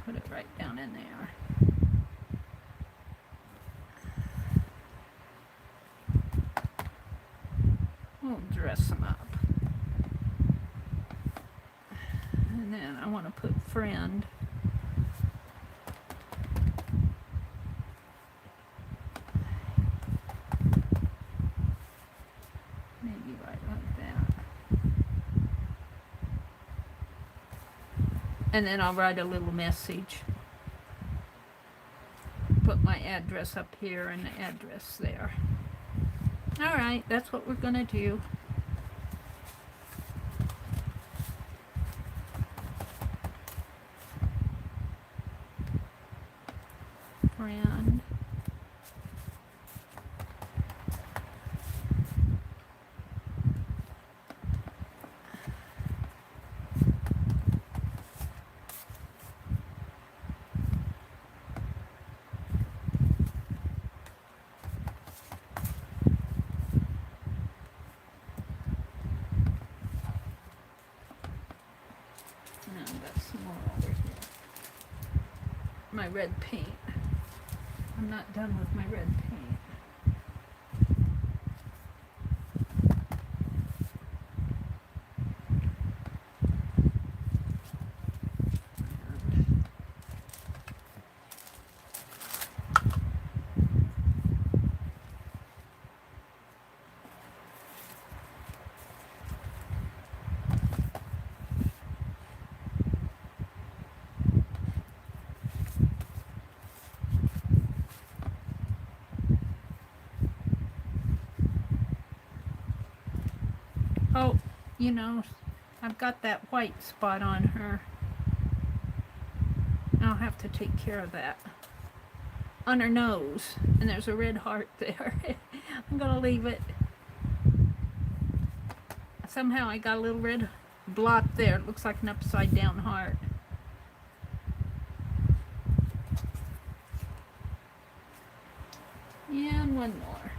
Put it right down in there. We'll dress them up. And then I want to put friend. Maybe right like that. And then I'll write a little message. Put my address up here and the address there. Alright, that's what we're going to do. Friend. My red paint. I'm not done with my red paint. Oh, you know, I've got that white spot on her. I'll have to take care of that. On her nose. And there's a red heart there. I'm going to leave it. Somehow I got a little red blot there. It looks like an upside down heart. And one more.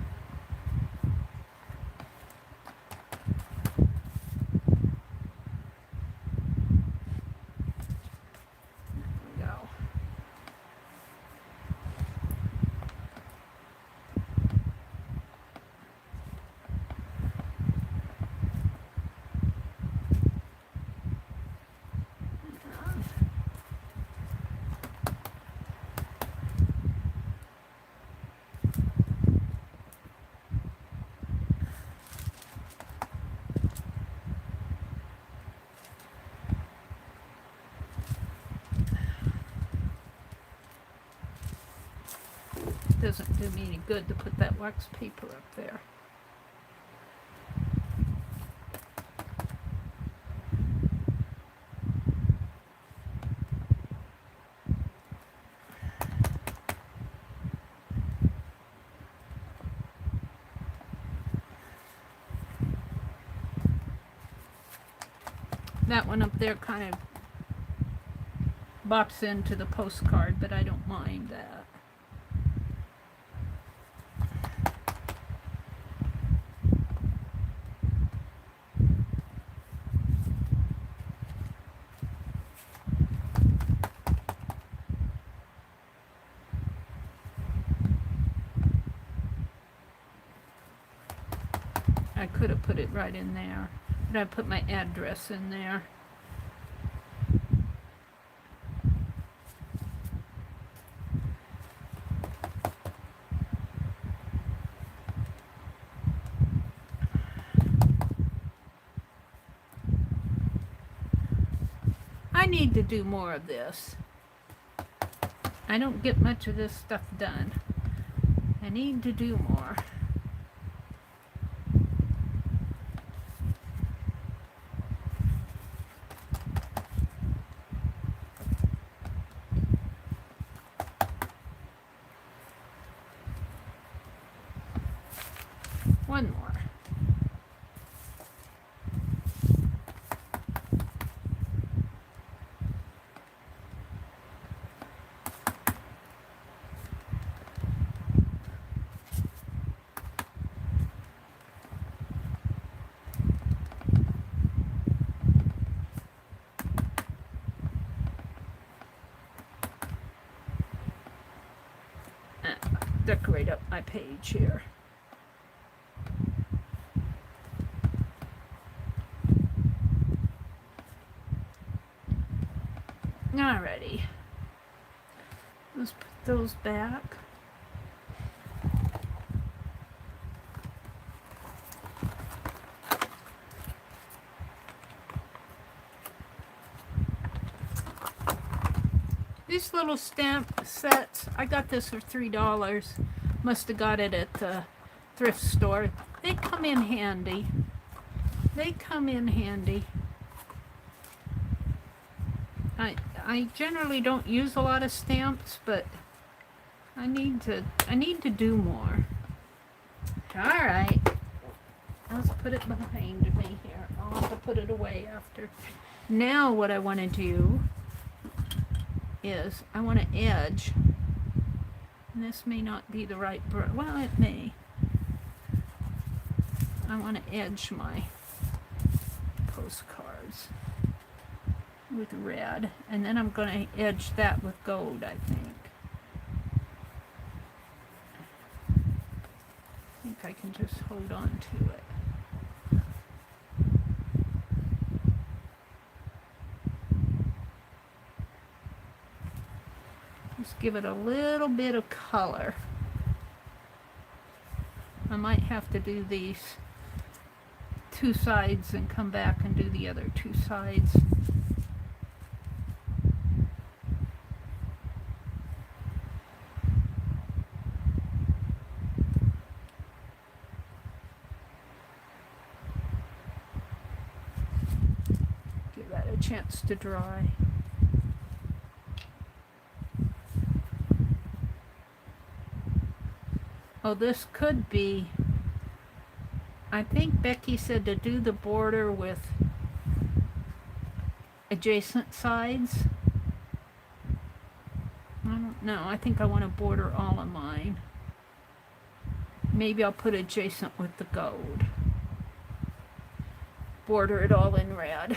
Doesn't do me any good to put that wax paper up there. That one up there kind of bops into the postcard, but I don't mind that. I could have put it right in there, but I put my address in there. I need to do more of this. I don't get much of this stuff done. I need to do more. One more. Decorate up my page here. Alrighty. Let's put those back. These little stamp sets, I got this for $3. Must have got it at the thrift store. They come in handy. They come in handy. I generally don't use a lot of stamps, but I need to do more. All right. Let's put it behind me here. I'll have to put it away after. Now what I want to do is I want to edge. And this may not be the right brush. Well, it may. I want to edge my postcards with red, and then I'm going to edge that with gold, I think. I think I can just hold on to it. Just give it a little bit of color. I might have to do these two sides and come back and do the other two sides. Give that a chance to dry. Oh, this could be, I think Becky said to do the border with adjacent sides. I don't know. I think I want to border all of mine. Maybe I'll put adjacent with the gold. Border it all in red.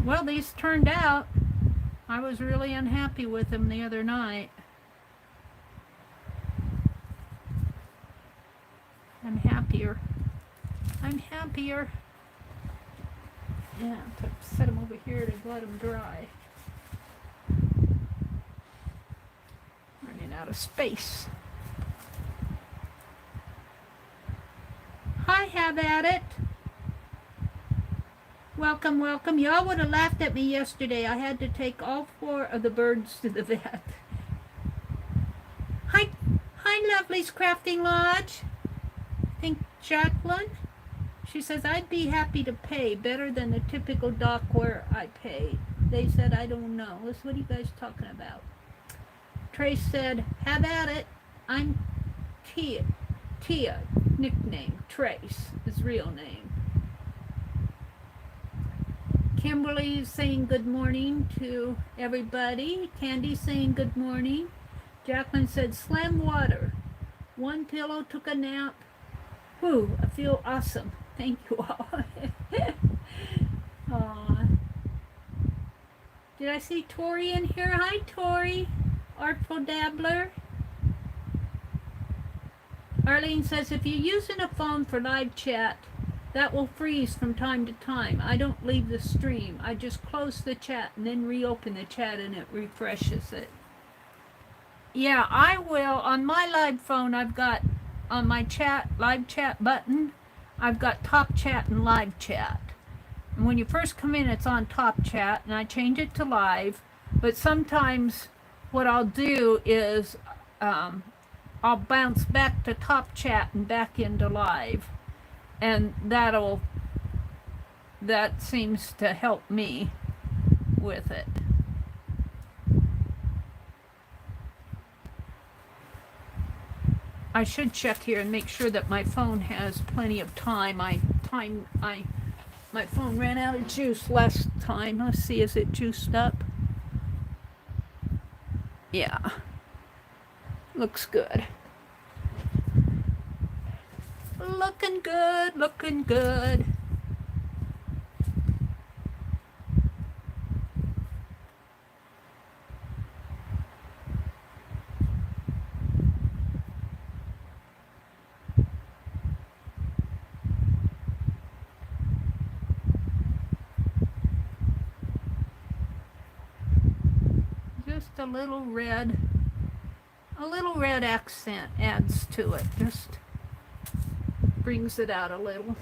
Well, these turned out. I was really unhappy with them the other night. I'm happier. I'm happier. Yeah, to set them over here to let them dry. Running out of space. Hi, have at it. Welcome, welcome. Y'all would have laughed at me yesterday. I had to take all 4 of the birds to the vet. Hi, Lovely's Crafting Lodge. I think Jacqueline. She says, I'd be happy to pay better than the typical dock where I pay. They said, I don't know. What are you guys talking about? Trace said, have at it. I'm Tia. Tia, nickname. Trace is real name. Kimberly is saying good morning to everybody. Candy saying good morning. Jacqueline said, slam water. 1 pillow, took a nap. Whew, I feel awesome. Thank you all. Did I see Tori in here? Hi, Tori. Artful Dabbler. Arlene says, if you're using a phone for live chat, that will freeze from time to time. I don't leave the stream. I just close the chat and then reopen the chat and it refreshes it. Yeah, I will. On my live phone, I've got on my chat, live chat button, I've got top chat and live chat. And when you first come in, it's on top chat, and I change it to live. But sometimes what I'll do is I'll bounce back to top chat and back into live. And that seems to help me with it. I should check here and make sure that my phone has plenty of time. My phone ran out of juice last time. Let's see, is it juiced up? Yeah. Looks good. Looking good, looking good. Just a little red accent adds to it. Just brings it out a little.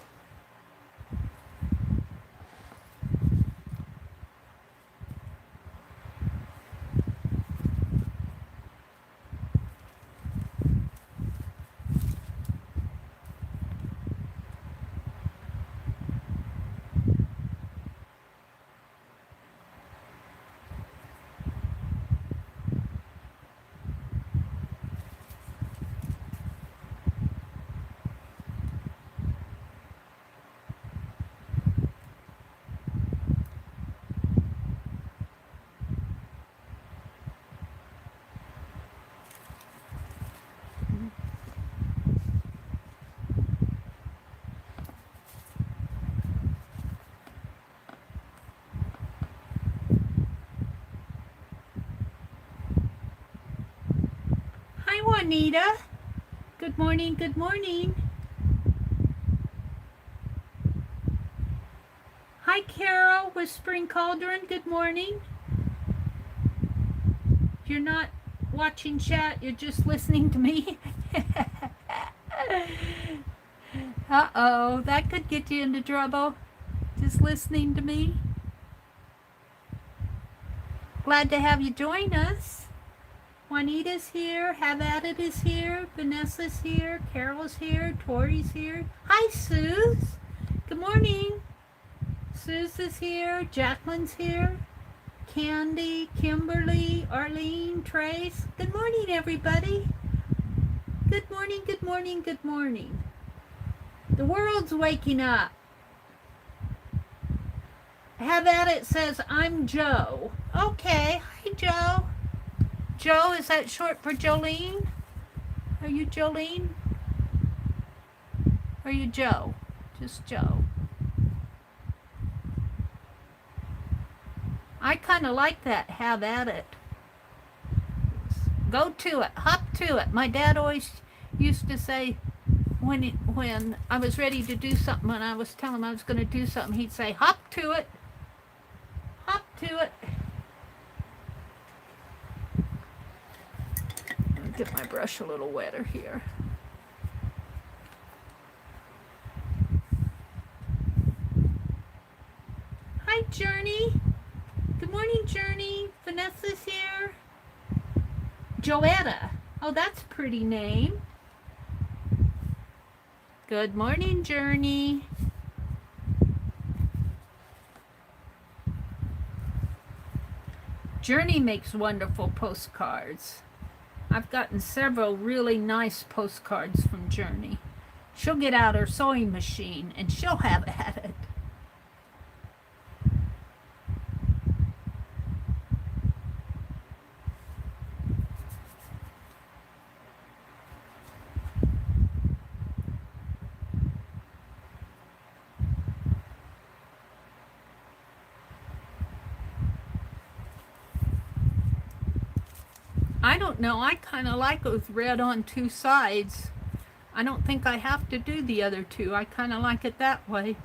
Hi, Juanita. Good morning, good morning. Hi, Carol, Whispering Cauldron. Good morning. You're not watching chat, you're just listening to me. Uh-oh, that could get you into trouble. Just listening to me. Glad to have you join us. Juanita's here, Have At It is here, Vanessa's here, Carol's here, Tori's here. Hi, Suze. Good morning. Suze is here, Jacqueline's here, Candy, Kimberly, Arlene, Trace. Good morning, everybody. Good morning, good morning, good morning. The world's waking up. Have At It says, I'm Joe. Okay, hi, Joe. Joe, is that short for Jolene? Are you Jolene? Or are you Joe? Just Joe. I kind of like that, have at it. Go to it, hop to it. My dad always used to say when I was ready to do something, when I was telling him I was going to do something, he'd say, hop to it. Hop to it. Get my brush a little wetter here. Journey. Good morning, Journey. Vanessa's here. Joetta. Oh, that's a pretty name. Good morning, Journey. Journey makes wonderful postcards. I've gotten several really nice postcards from Journey. She'll get out her sewing machine and she'll have at it. I don't know, I kind of like it with red on two sides. I don't think I have to do the other two. I kind of like it that way.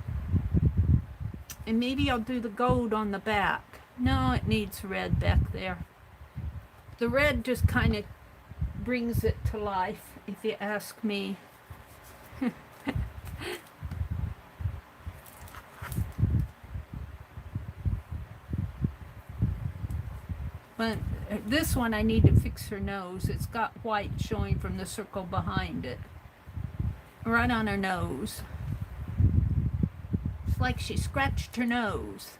And maybe I'll do the gold on the back. No, it needs red back there. The red just kind of brings it to life, if you ask me. But this one I need to fix her nose. It's got white showing from the circle behind it. Right on her nose. It's like she scratched her nose.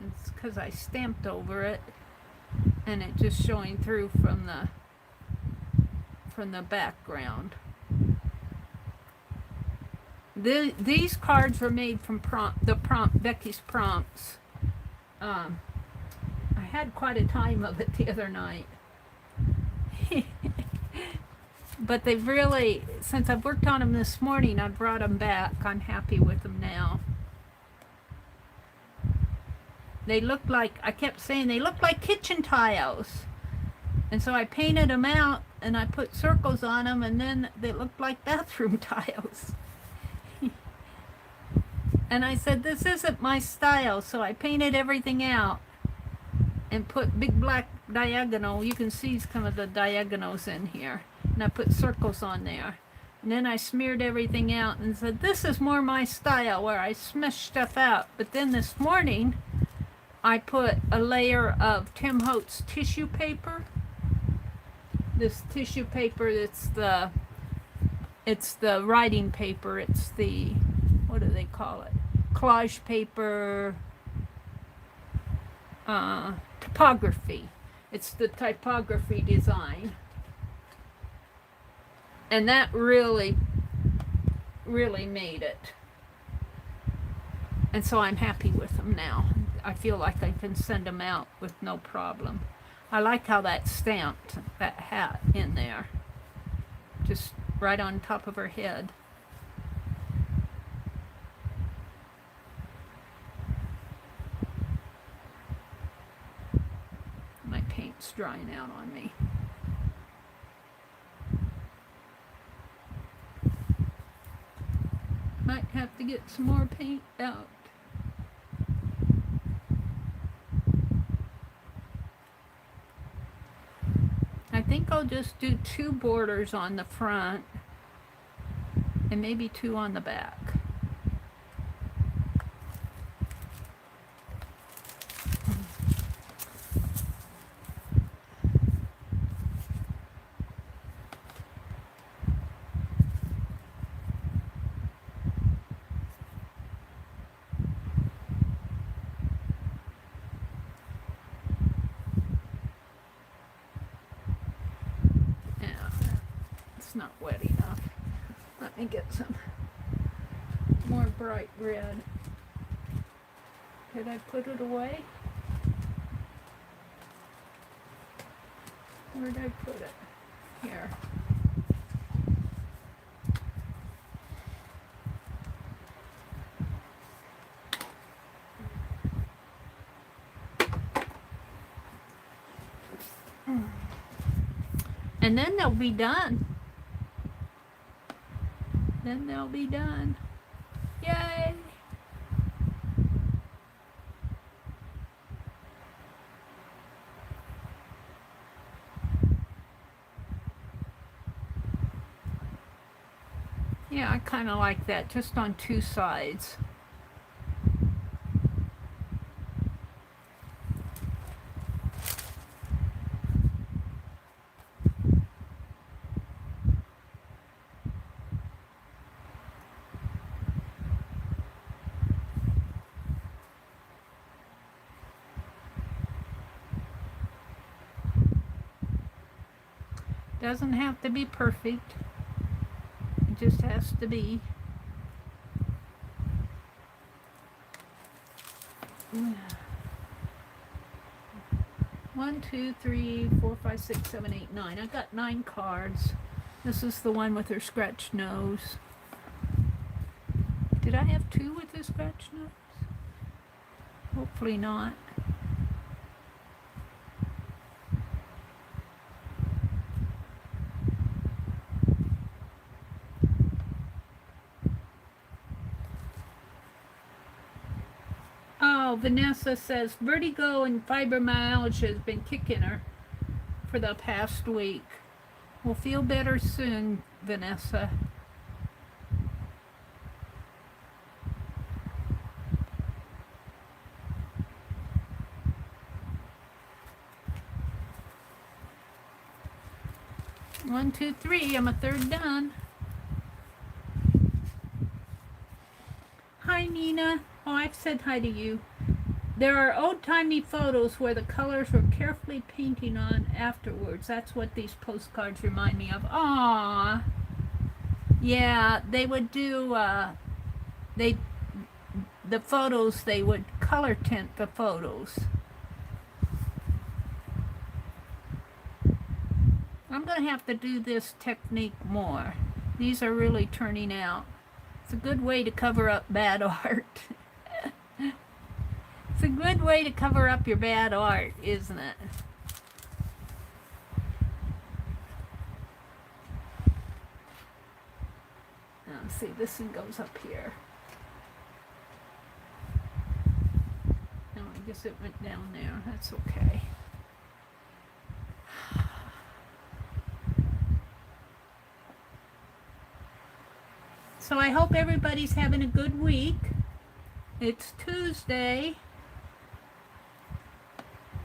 It's because I stamped over it and it just showing through from the background. These cards were made from Becky's prompts. I had quite a time of it the other night. But they've really, since I've worked on them this morning, I brought them back. I'm happy with them now. They look like, I kept saying, they look like kitchen tiles. And so I painted them out and I put circles on them and then they looked like bathroom tiles. And I said, this isn't my style, so I painted everything out and put big black diagonal. You can see some of the diagonals in here. And I put circles on there. And then I smeared everything out and said, this is more my style, where I smush stuff out. But then this morning, I put a layer of Tim Holtz tissue paper. This tissue paper, it's the writing paper. It's the, what do they call it? Collage paper, typography. It's the typography design. And that really, really made it. And so I'm happy with them now. I feel like I can send them out with no problem. I like how that stamped, that hat in there. Just right on top of her head. My paint's drying out on me. Might have to get some more paint out. I think I'll just do 2 borders on the front and maybe 2 on the back. Not wet enough. Let me get some more bright red. Did I put it away? Where did I put it? Here. And then they'll be done. Then they'll be done. Yay! Yeah, I kind of like that, just on two sides. Doesn't have to be perfect. It just has to be. One, two, three, four, five, six, seven, eight, nine. I got 9 cards. This is the one with her scratched nose. Did I have 2 with the scratched nose? Hopefully not. Oh, Vanessa says vertigo and fibromyalgia has been kicking her for the past week. We'll feel better soon, Vanessa. One, two, three. I'm a third done. Hi, Nina. Oh, I've said hi to you. There are old-timey photos where the colors were carefully painting on afterwards. That's what these postcards remind me of. Aww. Yeah, they would do, the photos, they would color tint the photos. I'm going to have to do this technique more. These are really turning out. It's a good way to cover up bad art. It's a good way to cover up your bad art, isn't it? Now, let's see, this one goes up here. No, I guess it went down there. That's okay. So I hope everybody's having a good week. It's Tuesday.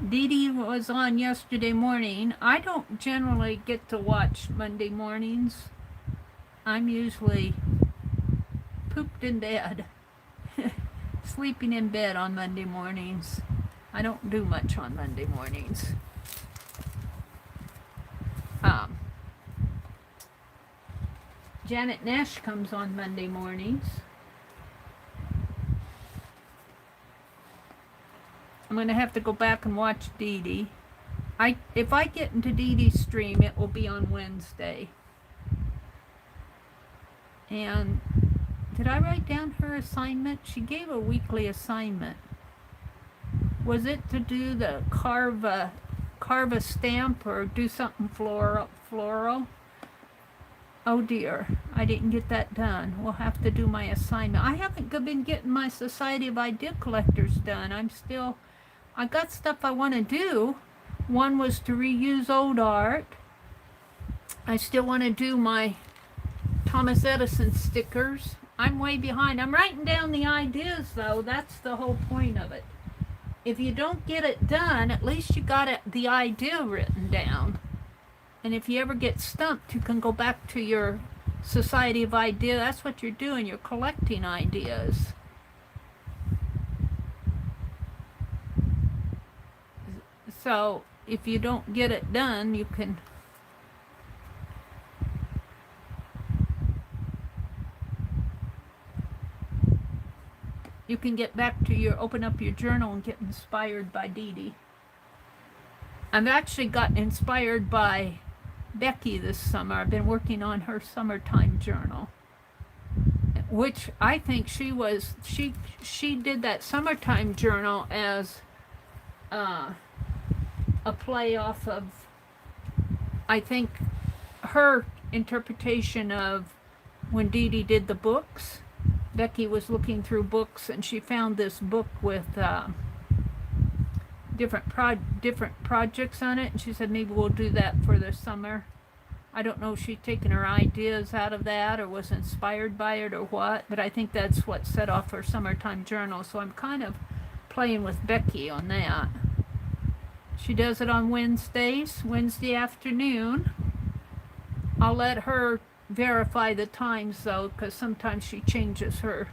Dee Dee was on yesterday morning. I don't generally get to watch Monday mornings. I'm usually pooped in bed. Sleeping in bed on Monday mornings. I don't do much on Monday mornings. Janet Nash comes on Monday mornings. I'm going to have to go back and watch Dee Dee. If I get into Dee Dee's stream, it will be on Wednesday. And did I write down her assignment? She gave a weekly assignment. Was it to do the carve a stamp or do something floral? Oh dear, I didn't get that done. We'll have to do my assignment. I haven't been getting my Society of Idea Collectors done. I got stuff I want to do. One was to reuse old art. I still want to do my Thomas Edison stickers. I'm way behind. I'm writing down the ideas though. That's the whole point of it. If you don't get it done, at least you got the idea written down. And if you ever get stumped, you can go back to your Society of Idea. That's what you're doing. You're collecting ideas. So if you don't get it done, you can get back to open up your journal and get inspired by Dee Dee. I've actually got inspired by Becky this summer. I've been working on her summertime journal, which I think she did that summertime journal as a play off of, I think, her interpretation of when Dee Dee did the books. Becky was looking through books and she found this book with different projects on it, and she said maybe we'll do that for the summer. I don't know if she's taken her ideas out of that or was inspired by it or what, but I think that's what set off her summertime journal. So I'm kind of playing with Becky on that. She does it on Wednesdays, Wednesday afternoon. I'll let her verify the times though, because sometimes she changes her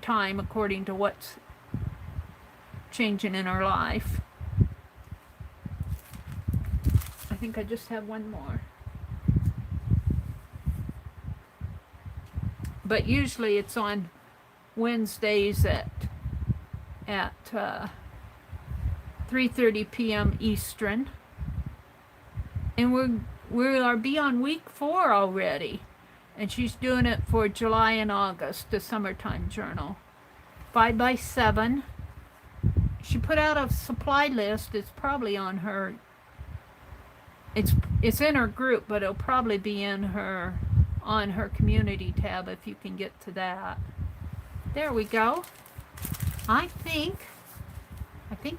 time according to what's changing in her life. I think I just have one more. But usually it's on Wednesdays at 3:30 p.m. Eastern. And we'll be on week 4 already. And she's doing it for July and August, the summertime journal. 5x7. She put out a supply list. It's probably on her. It's in her group, but it'll probably be on her community tab if you can get to that. There we go. I think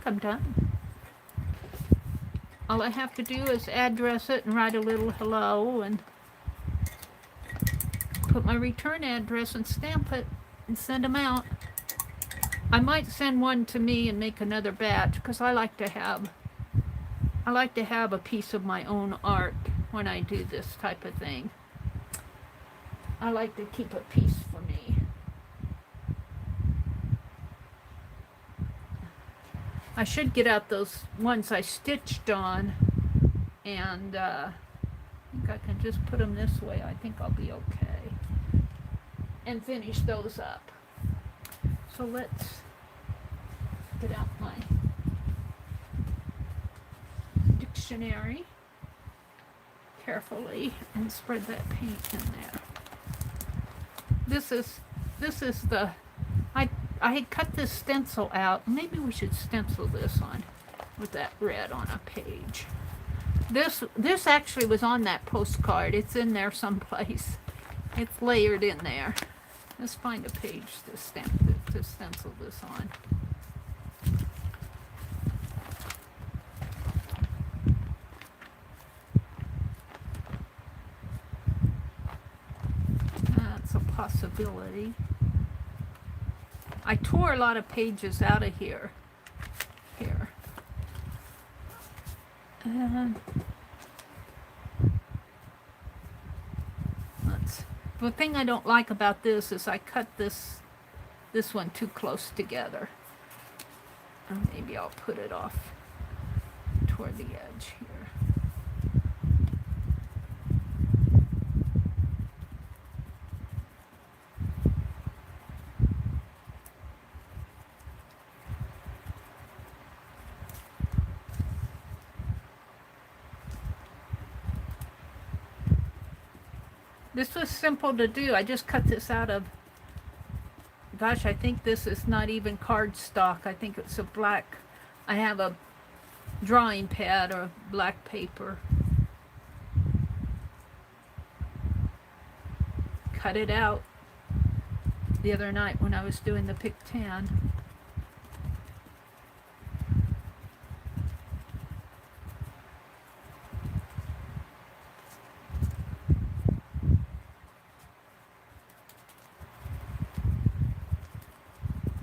I'm done. All I have to do is address it and write a little hello and put my return address and stamp it and send them out. I might send one to me and make another batch because I like to have a piece of my own art when I do this type of thing. I like to keep a piece for me. I should get out those ones I stitched on, and I think I can just put them this way. I think I'll be okay. And finish those up. So let's get out my dictionary carefully and spread that paint in there. This is the, I had cut this stencil out. Maybe we should stencil this on with that red on a page. This actually was on that postcard. It's in there someplace. It's layered in there. Let's find a page to stencil this on. That's a possibility. I tore a lot of pages out of here. And the thing I don't like about this is I cut this one too close together. And maybe I'll put it off toward the edge here. This was simple to do. I just cut this out of, gosh, I think this is not even cardstock. I think it's a black, I have a drawing pad or black paper. Cut it out the other night when I was doing the Pic 10.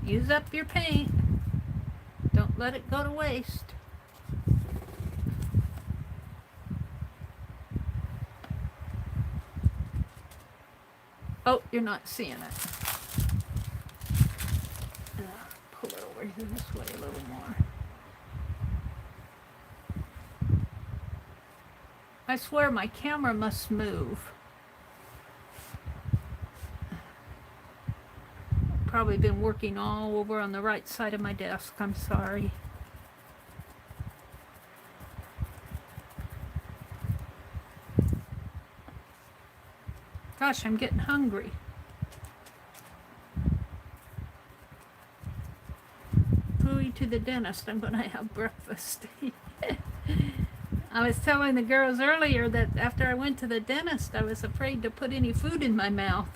Use up your paint. Don't let it go to waste. Oh, you're not seeing it. Pull it over here this way a little more. I swear my camera must move. Probably been working all over on the right side of my desk. I'm sorry. Gosh, I'm getting hungry. Hurry to the dentist. I'm going to have breakfast. I was telling the girls earlier that after I went to the dentist, I was afraid to put any food in my mouth.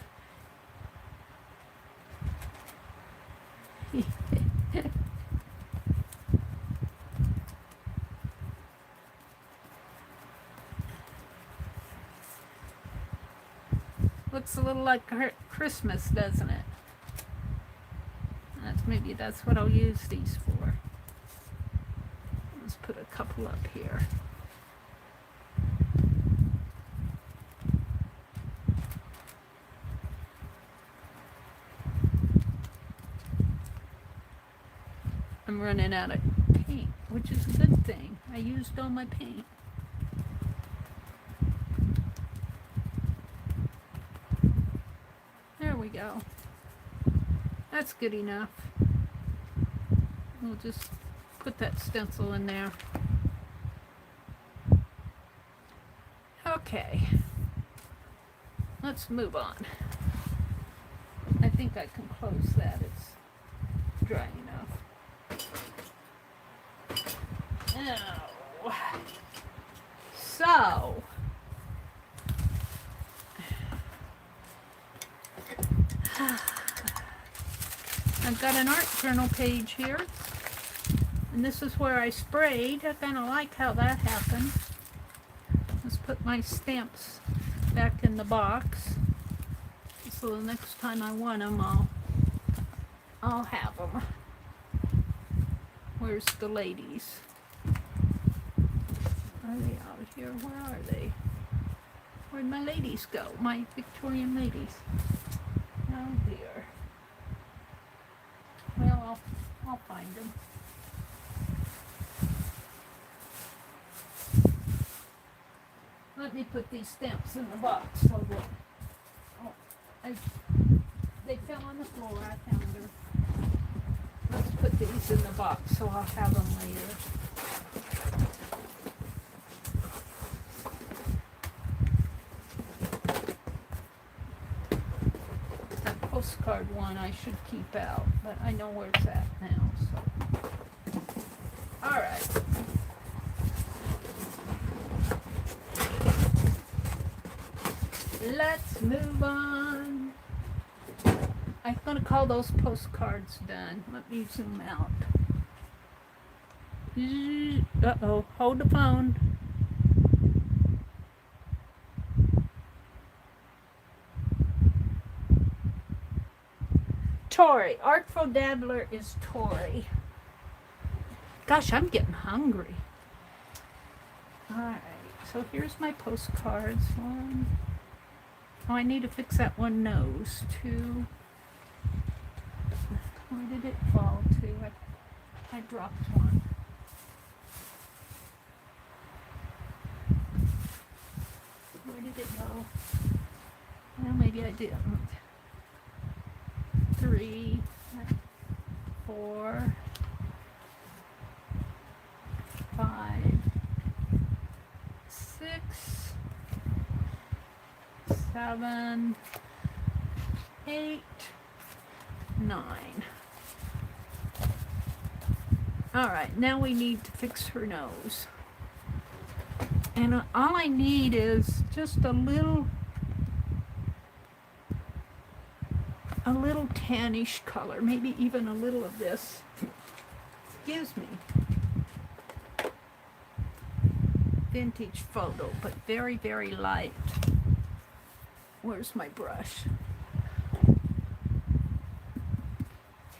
looks a little like Christmas, doesn't it? Maybe that's what I'll use these for. Let's put a couple up here. I'm running out of paint, which is a good thing. I used all my paint. There we go. That's good enough. We'll just put that stencil in there. Okay. Let's move on. I think I can close that. It's dry enough. Now, so I've got an art journal page here, and this is where I sprayed. I kind of like how that happened. Let's put my stamps back in the box, so the next time I want them, I'll have them. Where's the ladies? Are they out here? Where are they? Where'd my ladies go? My Victorian ladies. Oh dear. Well, I'll find them. Let me put these stamps in the box so that they fell on the floor. I found her. Let's put these in the box so I'll have them later. That postcard one I should keep out, but I know where it's at now, so. Alright. Let's move on. I'm going to call those postcards done. Let me zoom out. Uh-oh, hold the phone. Tori. Artful Dabbler is Tori. Gosh, I'm getting hungry. Alright, so here's my postcards. One. Oh, I need to fix that one nose. Two. Where did it fall to? I dropped one. Where did it go? Well, maybe I didn't. 3, 4, 5, 6, 7, 8, 9. Alright, now we need to fix her nose. And all I need is just a little tannish color, maybe even a little of this. Excuse me. Vintage photo, but very, very light. Where's my brush?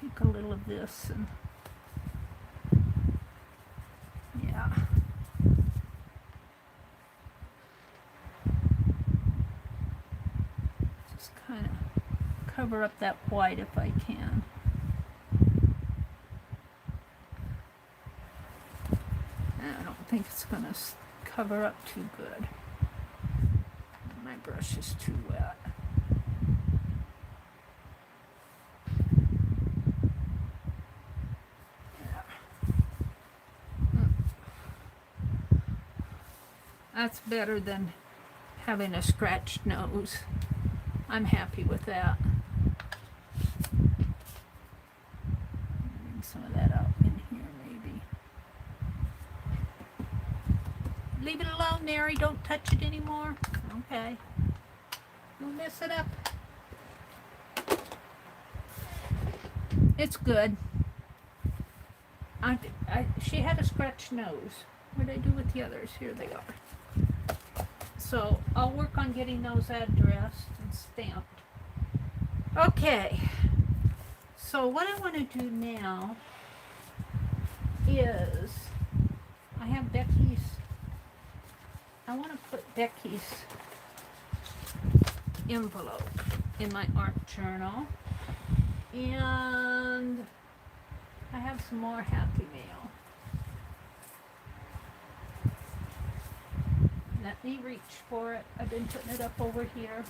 Take a little of this and yeah. Just kind of cover up that white if I can. I don't think it's going to cover up too good. My brush is too wet. That's better than having a scratched nose. I'm happy with that. Bring some of that out in here, maybe. Leave it alone, Mary. Don't touch it anymore. Okay. Don't mess it up. It's good. She had a scratched nose. What did I do with the others? Here they are. So I'll work on getting those addressed. and stamped. Okay, so what I want to do now is I have Becky's, I want to put Becky's envelope in my art journal, and I have some more Happy Mail. Let me reach for it. I've been putting it up over here.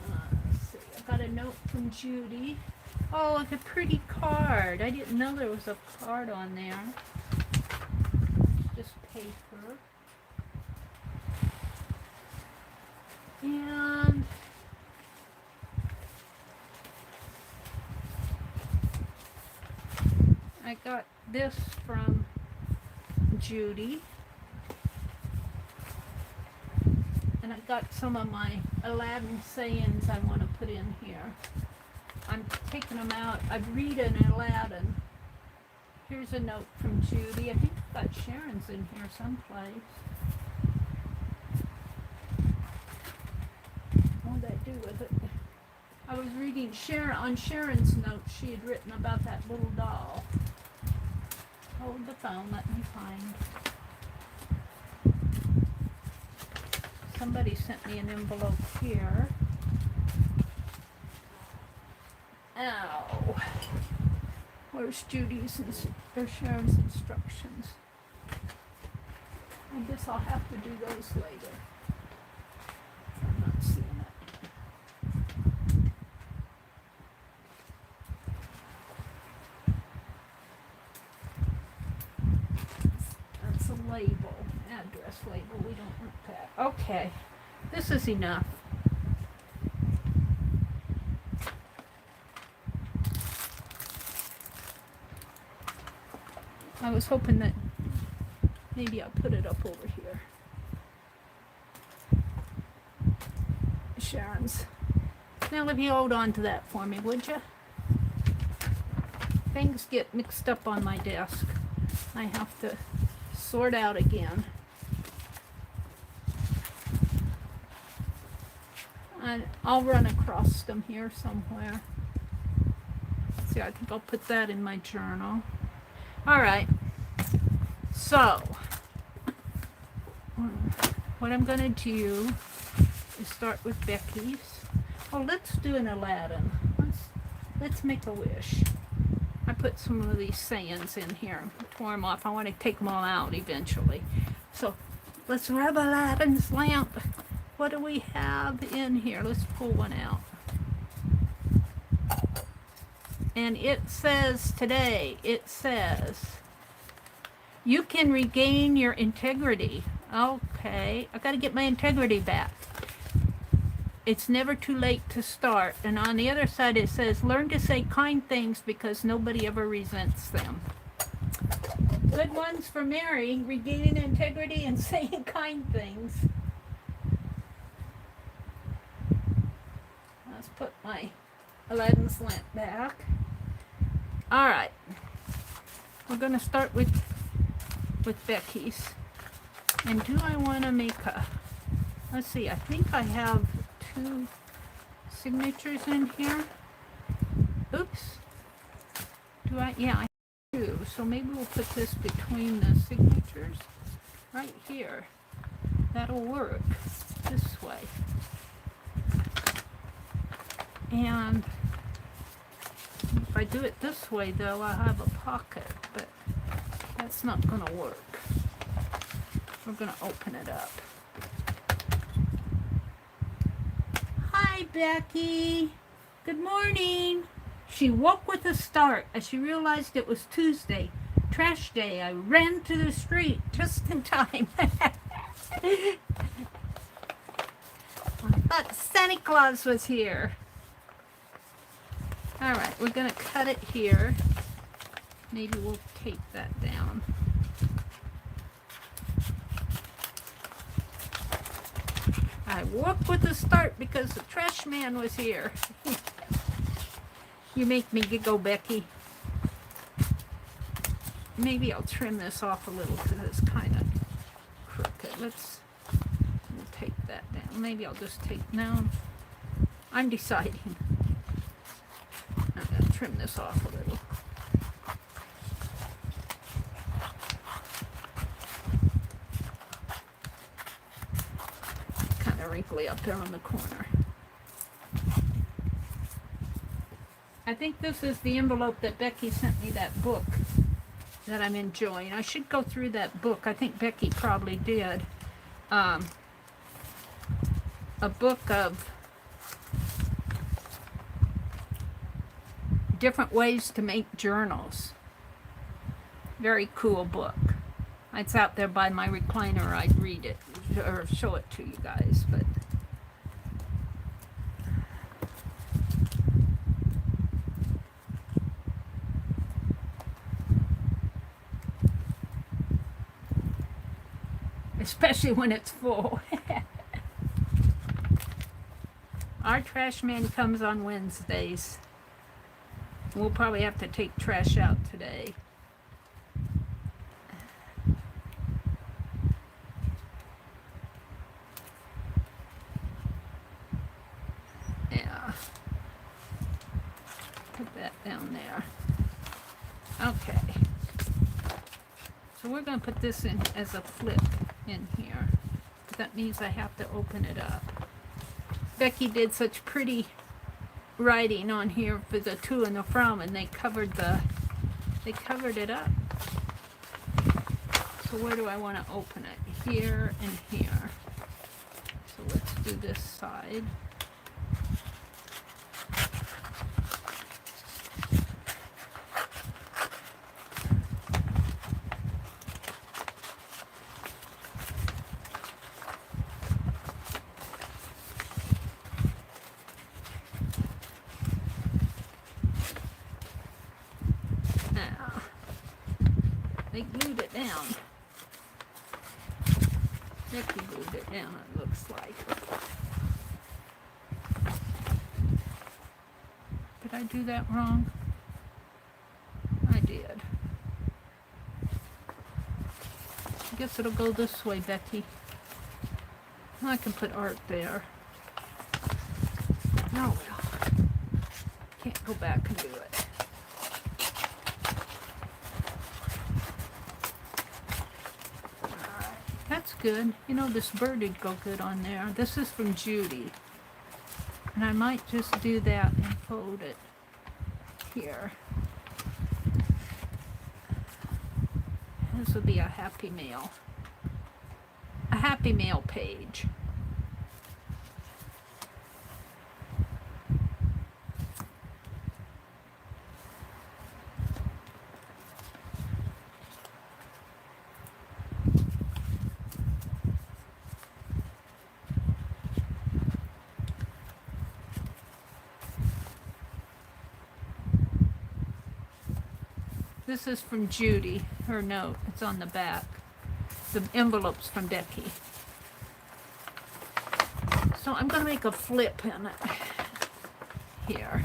Let's see. I got a note from Judy. Oh, it's a pretty card. I didn't know there was a card on there. Just paper. And I got this from Judy, and I got some of my Aladdin sayings I want to put in here. I'm taking them out. I've read an Aladdin. Here's a note from Judy. I think I've got Sharon's in here someplace. What did I do with it? I was reading on Sharon's notes. She had written about that little doll. Hold the phone, let me find. Somebody sent me an envelope here. Ow. Where's Judy's or Sharon's instructions? I guess I'll have to do those later. I'm not seeing it. Label, address label, we don't want that. Okay, this is enough. I was hoping that maybe I'll put it up over here. Sharon's. Now if you hold on to that for me, would you? Things get mixed up on my desk. I have to sort out again. And I'll run across them here somewhere. See, I think I'll put that in my journal. Alright, so what I'm going to do is start with Becky's. Oh, let's do an Aladdin. Let's make a wish. I put some of these sayings in here, tore them off. I want to take them all out eventually. So let's rub Aladdin's lamp. What do we have in here? Let's pull one out. And it says today, it says, you can regain your integrity. Okay, I got to get my integrity back. It's never too late to start. And on the other side it says, learn to say kind things because nobody ever resents them. Good ones for Mary, regaining integrity and saying kind things. Let's put my Aladdin's lamp back. Alright. We're going to start with Becky's. And do I want to make a... Let's see, I think I have 2 signatures in here. Oops. Do I? Yeah, I have 2. So maybe we'll put this between the signatures. Right here. That'll work. This way. And if I do it this way, though, I'll have a pocket. But that's not going to work. We're going to open it up. Hi, Becky. Good morning. She woke with a start as she realized it was Tuesday, trash day. I ran to the street just in time. I thought Santa Claus was here. All right, we're going to cut it here. Maybe we'll tape that down. I woke with a start because the trash man was here. You make me giggle, Becky. Maybe I'll trim this off a little because it's kind of crooked. We'll take maybe I'll just take, no, I'm deciding. I'm going to trim this off a little. Kind of wrinkly up there on the corner. I think this is the envelope that Becky sent me that book that I'm enjoying. I should go through that book. I think Becky probably did. A book of different ways to make journals. Very cool book. It's out there by my recliner. I'd read it or show it to you guys, but especially when it's full. Our trash man comes on Wednesdays. We'll probably have to take trash out today. Yeah. Put that down there. Okay. So we're going to put this in as a flip in here. That means I have to open it up. Becky did such pretty writing on here for the to and the from, and they covered it up. So where do I want to open it? Here and here. So let's do this side. They glued it down. Becky glued it down, it looks like. Did I do that wrong? I did. I guess it'll go this way, Becky. I can put art there. No, can't go back and do it. That's good. You know, this bird would go good on there. This is from Judy. And I might just do that and fold it here. This would be a Happy Mail. A Happy Mail page. This is from Judy, her note. It's on the back. The envelope's from Becky. So I'm going to make a flip in it. Here.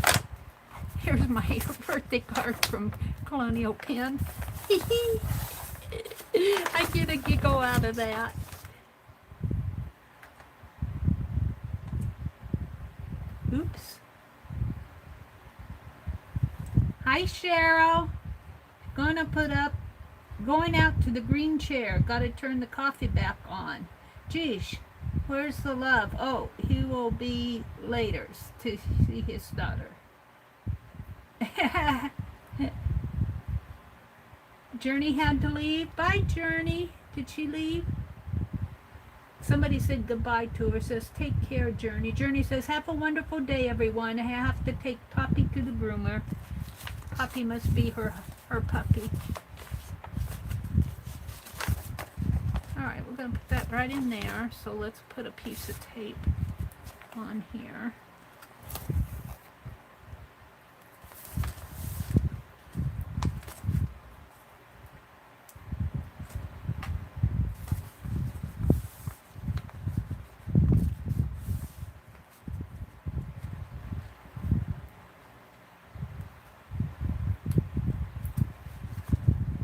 Here's my birthday card from Colonial Pen. I get a giggle out of that. Oops. Hi, Cheryl. Gonna put up, going out to the green chair. Gotta turn the coffee back on. Geesh, where's the love? Oh, he will be later to see his daughter. Journey had to leave. Bye, Journey. Did she leave? Somebody said goodbye to her. Says, take care, Journey. Journey says, have a wonderful day, everyone. I have to take Poppy to the groomer. Poppy must be her puppy. Alright, we're going to put that right in there. So let's put a piece of tape on here.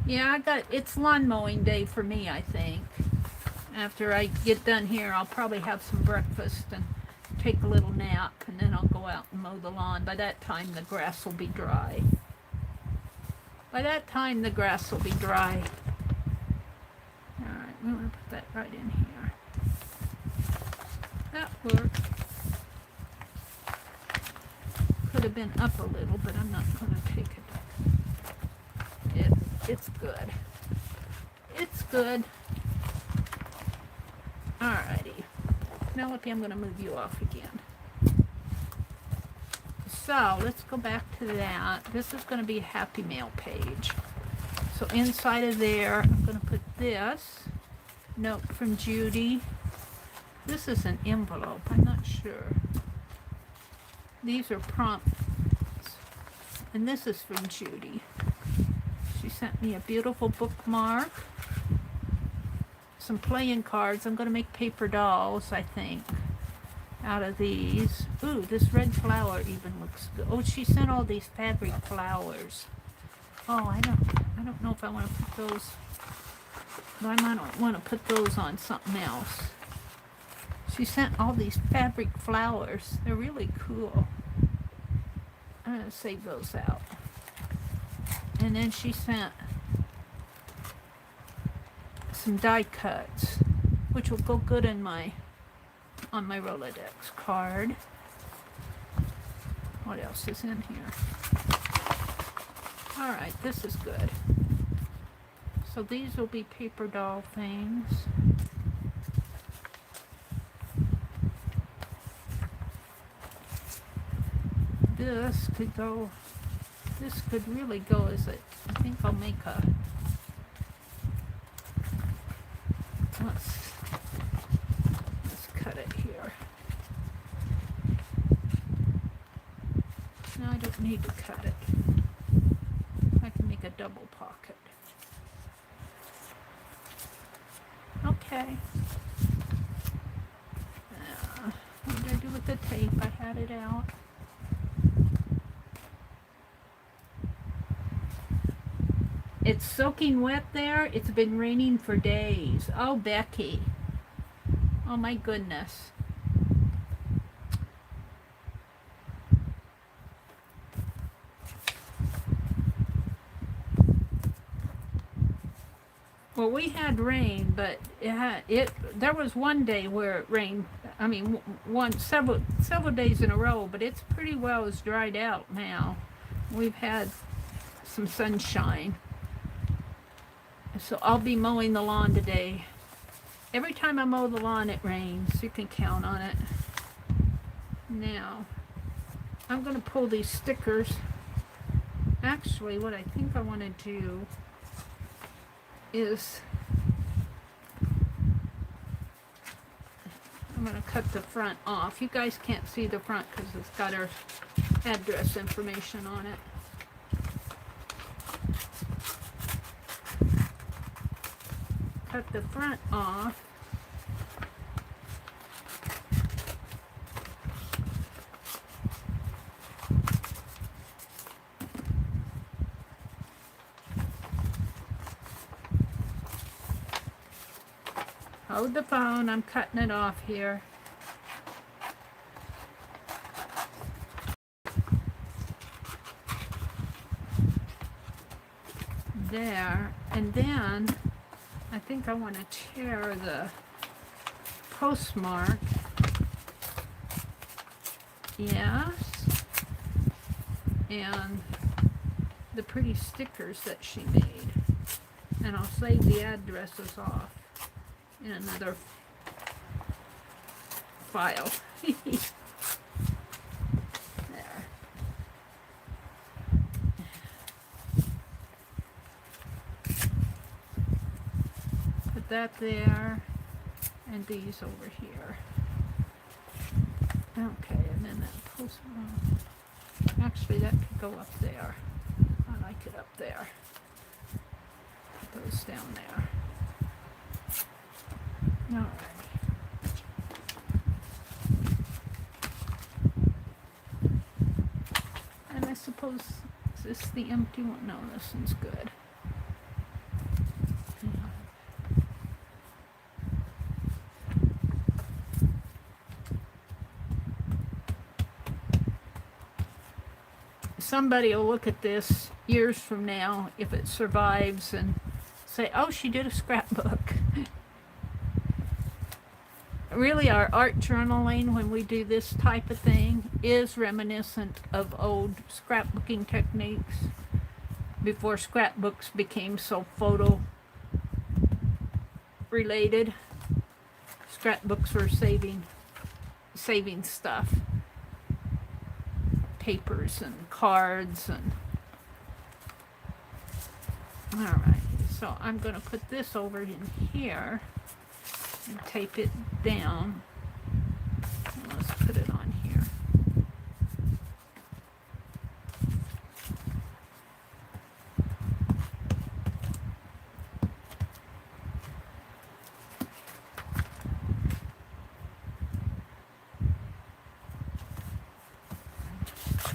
Yeah, it's lawn mowing day for me, I think. After I get done here, I'll probably have some breakfast and take a little nap, and then I'll go out and mow the lawn. By that time, the grass will be dry. By that time, the grass will be dry. Alright, we want to put that right in here. That worked. Could have been up a little, but I'm not going to take it. It's good. It's good. Alrighty. Penelope, I'm going to move you off again. So, let's go back to that. This is going to be a Happy Mail page. So, inside of there, I'm going to put this. Note from Judy. This is an envelope. I'm not sure. These are prompts. And this is from Judy. She sent me a beautiful bookmark. Some playing cards. I'm going to make paper dolls, I think, out of these. Ooh, this red flower even looks good. Oh, she sent all these fabric flowers. Oh, I don't know if I want to put those. I might want to put those on something else. She sent all these fabric flowers. They're really cool. I'm going to save those out. And then she sent some die cuts, which will go good in on my Rolodex card. What else is in here? Alright, this is good. So these will be paper doll things. This could really go as I think I'll make a, let's cut it here. No, I don't need to cut it. I can make a double pocket. Okay. What did I do with the tape? I had it out. It's soaking wet there. It's been raining for days. Oh, Becky. Oh, my goodness. Well, we had rain, but there was one day where it rained. I mean, several days in a row, but it's pretty well as dried out now. We've had some sunshine. So I'll be mowing the lawn today. Every time I mow the lawn, it rains. You can count on it. Now, I'm going to pull these stickers. Actually, what I think I want to do is I'm going to cut the front off. You guys can't see the front because it's got our address information on it. Cut the front off. Hold the phone, I'm cutting it off here. There, and then I think I want to tear the postmark. Yes. And the pretty stickers that she made. And I'll save the addresses off in another file. There. Put that there, and these over here. Okay, and then that postmark. Actually, that could go up there. I like it up there. Put those down there. Alright. And I suppose, is this the empty one? No, this one's good. somebody will look at this years from now, if it survives, and say, oh, she did a scrapbook. Really, our art journaling, when we do this type of thing, is reminiscent of old scrapbooking techniques before scrapbooks became so photo related. Scrapbooks were saving stuff, papers and cards and. All right, so I'm going to put this over in here and tape it down. Let's put it on here.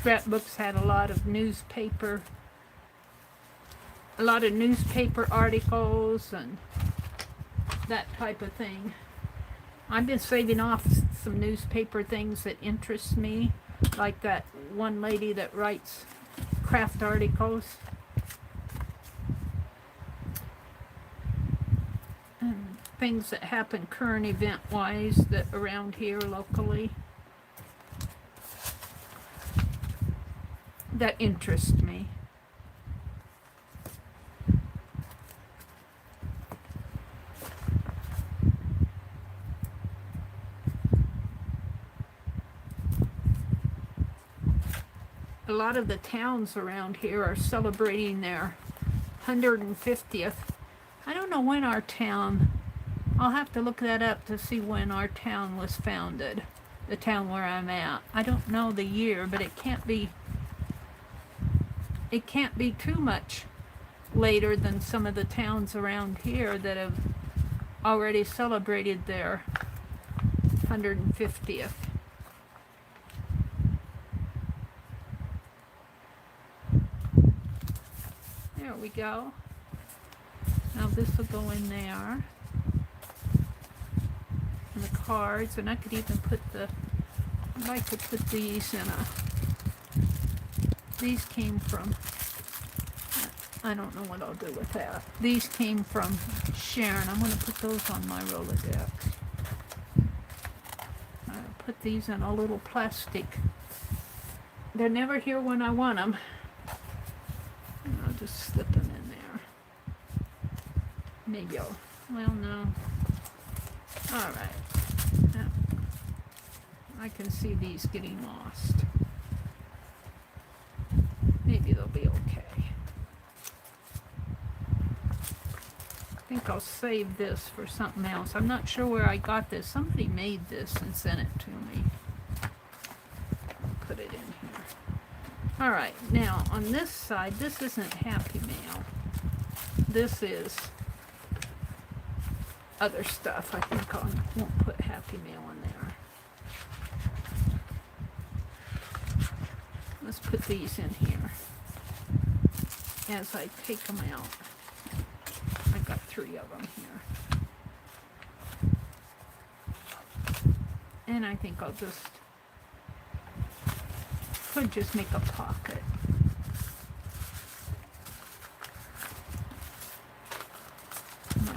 Scrapbooks had a lot of newspaper articles and that type of thing. I've been saving off some newspaper things that interest me, like that one lady that writes craft articles. And things that happen current event wise that around here locally that interest me. A lot of the towns around here are celebrating their 150th. I don't know when our town, I'll have to look that up to see when our town was founded, the town where I'm at. I don't know the year, but it can't be too much later than some of the towns around here that have already celebrated their 150th. There we go. Now this will go in there. And the cards, and I could even put I'd like to put these in these came from, I don't know what I'll do with that. These came from Sharon. I'm going to put those on my Rolodex. I'll put these in a little plastic. They're never here when I want them. And I'll just slip them in there. Maybe well, no. All right. Now, I can see these getting lost. Maybe they'll be okay. I think I'll save this for something else. I'm not sure where I got this. Somebody made this and sent it to me. I'll put it in here. All right, now on this side, this isn't Happy Mail. This is other stuff. I think I won't put Happy Mail in there. Let's put these in here as I take them out. I got 3 of them here. And I think I'll could just make a pocket. My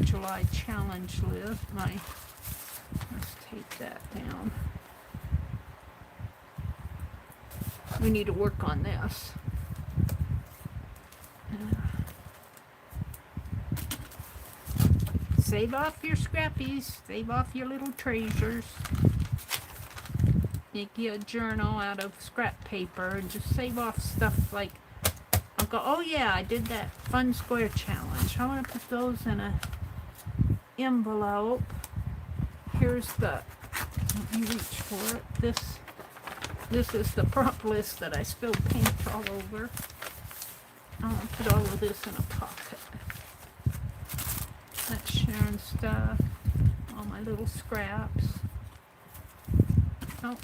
July challenge list. Let's take that down. We need to work on this. Save off your scrappies. Save off your little treasures. Make you a journal out of scrap paper and just save off stuff like, I'll go, oh yeah, I did that fun square challenge. I want to put those in a envelope. Here's let me reach for it. This is the prompt list that I spilled paint all over. I'm going to put all of this in a pocket. That's Sharon's stuff. All my little scraps. Oh.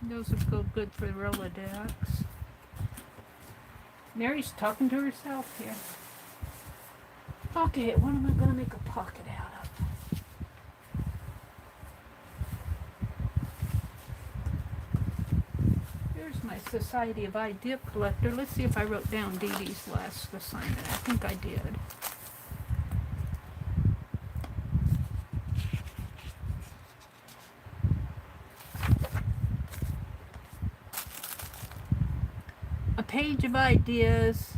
Those will go good for the Rolodex. Mary's talking to herself here. Okay, what am I going to make a pocket out of? Society of Idea Collector. Let's see if I wrote down Dee Dee's last assignment. I think I did. A page of ideas,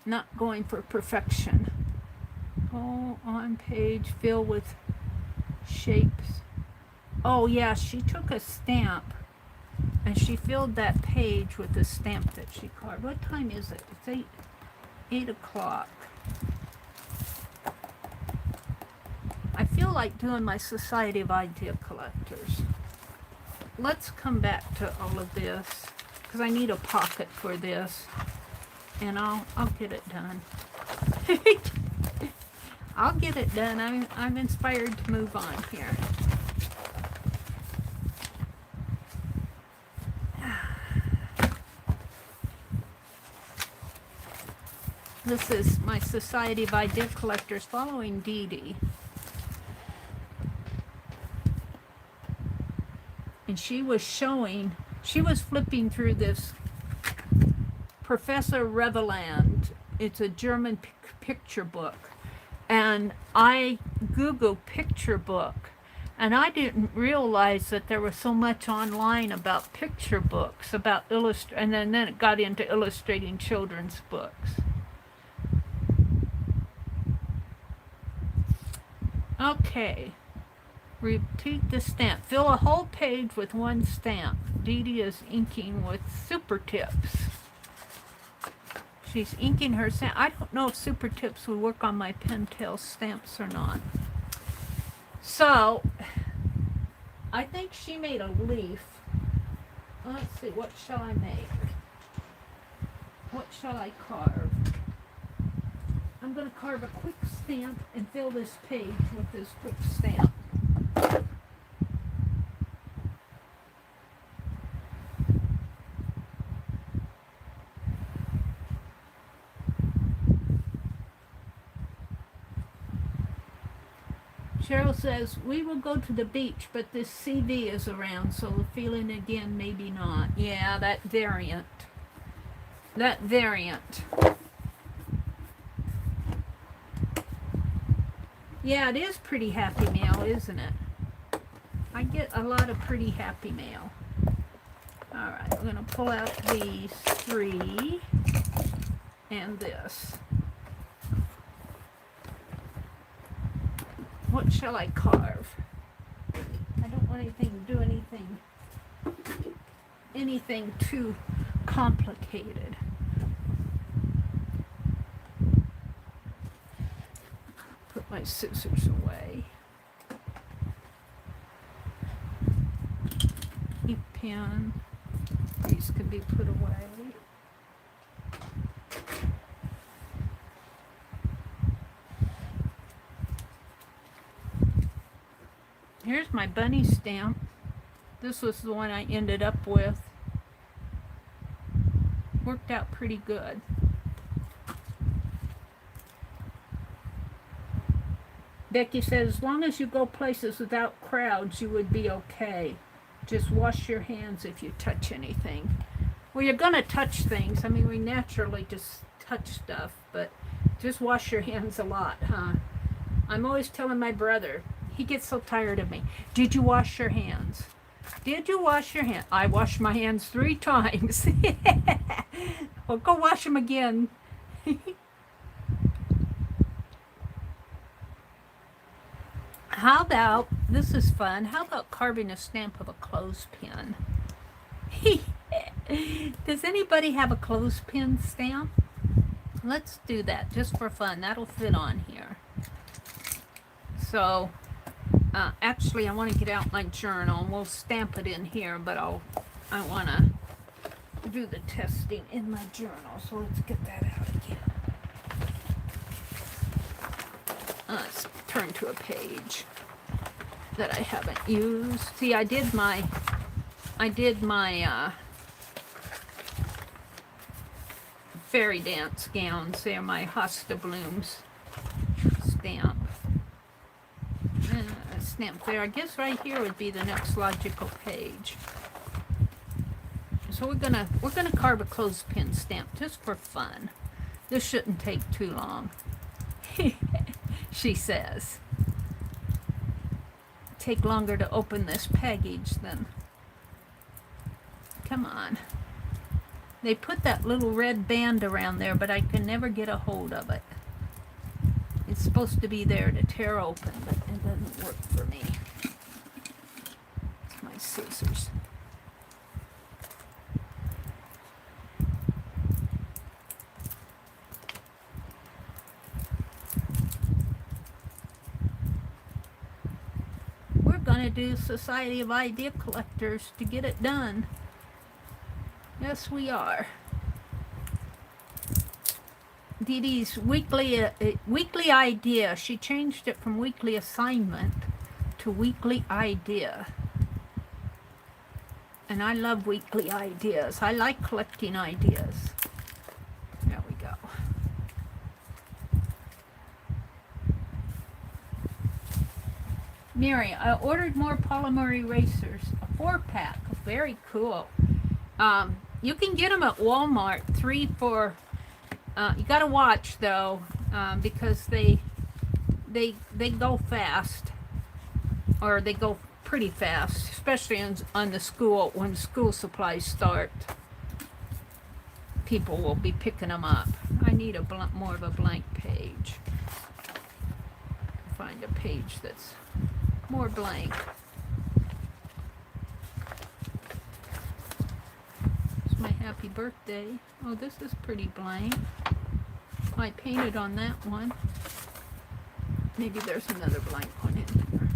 not going for perfection. Go on page, fill with shapes. Oh yeah, she took a stamp and she filled that page with the stamp that she carved. What time is it? It's 8 o'clock. I feel like doing my Society of Idea Collectors. Let's come back to all of this because I need a pocket for this, and I'll get it done. I'll get it done. I'm inspired to move on here. This is my Society of Idea Collectors following Dee Dee. And she was flipping through this Professor Reveland. It's a German picture book. And I Googled picture book. And I didn't realize that there was so much online about picture books, about and then it got into illustrating children's books. Okay, repeat the stamp. Fill a whole page with one stamp. Dee Dee is inking with Super Tips. She's inking her stamp. I don't know if Super Tips would work on my Pentel stamps or not. So, I think she made a leaf. Let's see, what shall I make? What shall I carve? I'm going to carve a quick stamp and fill this page with this quick stamp. Cheryl says, we will go to the beach, but this CV is around, so the feeling again, maybe not. Yeah, that variant. That variant. Yeah, it is pretty happy mail, isn't it? I get a lot of pretty happy mail. Alright, we're going to pull out these 3 and this. What shall I carve? I don't want anything to do anything too complicated. Put my scissors away. Ink pen. These can be put away. Here's my bunny stamp. This was the one I ended up with. Worked out pretty good. Becky says, as long as you go places without crowds, you would be okay. Just wash your hands if you touch anything. Well, you're going to touch things. I mean, we naturally just touch stuff, but just wash your hands a lot, huh? I'm always telling my brother, he gets so tired of me. Did you wash your hands? Did you wash your hands? I washed my hands 3 times. Well, go wash them again. How about, this is fun, how about carving a stamp of a clothespin? Does anybody have a clothespin stamp? Let's do that just for fun. That'll fit on here. So, actually I want to get out my journal and we'll stamp it in here, but I want to do the testing in my journal. So let's get that out again. Let's turn to a page that I haven't used. See, I did my fairy dance gowns. They're my Hosta Blooms stamp. Stamp there. I guess right here would be the next logical page. So we're gonna carve a clothespin stamp just for fun. This shouldn't take too long. She says. Take longer to open this package than. Come on. They put that little red band around there, but I can never get a hold of it. It's supposed to be there to tear open, but it doesn't work for me. It's my scissors. We're going to do Society of Idea Collectors to get it done. Yes, we are. Dee Dee's weekly idea. She changed it from weekly assignment to weekly idea. And I love weekly ideas. I like collecting ideas. There we go. Mary, I ordered more polymer erasers. A 4-pack. Very cool. You can get them at Walmart. 3 for... you gotta watch though, because they go fast, or they go pretty fast, especially on the school, when school supplies start. People will be picking them up. I need a more of a blank page. Find a page that's more blank. It's my happy birthday. Oh, this is pretty blank. I painted on that one. Maybe there's another blank one in here.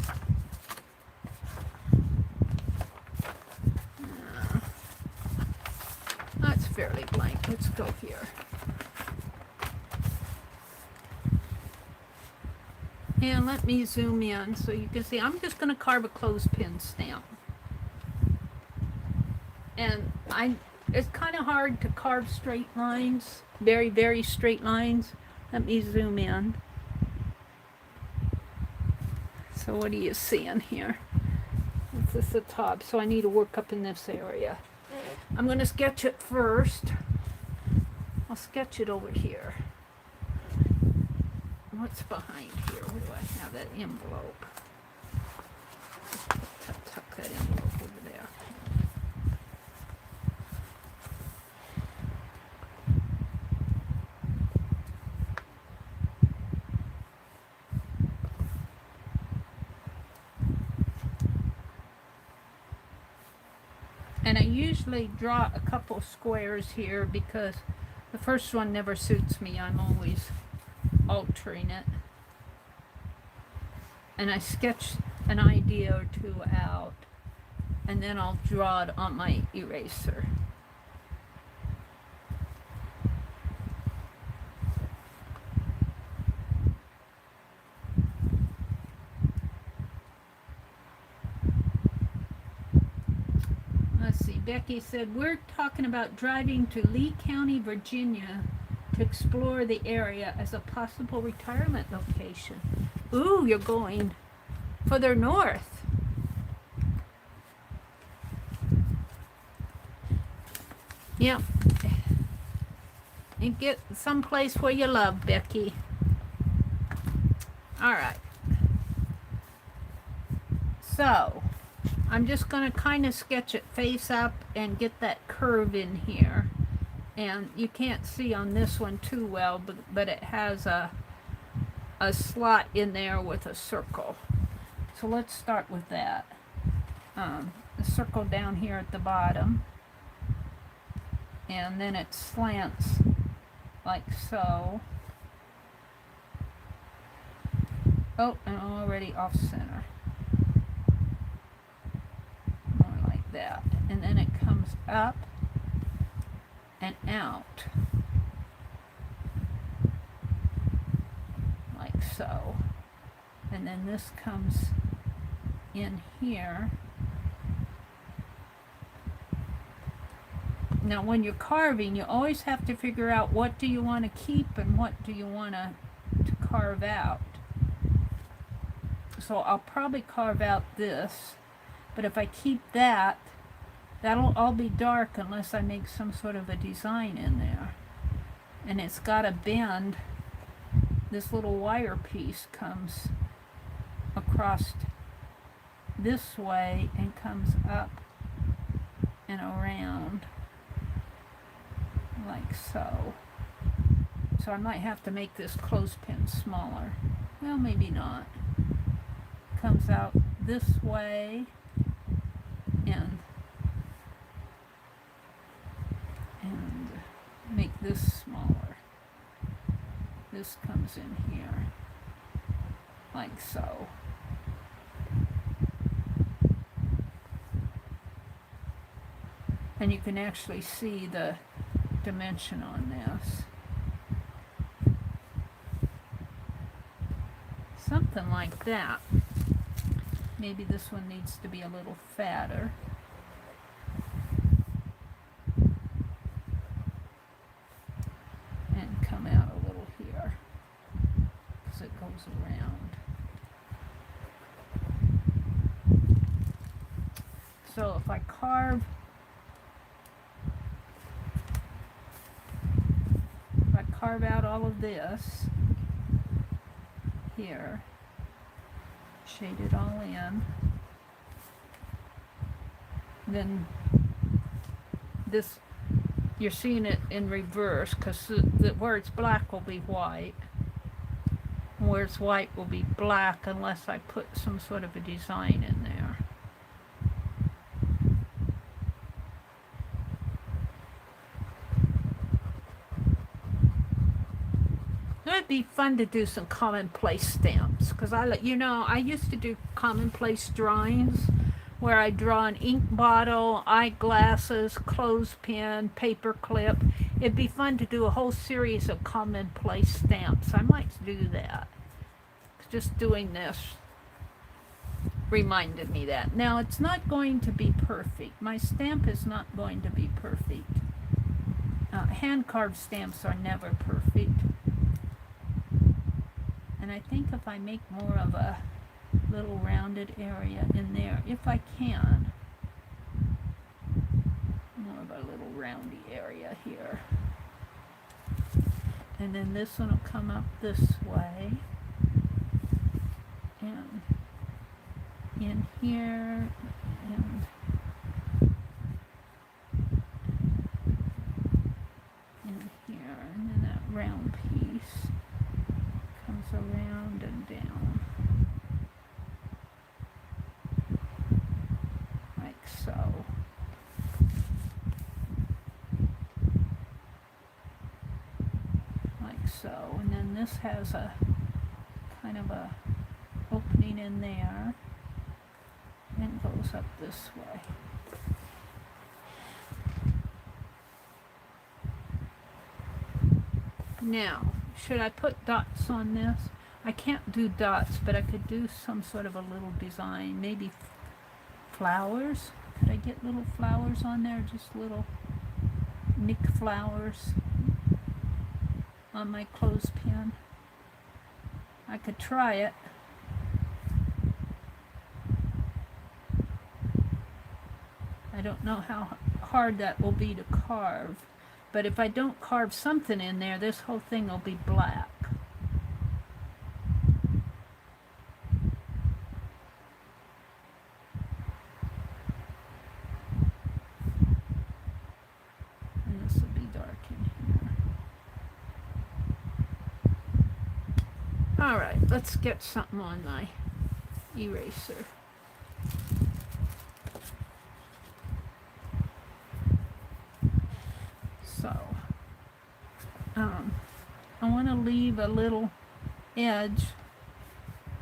That's fairly blank. Let's go here. And let me zoom in so you can see. I'm just going to carve a clothespin stamp. And it's kind of hard to carve straight lines. Very, very straight lines. Let me zoom in. So what are you seeing here? This is the top, so I need to work up in this area. I'm going to sketch it first. I'll sketch it over here. What's behind here? Where do I have that envelope? Tuck that envelope over there. And I usually draw a couple squares here because the first one never suits me. I'm always altering it. And I sketch an idea or two out, and then I'll draw it on my eraser. Becky said, we're talking about driving to Lee County, Virginia to explore the area as a possible retirement location. Ooh, you're going further north. Yep. And get someplace where you love, Becky. All right. So I'm just going to kind of sketch it face up and get that curve in here. And you can't see on this one too well, but it has a slot in there with a circle. So let's start with that. The circle down here at the bottom. And then it slants like so. Oh, and already off center. That, and then it comes up and out like so, and then this comes in here. Now when you're carving, you always have to figure out what do you want to keep and what do you want to carve out. So I'll probably carve out this. But if I keep that, That'll all be dark unless I make some sort of a design in there. And it's got a bend. This little wire piece comes across this way and comes up and around like so. So I might have to make this clothespin smaller. Well, maybe not. Comes out this way and make this smaller. This comes in here like so. And you can actually see the dimension on this. Something like that. Maybe this one needs to be a little fatter. And come out a little here, because it goes around. So if I carve out all of this here, shade it all in, then this, you're seeing it in reverse, because where it's black will be white, and where it's white will be black unless I put some sort of a design in there. It'd be fun to do some commonplace stamps, because I used to do commonplace drawings where I draw an ink bottle, eyeglasses, clothespin, paper clip. It'd be fun to do a whole series of commonplace stamps. I might do that. Just doing this reminded me that. Now, it's not going to be perfect. My stamp is not going to be perfect. Hand-carved stamps are never perfect. And I think if I make more of a little rounded area in there, if I can, more of a little roundy area here. And then this one will come up this way. And in here, and in here, and then that round piece comes around and down, like so. Like so. And then this has a kind of a opening in there and goes up this way. Now, should I put dots on this? I can't do dots, but I could do some sort of a little design. Maybe flowers? Could I get little flowers on there? Just little nick flowers on my clothespin. I could try it. I don't know how hard that will be to carve. But if I don't carve something in there, this whole thing will be black. And this will be dark in here. All right, let's get something on my eraser. So, I want to leave a little edge,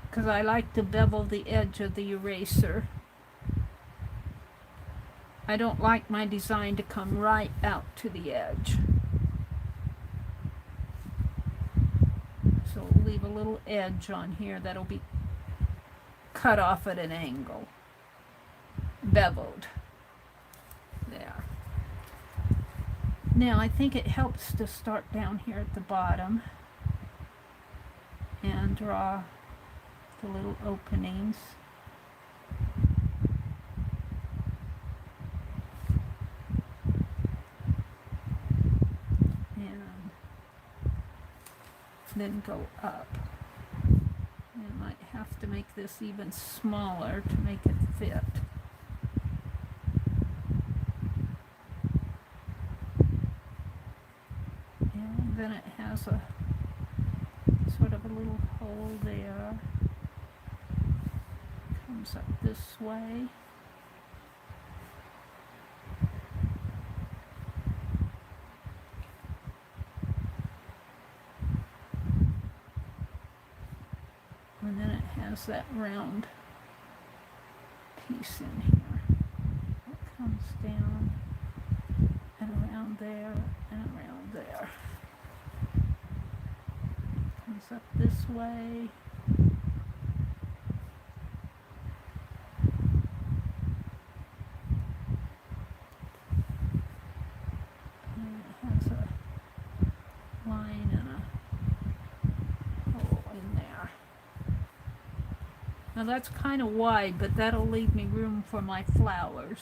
because I like to bevel the edge of the eraser. I don't like my design to come right out to the edge. So we'll leave a little edge on here that'll be cut off at an angle, beveled. There. Now I think it helps to start down here at the bottom and draw the little openings. then go up. I might have to make this even smaller to make it fit. And then it has a sort of a little hole there. Comes up this way. And then it has that round piece in here. It comes down and around there and around there. Comes up this way. And it has a line and a hole in there. Now that's kind of wide, but that'll leave me room for my flowers.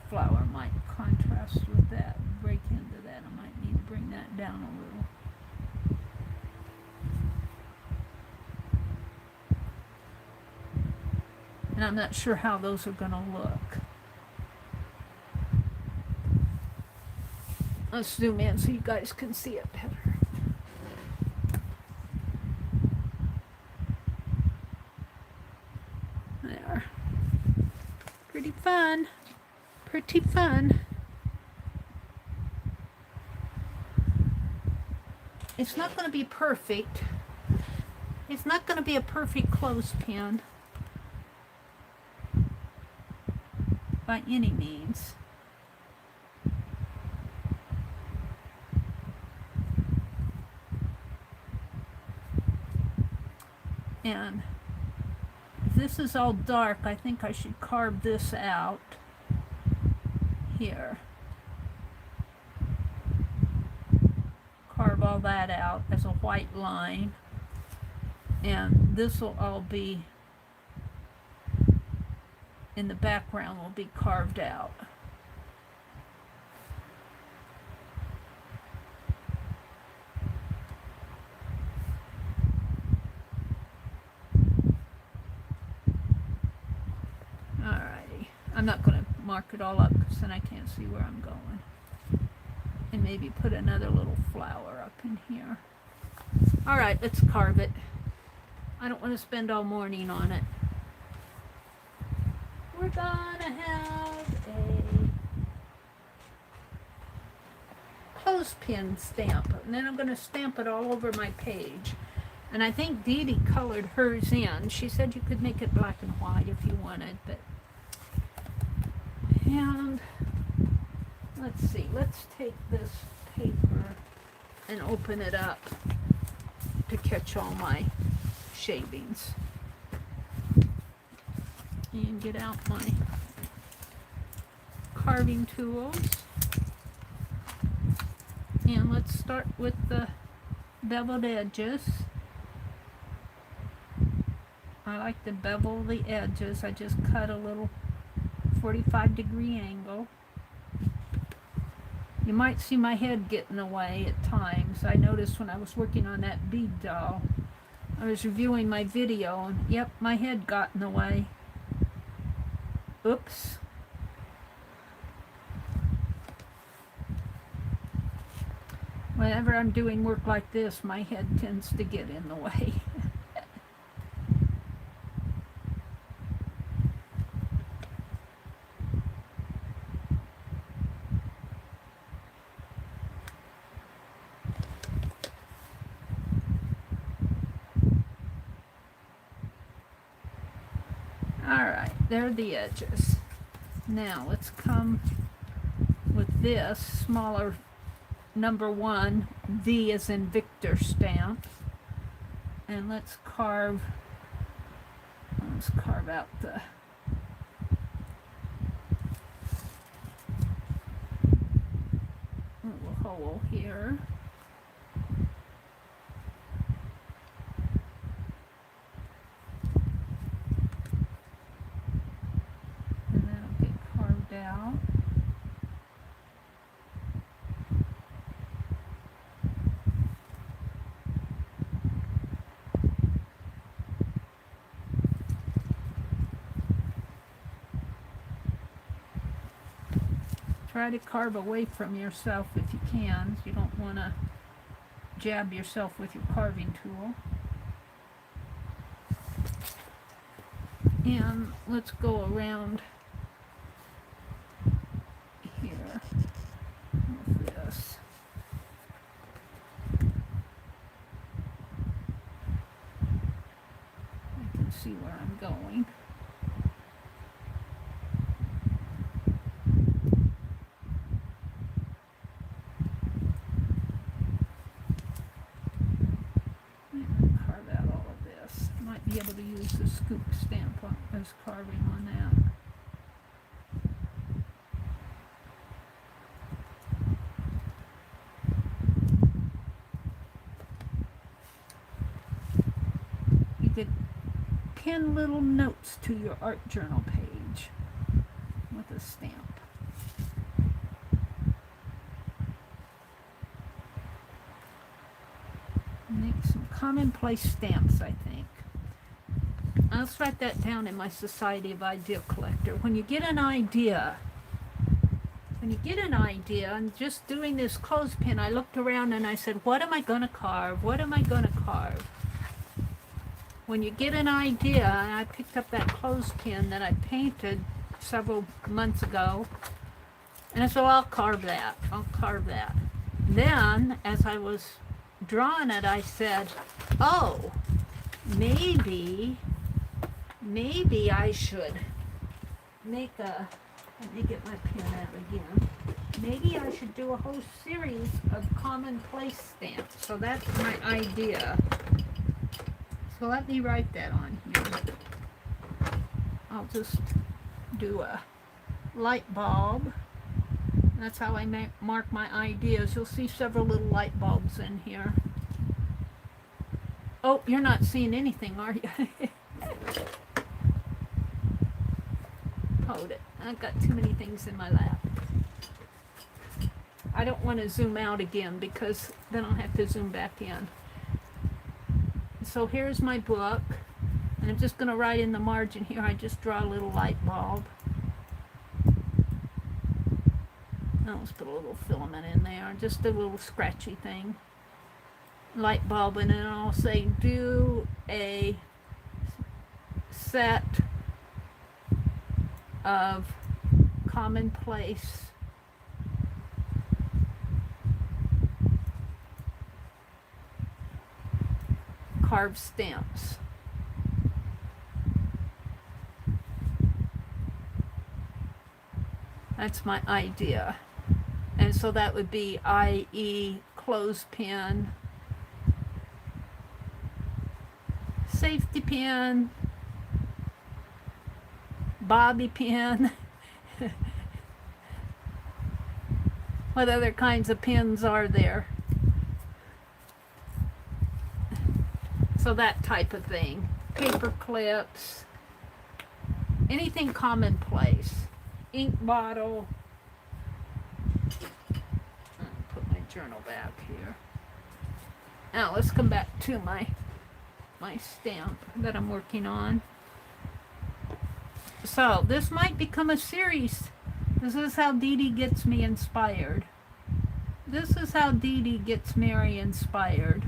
Flower might contrast with that, break into that. I might need to bring that down a little. And I'm not sure how those are going to look. Let's zoom in so you guys can see it better. There. Pretty fun. Pretty fun. It's not going to be perfect. It's not going to be a perfect clothespin by any means. And if this is all dark, I think I should carve this out here. Carve all that out as a white line, and this will all be in the background, will be carved out. Alrighty, I'm not going to mark it all up because then I can't see where I'm going. And maybe put another little flower up in here. Alright, let's carve it. I don't want to spend all morning on it. We're gonna have a clothespin stamp, and then I'm gonna stamp it all over my page. And I think Dee Dee colored hers in. She said you could make it black and white if you wanted, but and let's see, let's take this paper and open it up to catch all my shavings. And get out my carving tools. And let's start with the beveled edges. I like to bevel the edges. I just cut a little 45-degree angle. You might see my head get in the way at times. I noticed when I was working on that bead doll, I was reviewing my video and yep, my head got in the way. Oops. Whenever I'm doing work like this, my head tends to get in the way. Alright, there are the edges. Now let's come with this smaller number 1 V as in Victor stamp, and let's carve out the little hole here. try to carve away from yourself if you can. You don't want to jab yourself with your carving tool. And let's go around here with this. I can see where I'm going. Carve out all of this. Might be able to use the scoop stamp as carving on that. You could pin little notes to your art journal page with a stamp. Make some commonplace stamps, I think. Let's write that down in my Society of Idea Collector. When you get an idea, and just doing this clothespin, I looked around and I said, what am I going to carve? What am I going to carve? When you get an idea, and I picked up that clothespin that I painted several months ago, and I said, well, I'll carve that. I'll carve that. Then, as I was drawing it, I said, oh, maybe I should make a, let me get my pen out again. Maybe I should do a whole series of commonplace stamps. So that's my idea. So let me write that on here. I'll just do a light bulb. That's how I mark my ideas. You'll see several little light bulbs in here. Oh, you're not seeing anything, are you? Hold it. I've got too many things in my lap. I don't want to zoom out again because then I'll have to zoom back in. So here's my book. And I'm just going to write in the margin here. I just draw a little light bulb. Let's put a little filament in there. Just a little scratchy thing. Light bulb, and then I'll say do a set of commonplace carved stamps. That's my idea. And so that would be i.e. clothespin, safety pin, bobby pin. What other kinds of pins are there? So that type of thing. Paper clips, anything commonplace. Ink bottle. I'll put my journal back here. Now let's come back to my stamp that I'm working on. So this might become a series. This is how Dee Dee gets me inspired. This is how Dee Dee gets Mary inspired.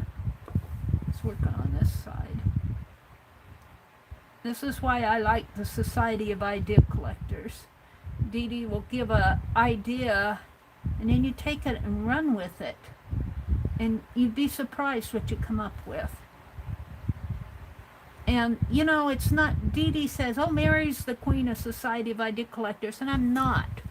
Let's work on this side. This is why I like the Society of Idea Collectors. Dee Dee will give an idea, and then you take it and run with it. And you'd be surprised what you come up with. And, you know, it's not, Dee Dee says, oh, Mary's the queen of Society of Idea Collectors, and I'm not.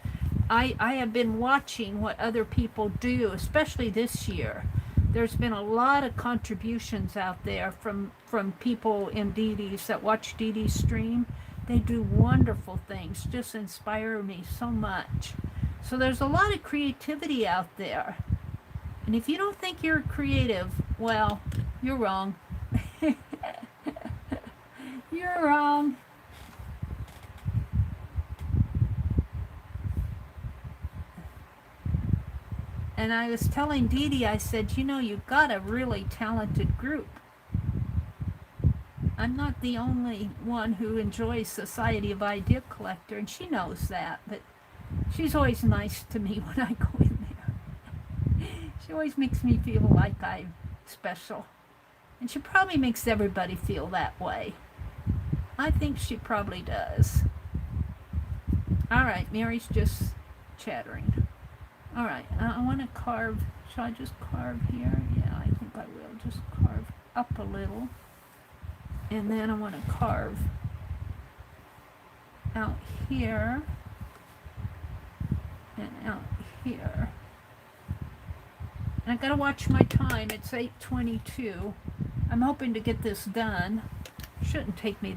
I have been watching what other people do, especially this year. There's been a lot of contributions out there from people in Dee Dee's that watch Dee Dee's stream. They do wonderful things, just inspire me so much. So there's a lot of creativity out there. And if you don't think you're creative, well, you're wrong. You're wrong. And I was telling Dee Dee, I said, you know, you've got a really talented group. I'm not the only one who enjoys Society of Idea Collector, and she knows that, but She's always nice to me when I go in there. She always makes me feel like I'm special. And she probably makes everybody feel that way. I think she probably does. All right, Mary's just chattering. All right, I want to carve. Shall I just carve here? Yeah, I think I will. Just carve up a little. And then I want to carve out here and out here. And I gotta watch my time. It's 8:22. I'm hoping to get this done. Shouldn't take me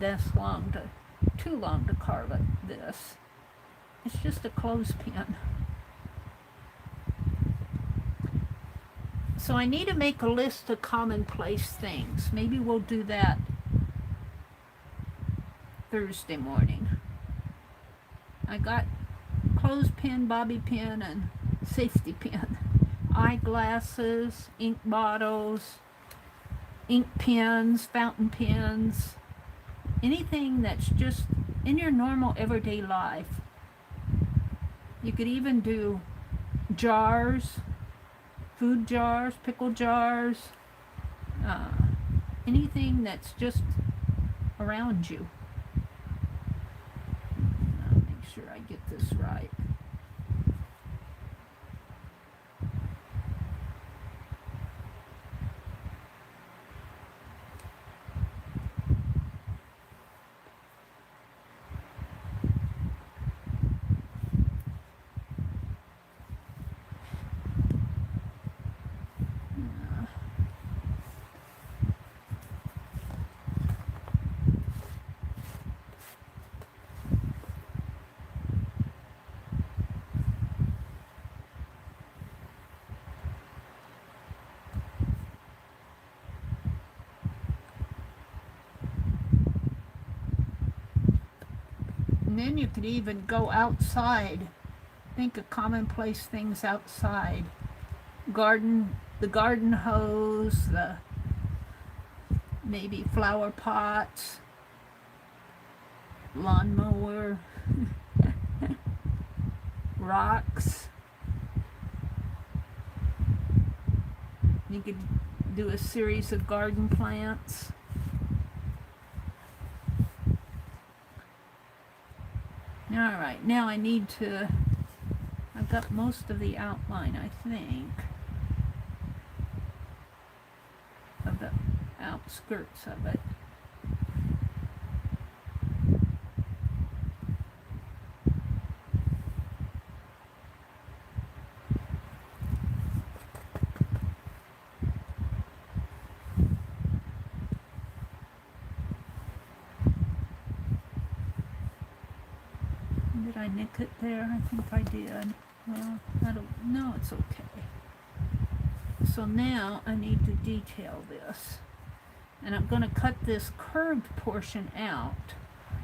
too long to carve this. It's just a clothespin. So I need to make a list of commonplace things. Maybe we'll do that Thursday morning. I got clothespin, bobby pin, and safety pin. Eyeglasses, ink bottles, ink pens, fountain pens, anything that's just in your normal everyday life. You could even do jars, food jars, pickle jars, anything that's just around you. I'll make sure I get this right. And then you could even go outside. Think of commonplace things outside. The garden hose, the maybe flower pots, lawnmower, rocks. You could do a series of garden plants. Alright, now I've got most of the outline, I think, of the outskirts of it. Did I nick it there? I think I did. Well, no, it's okay. So now I need to detail this. And I'm going to cut this curved portion out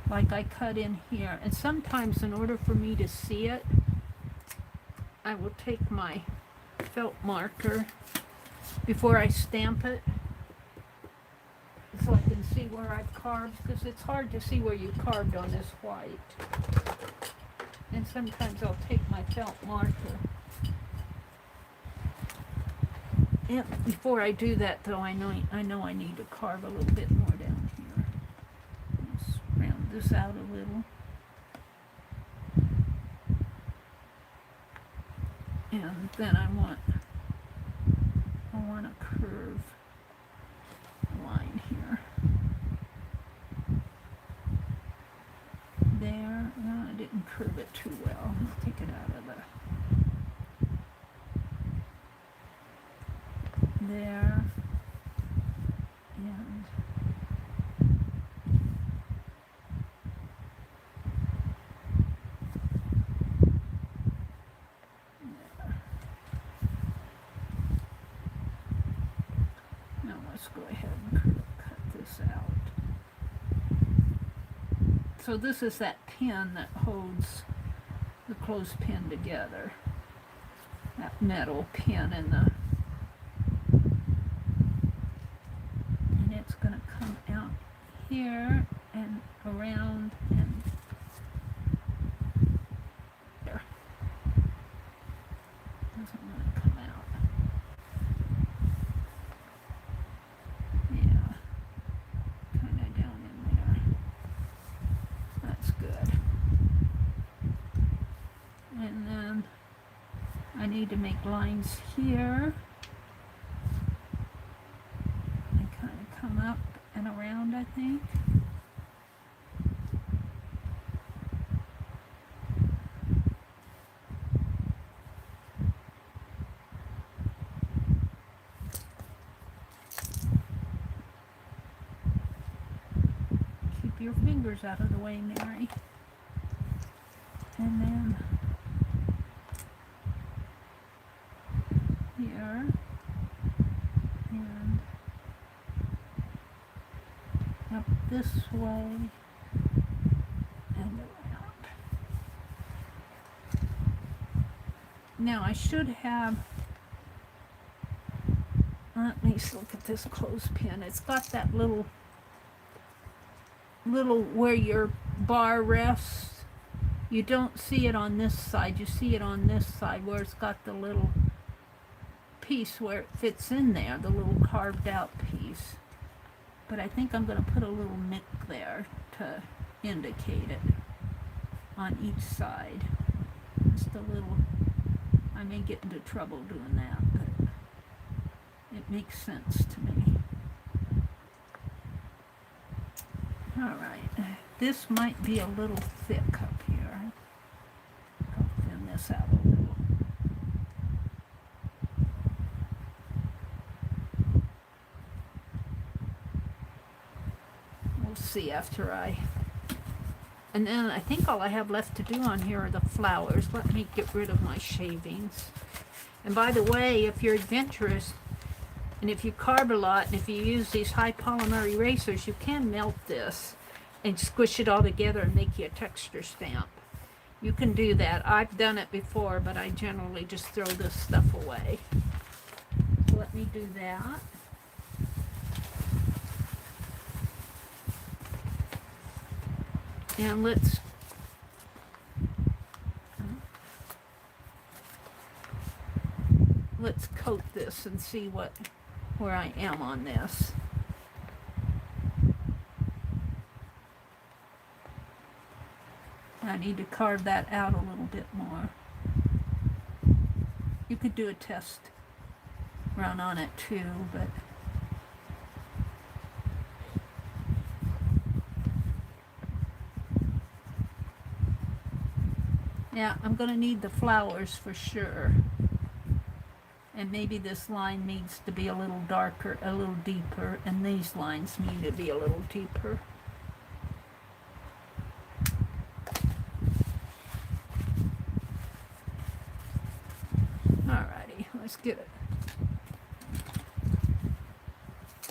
like I cut in here. And sometimes in order for me to see it, I will take my felt marker before I stamp it so I can see where I've carved, because it's hard to see where you carved on this white. And sometimes I'll take my felt marker. And before I do that, though, I know I need to carve a little bit more down here. Let's round this out a little. And then I want a curve line here. There. I didn't curve it too well. Let's take it out of there. And there. Now let's go ahead and cut this out. So this is that pin that holds the clothespin together. That metal pin and it's going to come out here and around and there. need to make lines here. And kind of come up and around, I think. Keep your fingers out of the way, Mary. And then here and up this way and around. Now I should have, let me look at this clothespin. It's got that little where your bar rests. You don't see it on this side, you see it on this side where it's got the little piece where it fits in there, the little carved out piece. But I think I'm going to put a little nick there to indicate it on each side. Just a little, I may get into trouble doing that, but it makes sense to me. Alright, this might be a little thick up here. I'll thin this out a little. We'll see after and then I think all I have left to do on here are the flowers. Let me get rid of my shavings. And by the way, if you're adventurous, and if you carve a lot, and if you use these high polymer erasers, you can melt this and squish it all together and make you a texture stamp. You can do that. I've done it before, but I generally just throw this stuff away. So let me do that. And let's coat this and see where I am on this. I need to carve that out a little bit more. You could do a test run on it too, but yeah, I'm going to need the flowers for sure. And maybe this line needs to be a little darker, a little deeper, and these lines need to be a little deeper. Alrighty, let's get it.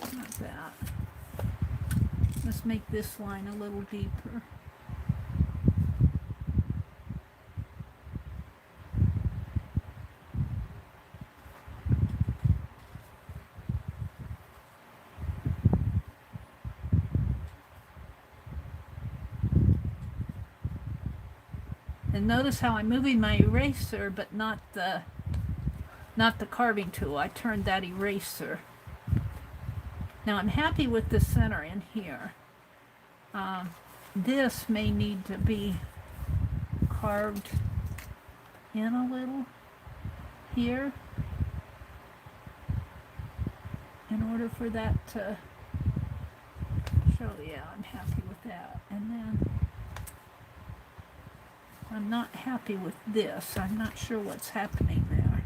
Like that. Let's make this line a little deeper. And notice how I'm moving my eraser, but not the carving tool. I turned that eraser. Now I'm happy with the center in here. This may need to be carved in a little here in order for that to show. Yeah, I'm happy with that. And then I'm not happy with this. I'm not sure what's happening there.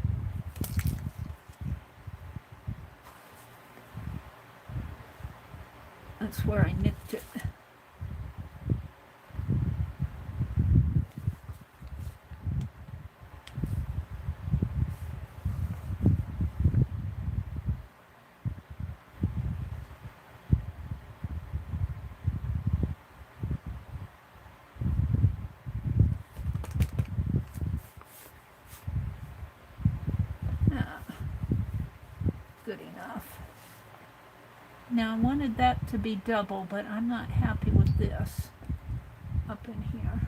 That's where I nicked it. Good enough. Now I wanted that to be double, but I'm not happy with this up in here.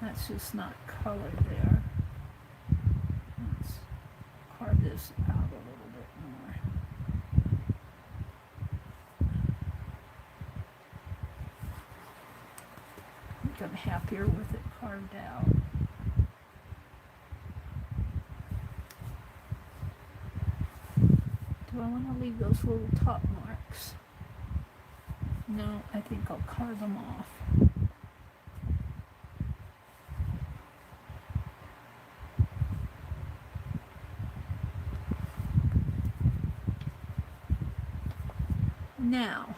That's just not colored there. Let's carve this out a little bit more. I'm happier with it carved out. Do I want to leave those little top marks? No, I think I'll carve them off. Now,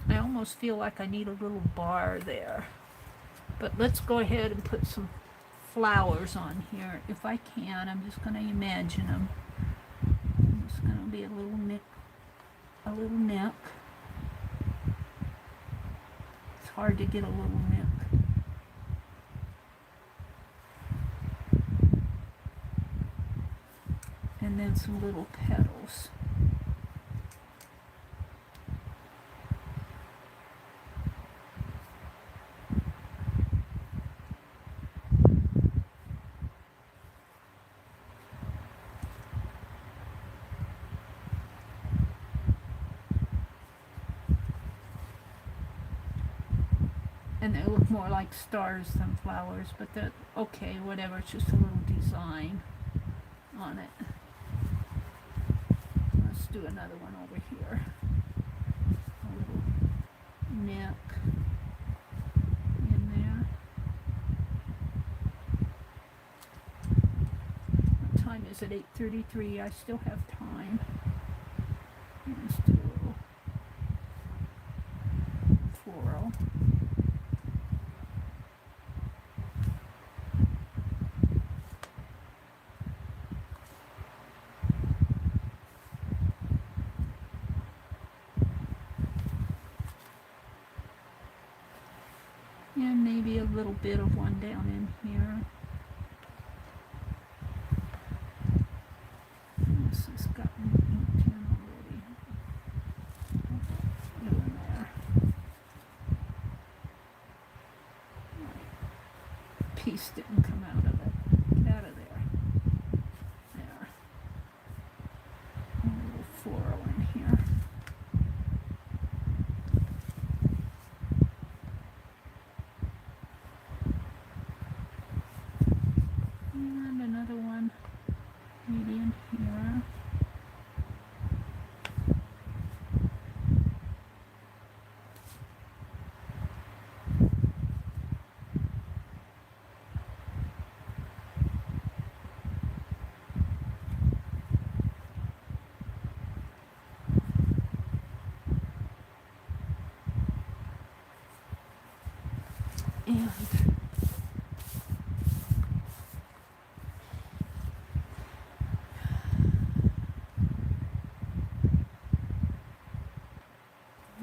I almost feel like I need a little bar there. But let's go ahead and put some flowers on here. If I can, I'm just going to imagine them. I'm just going to be a little neck. It's hard to get a little neck. And then some little petals. And they look more like stars than flowers, but that okay, whatever, it's just a little design on it. Let's do another one over here. A little neck in there. What time is it? 8:33. I still have time. Let's do a little floral. And maybe a little bit of one down in here. This has gotten inked in already. Doing there. Piece didn't come out of it. Get out of there. There. A little floral in here. And another one maybe in here.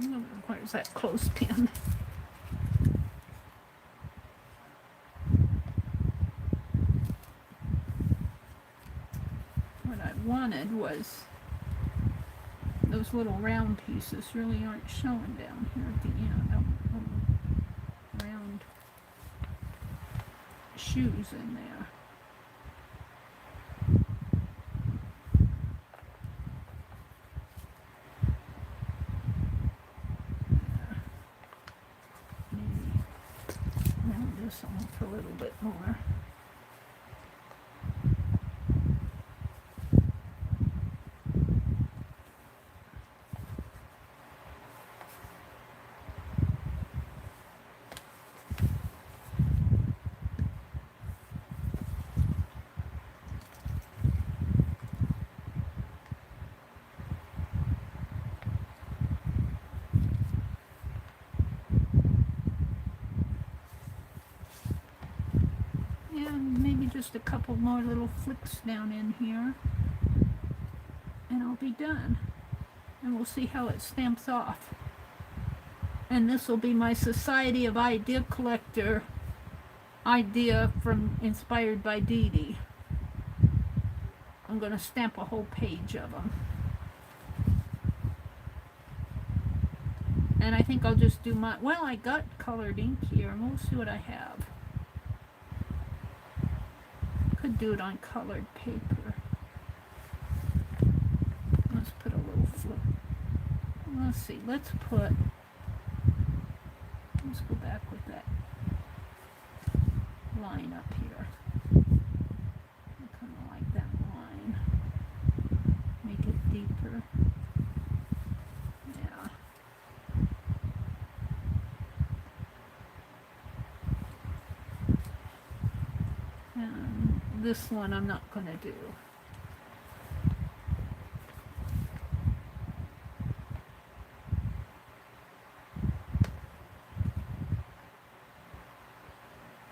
And where's that clothespin? What I wanted was those little round pieces really aren't showing down here at the end. Little round shoes in there. A little bit more. And maybe just a couple more little flicks down in here, and I'll be done. And we'll see how it stamps off. And this will be my Society of Idea Collector idea from inspired by Dee Dee. I'm going to stamp a whole page of them. And I think I'll just do my, well, I got colored ink here, and we'll see what I have. Could do it on colored paper. Let's put a little flip. Let's see, let's put Let's go back with that line up here. I kind of like that line. Make it deeper. Yeah. And this one I'm not going to do.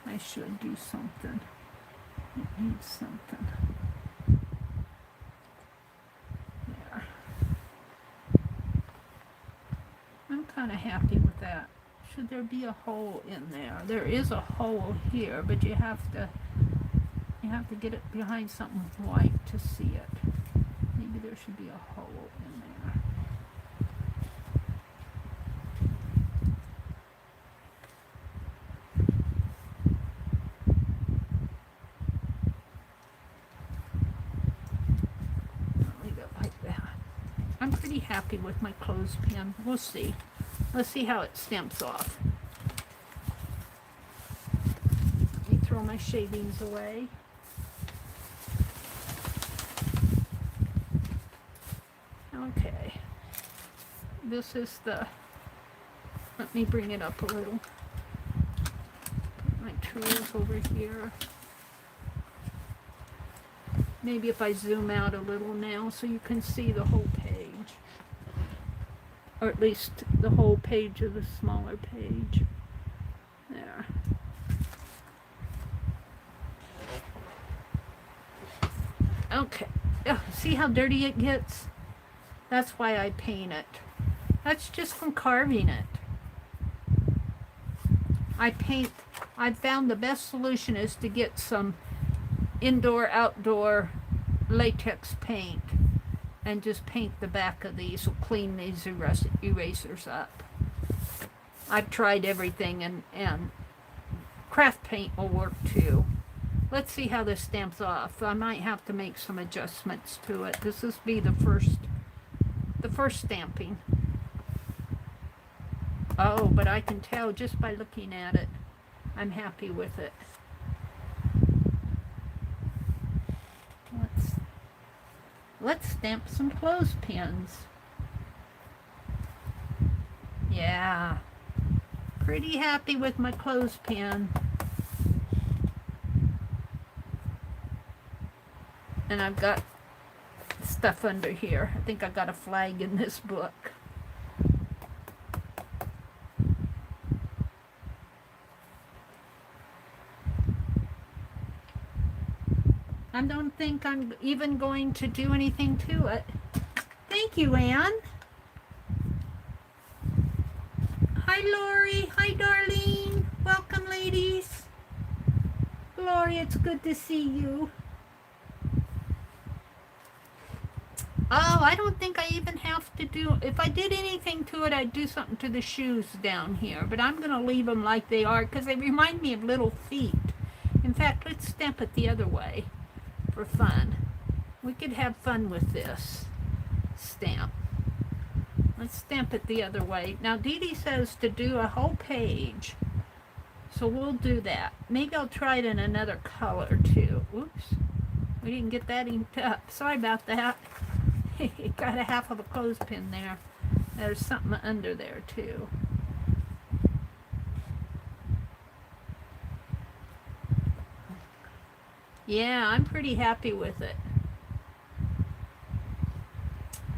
I should do something. It needs something. There. I'm kind of happy with that. Should there be a hole in there? There is a hole here, but you have to get it behind something white to see it. Maybe there should be a hole in there. I'm pretty happy with my clothespin. We'll see. Let's see how it stamps off. Let me throw my shavings away. Okay. This is the... Let me bring it up a little. Put my tools over here. Maybe if I zoom out a little now so you can see the whole page. Or at least the whole page of the smaller page. There. Okay. Oh, see how dirty it gets? That's why I paint it. That's just from carving it. I found the best solution is to get some indoor-outdoor latex paint and just paint the back of these. Will clean these erasers up. I've tried everything, and craft paint will work too. Let's see how this stamps off. I might have to make some adjustments to it. This will be the first stamping. Oh, but I can tell just by looking at it. I'm happy with it. Let's stamp some clothespins. Yeah. Pretty happy with my clothespin. And I've got stuff under here. I think I got a flag in this book. I don't think I'm even going to do anything to it. Thank you, Anne. Hi, Lori. Hi, Darlene. Welcome, ladies. Lori, it's good to see you. Oh, I don't think I even have to do... If I did anything to it, I'd do something to the shoes down here. But I'm going to leave them like they are because they remind me of little feet. In fact, let's stamp it the other way. For fun. We could have fun with this stamp. Let's stamp it the other way. Now Dee Dee says to do a whole page. So we'll do that. Maybe I'll try it in another color too. Oops. We didn't get that inked up. Sorry about that. It got a half of a clothespin there. There's something under there too. Yeah, I'm pretty happy with it.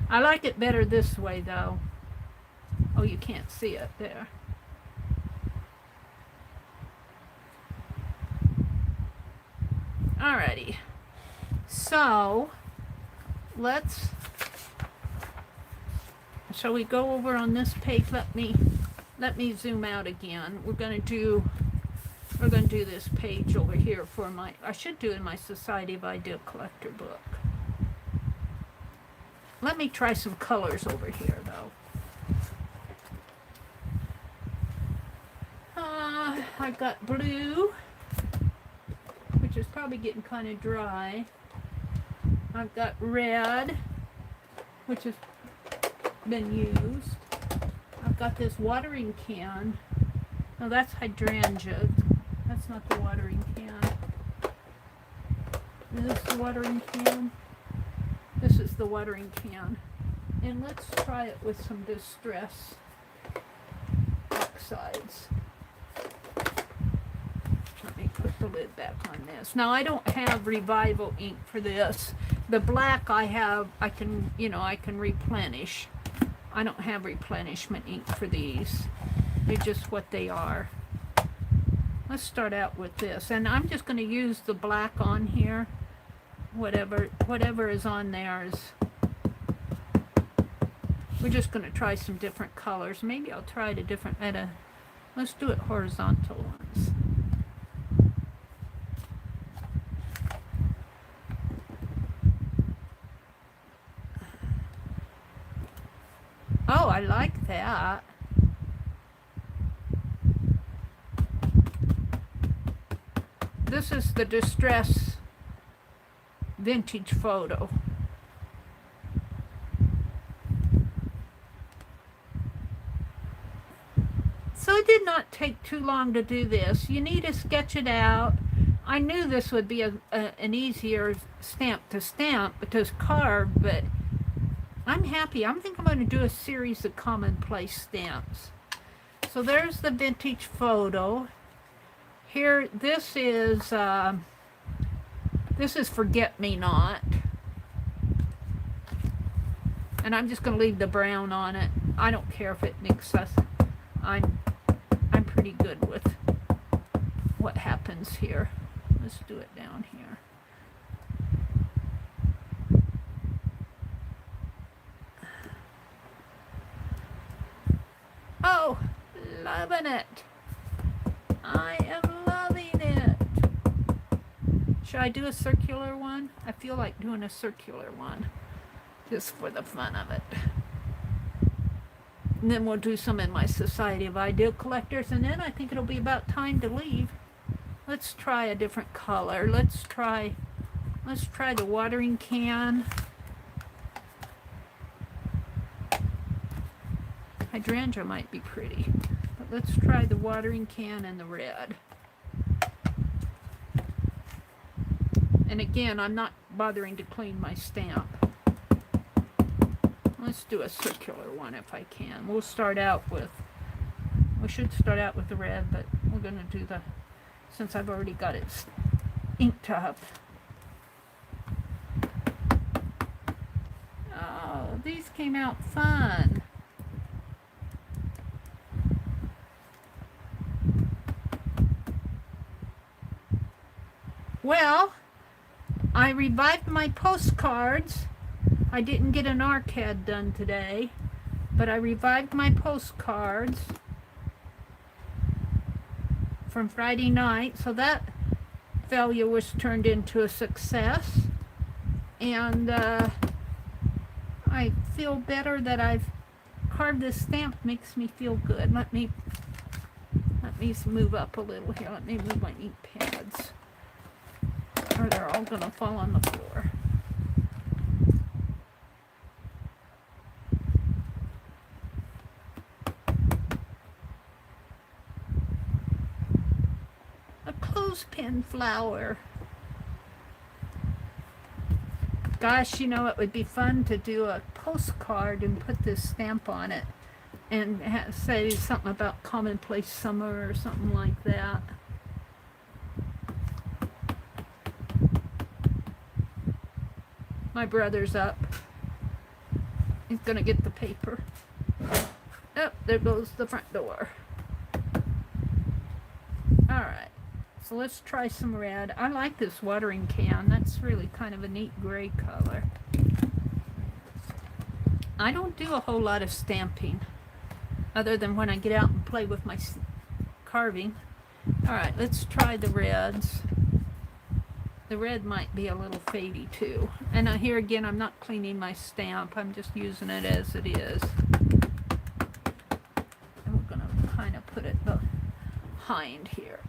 I like it better this way, though. Oh, you can't see it there. Alrighty. So, shall we go over on this page? Let me zoom out again. We're gonna do this page over here for my, I should do it in my Society of Ideal Collector book. Let me try some colors over here, though. I've got blue, which is probably getting kind of dry. I've got red, which has been used. I've got this watering can, No, that's hydrangea. That's not the watering can. Is this the watering can? This is the watering can. And let's try it with some Distress oxides. Let me put the lid back on this. Now I don't have Revival ink for this. The black I have, I can replenish. I don't have replenishment ink for these. They're just what they are. Let's start out with this. And I'm just going to use the black on here. Whatever is on there is... We're just going to try some different colors. Maybe I'll try it let's do it horizontal ones. Oh, I like that. This is the Distress Vintage Photo. So it did not take too long to do this. You need to sketch it out. I knew this would be an easier stamp to carve, but I'm happy. I think I'm going to do a series of commonplace stamps. So there's the Vintage Photo. Here, this is Forget-Me-Not. And I'm just going to leave the brown on it. I don't care if it mixes. I'm pretty good with what happens here. Let's do it down here. Oh, loving it. I am loving it. Should I do a circular one? I feel like doing a circular one just for the fun of it. And then we'll do some in my Society of Ideal Collectors, and then I think it'll be about time to leave. Let's try a different color. Let's try the watering can. Hydrangea might be pretty, but let's try the watering can and the red. And again, I'm not bothering to clean my stamp. Let's do a circular one if I can. We should start out with the red, but we're going to do since I've already got it inked up. Oh, these came out fun. Well, I revived my postcards. I didn't get an arcade done today, but I revived my postcards from Friday night, so that failure was turned into a success, and I feel better that I've carved this stamp. Makes me feel good. Let me move up a little here. Let me move my ink pads, or they're all gonna fall on the floor. Clothespin flower. Gosh, you know, it would be fun to do a postcard and put this stamp on it and say something about commonplace summer or something like that. My brother's up. He's gonna get the paper. Oh, there goes the front door. Alright. So let's try some red. I like this watering can. That's really kind of a neat gray color. I don't do a whole lot of stamping other than when I get out and play with my carving. Alright, let's try the reds. The red might be a little fadey too. And here again, I'm not cleaning my stamp. I'm just using it as it is. And we're going to kind of put it behind here.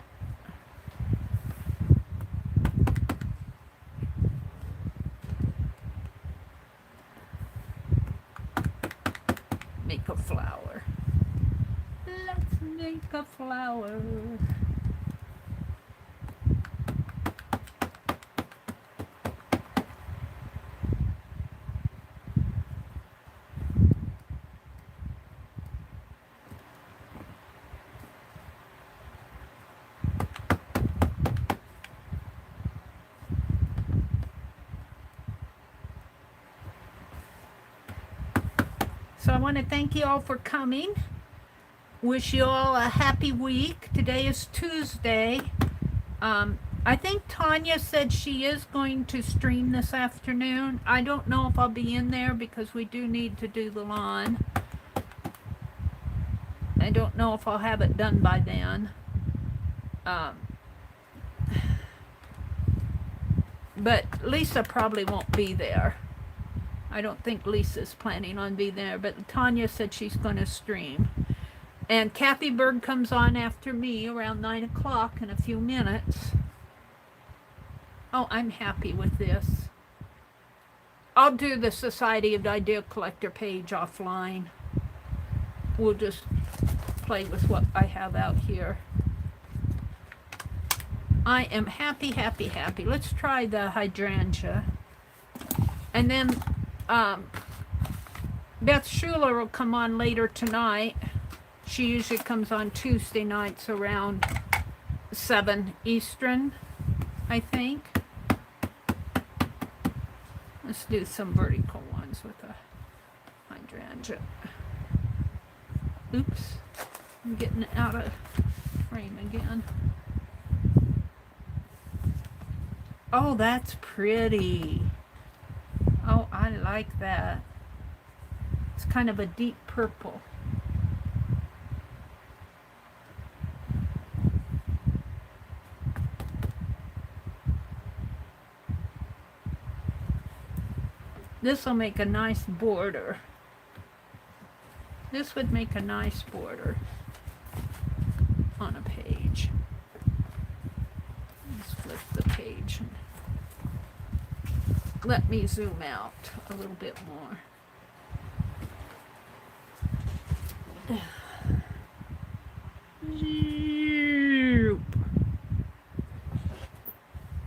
Make a flower. Let's Make a flower. So I want to thank you all for coming. Wish you all a happy week. Today is Tuesday. I think Tanya said she is going to stream this afternoon. I don't know if I'll be in there because we do need to do the lawn. I don't know if I'll have it done by then. But Lisa probably won't be there. I don't think Lisa's planning on being there, but Tanya said she's going to stream. And Kathy Berg comes on after me around 9 o'clock in a few minutes. Oh, I'm happy with this. I'll do the Society of the Idea Collector page offline. We'll just play with what I have out here. I am happy, happy, happy. Let's try the hydrangea. And then Beth Schuler will come on later tonight. She usually comes on Tuesday nights around 7 Eastern, I think. Let's do some vertical ones with a hydrangea. Oops, I'm getting out of frame again. Oh, that's pretty. Oh, I like that. It's kind of a deep purple. This will make a nice border. This would make a nice border on a page. Let's flip the page and let me zoom out a little bit more.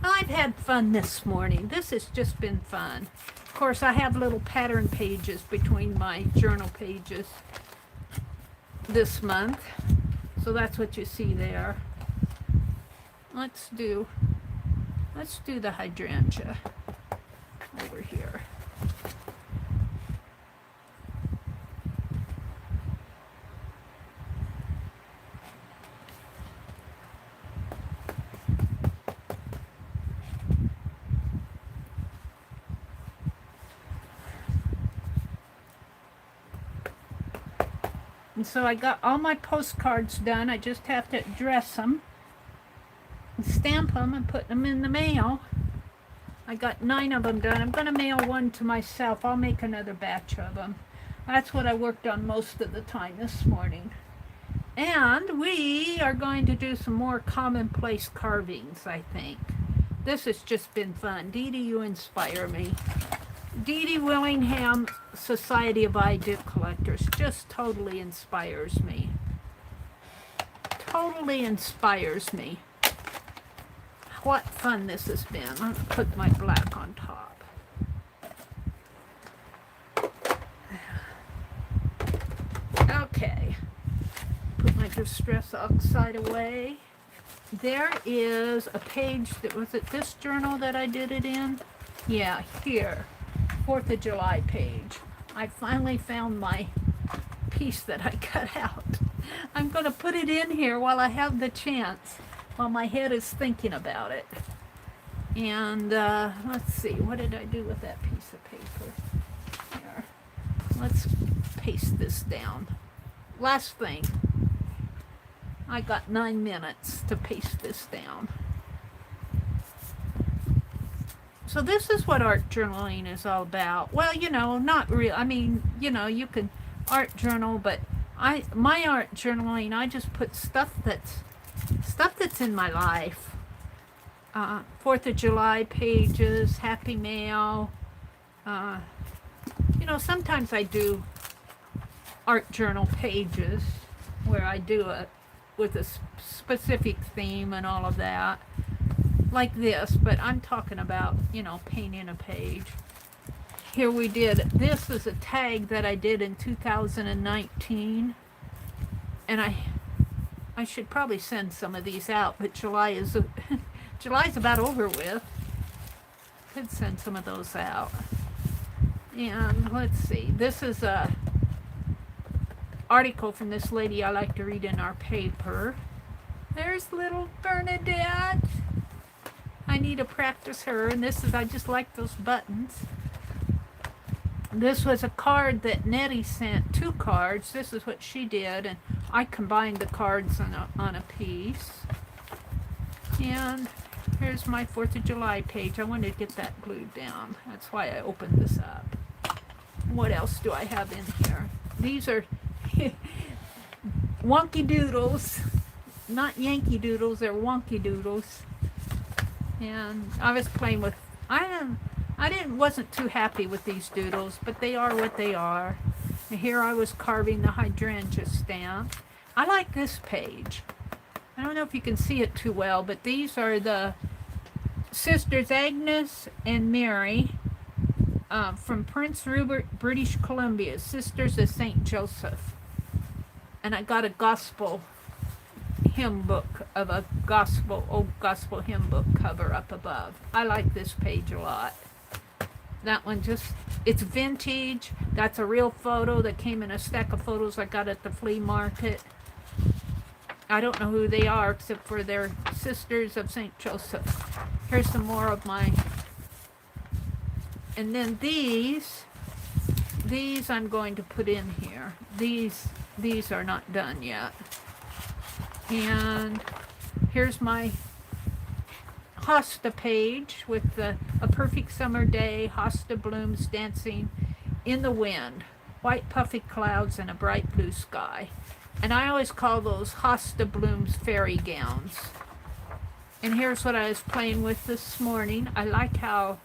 I've had fun this morning. This has just been fun. Of course, I have little pattern pages between my journal pages this month. So that's what you see there. Let's do the hydrangea over here. And so I got all my postcards done. I just have to address them, and stamp them, and put them in the mail. I got 9 of them done. I'm going to mail one to myself. I'll make another batch of them. That's what I worked on most of the time this morning. And we are going to do some more commonplace carvings, I think. This has just been fun. Dee Dee, you inspire me. Dee Dee Willingham, Society of Idea Collectors, just totally inspires me. Totally inspires me. What fun this has been. I'm going to put my black on top. Okay. Put my Distress Oxide away. There is a page that, was it this journal that I did it in? Yeah, here. 4th of July page. I finally found my piece that I cut out. I'm going to put it in here while I have the chance, while my head is thinking about it. And let's see, what did I do with that piece of paper? Here. Let's paste this down. Last thing. I got 9 minutes to paste this down. So this is what art journaling is all about. Well, you know, not real. I mean, you know, you can art journal, but my art journaling, I just put stuff that's in my life. 4th of July pages, Happy Mail. You know, sometimes I do art journal pages. where I do it with a specific theme and all of that, like this, but I'm talking about, you know, painting a page. Here we did, this is a tag that I did in 2019, and I should probably send some of these out, but July's about over with. Could send some of those out. And let's see, this is a article from this lady I like to read in our paper. There's little Bernadette. I need to practice her, and this is, I just like those buttons. This was a card that Nettie sent, 2 cards. This is what she did, and I combined the cards on a piece. And here's my 4th of July page. I wanted to get that glued down. That's why I opened this up. What else do I have in here? These are wonky doodles. Not Yankee doodles, they're wonky doodles. And I was playing with, wasn't too happy with these doodles, but they are what they are. And here I was carving the hydrangea stamp. I like this page. I don't know if you can see it too well, but these are the sisters Agnes and Mary from Prince Rupert, British Columbia, Sisters of St. Joseph. And I got a gospel hymn book of a old gospel hymn book cover up above. I like this page a lot. That one it's vintage. That's a real photo that came in a stack of photos I got at the flea market. I don't know who they are except for they're Sisters of St. Joseph. Here's some more of my, and then these I'm going to put in here. These are not done yet. And here's my hosta page with a perfect summer day, hosta blooms dancing in the wind, white puffy clouds and a bright blue sky. And I always call those hosta blooms fairy gowns. And here's what I was playing with this morning. I liked how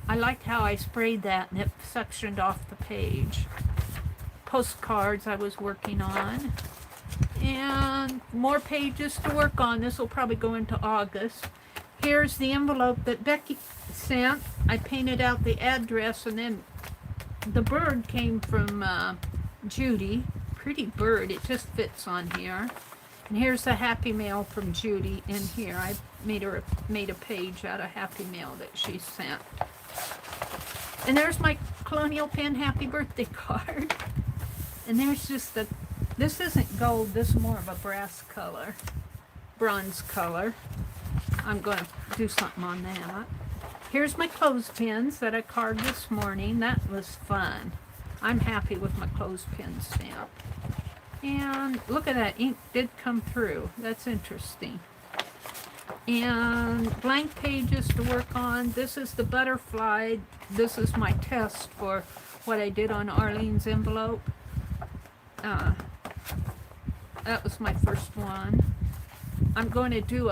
I sprayed that and it suctioned off the page. Postcards I was working on. And more pages to work on. This will probably go into August. Here's the envelope that Becky sent. I painted out the address, and then the bird came from Judy. Pretty bird. It just fits on here. And here's the Happy Mail from Judy in here. I made a page out of Happy Mail that she sent. And there's my Colonial Pen Happy Birthday card. And there's just this isn't gold, this is more of a bronze color. I'm going to do something on that. Here's my clothespins that I carved this morning. That was fun. I'm happy with my clothespin stamp. And look at that, ink did come through. That's interesting. And blank pages to work on. This is the butterfly. This is my test for what I did on Arlene's envelope. That was my first one. I'm going to do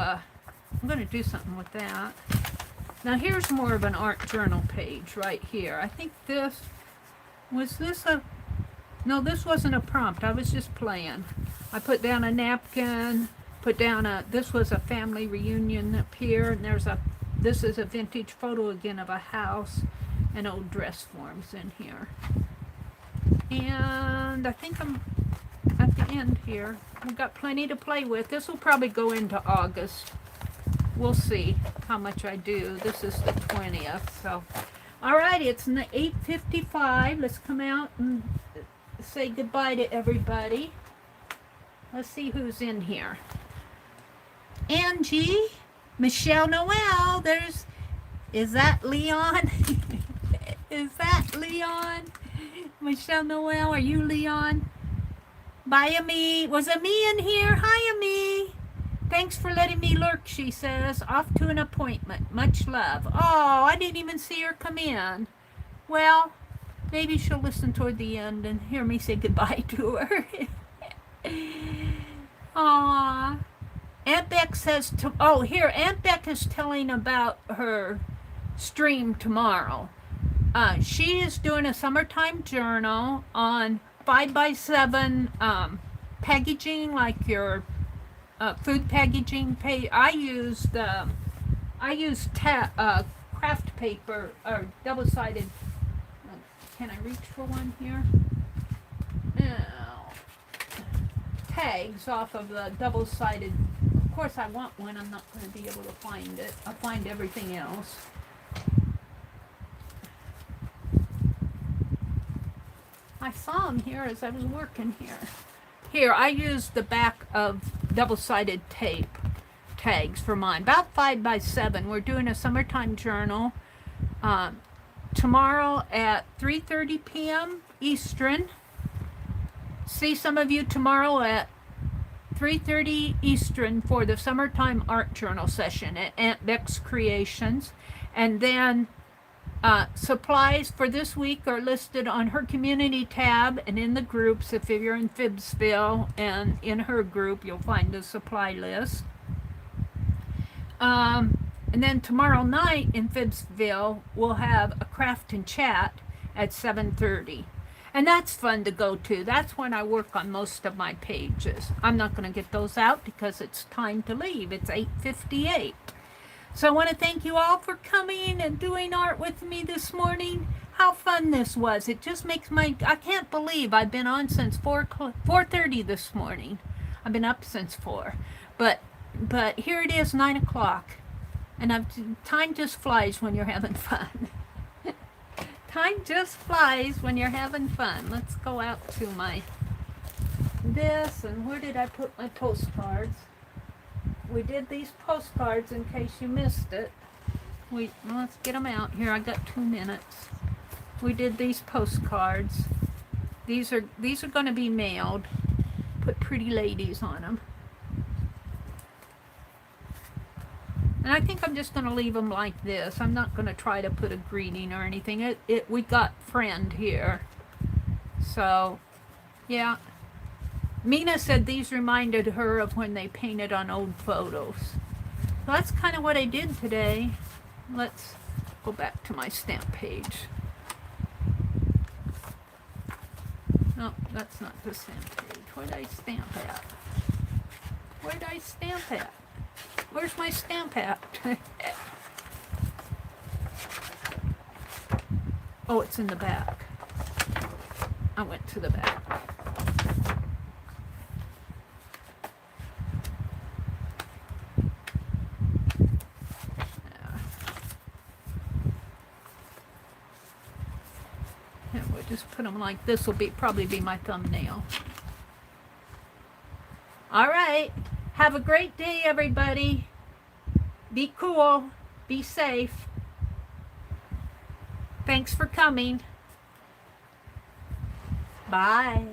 something with that. Now here's more of an art journal page right here. I think this wasn't a prompt. I was just playing. I put down a napkin, this was a family reunion up here, and this is a vintage photo again of a house and old dress forms in here. And I think I'm at the end here. We've got plenty to play with. This will probably go into August. We'll see how much I do. This is the 20th, so. Alright, it's 8:55. Let's come out and say goodbye to everybody. Let's see who's in here. Angie, Michelle Noel, is that Leon? Is that Leon? Michelle Noel, are you Leon? Bye, Ami. Was Ami in here? Hi, Ami. Thanks for letting me lurk, she says. Off to an appointment. Much love. Oh, I didn't even see her come in. Well, maybe she'll listen toward the end and hear me say goodbye to her. Aw. Aunt Beck says, Aunt Beck is telling about her stream tomorrow. She is doing a summertime journal on 5x7 packaging, like your food packaging. I used craft paper or double-sided. Can I reach for one here? Tags off of the double-sided. Of course, I want one. I'm not going to be able to find it. I'll find everything else. I saw them here as I was working here. Here, I used the back of double-sided tape tags for mine. About 5 by 7. We're doing a summertime journal tomorrow at 3:30 p.m. Eastern. See some of you tomorrow at 3:30 Eastern for the summertime art journal session at Aunt Beck's Creations. And then supplies for this week are listed on her community tab and in the groups. If you're in Phibbsville and in her group, you'll find the supply list. And then tomorrow night in Phibbsville, we'll have a craft and chat at 7:30. And that's fun to go to. That's when I work on most of my pages. I'm not going to get those out because it's time to leave. It's 8:58. So I want to thank you all for coming and doing art with me this morning. How fun this was. It just makes I can't believe I've been on since 4:30 this morning. I've been up since 4. But here it is, 9 o'clock. And time just flies when you're having fun. Time just flies when you're having fun. Let's go out to this, and where did I put my postcards? We did these postcards in case you missed it. Let's get them out here. I got 2 minutes. We did these postcards. These are going to be mailed. Put pretty ladies on them. And I think I'm just going to leave them like this. I'm not going to try to put a greeting or anything. We got friend here. So, yeah. Mina said these reminded her of when they painted on old photos. So that's kind of what I did today. Let's go back to my stamp page. No, that's not the stamp page. Where did I stamp at? Where did I stamp at? Where's my stamp at? Oh, it's in the back. I went to the back. And we'll just put them like this. Will probably be my thumbnail. All right. Have a great day, everybody. Be cool. Be safe. Thanks for coming. Bye.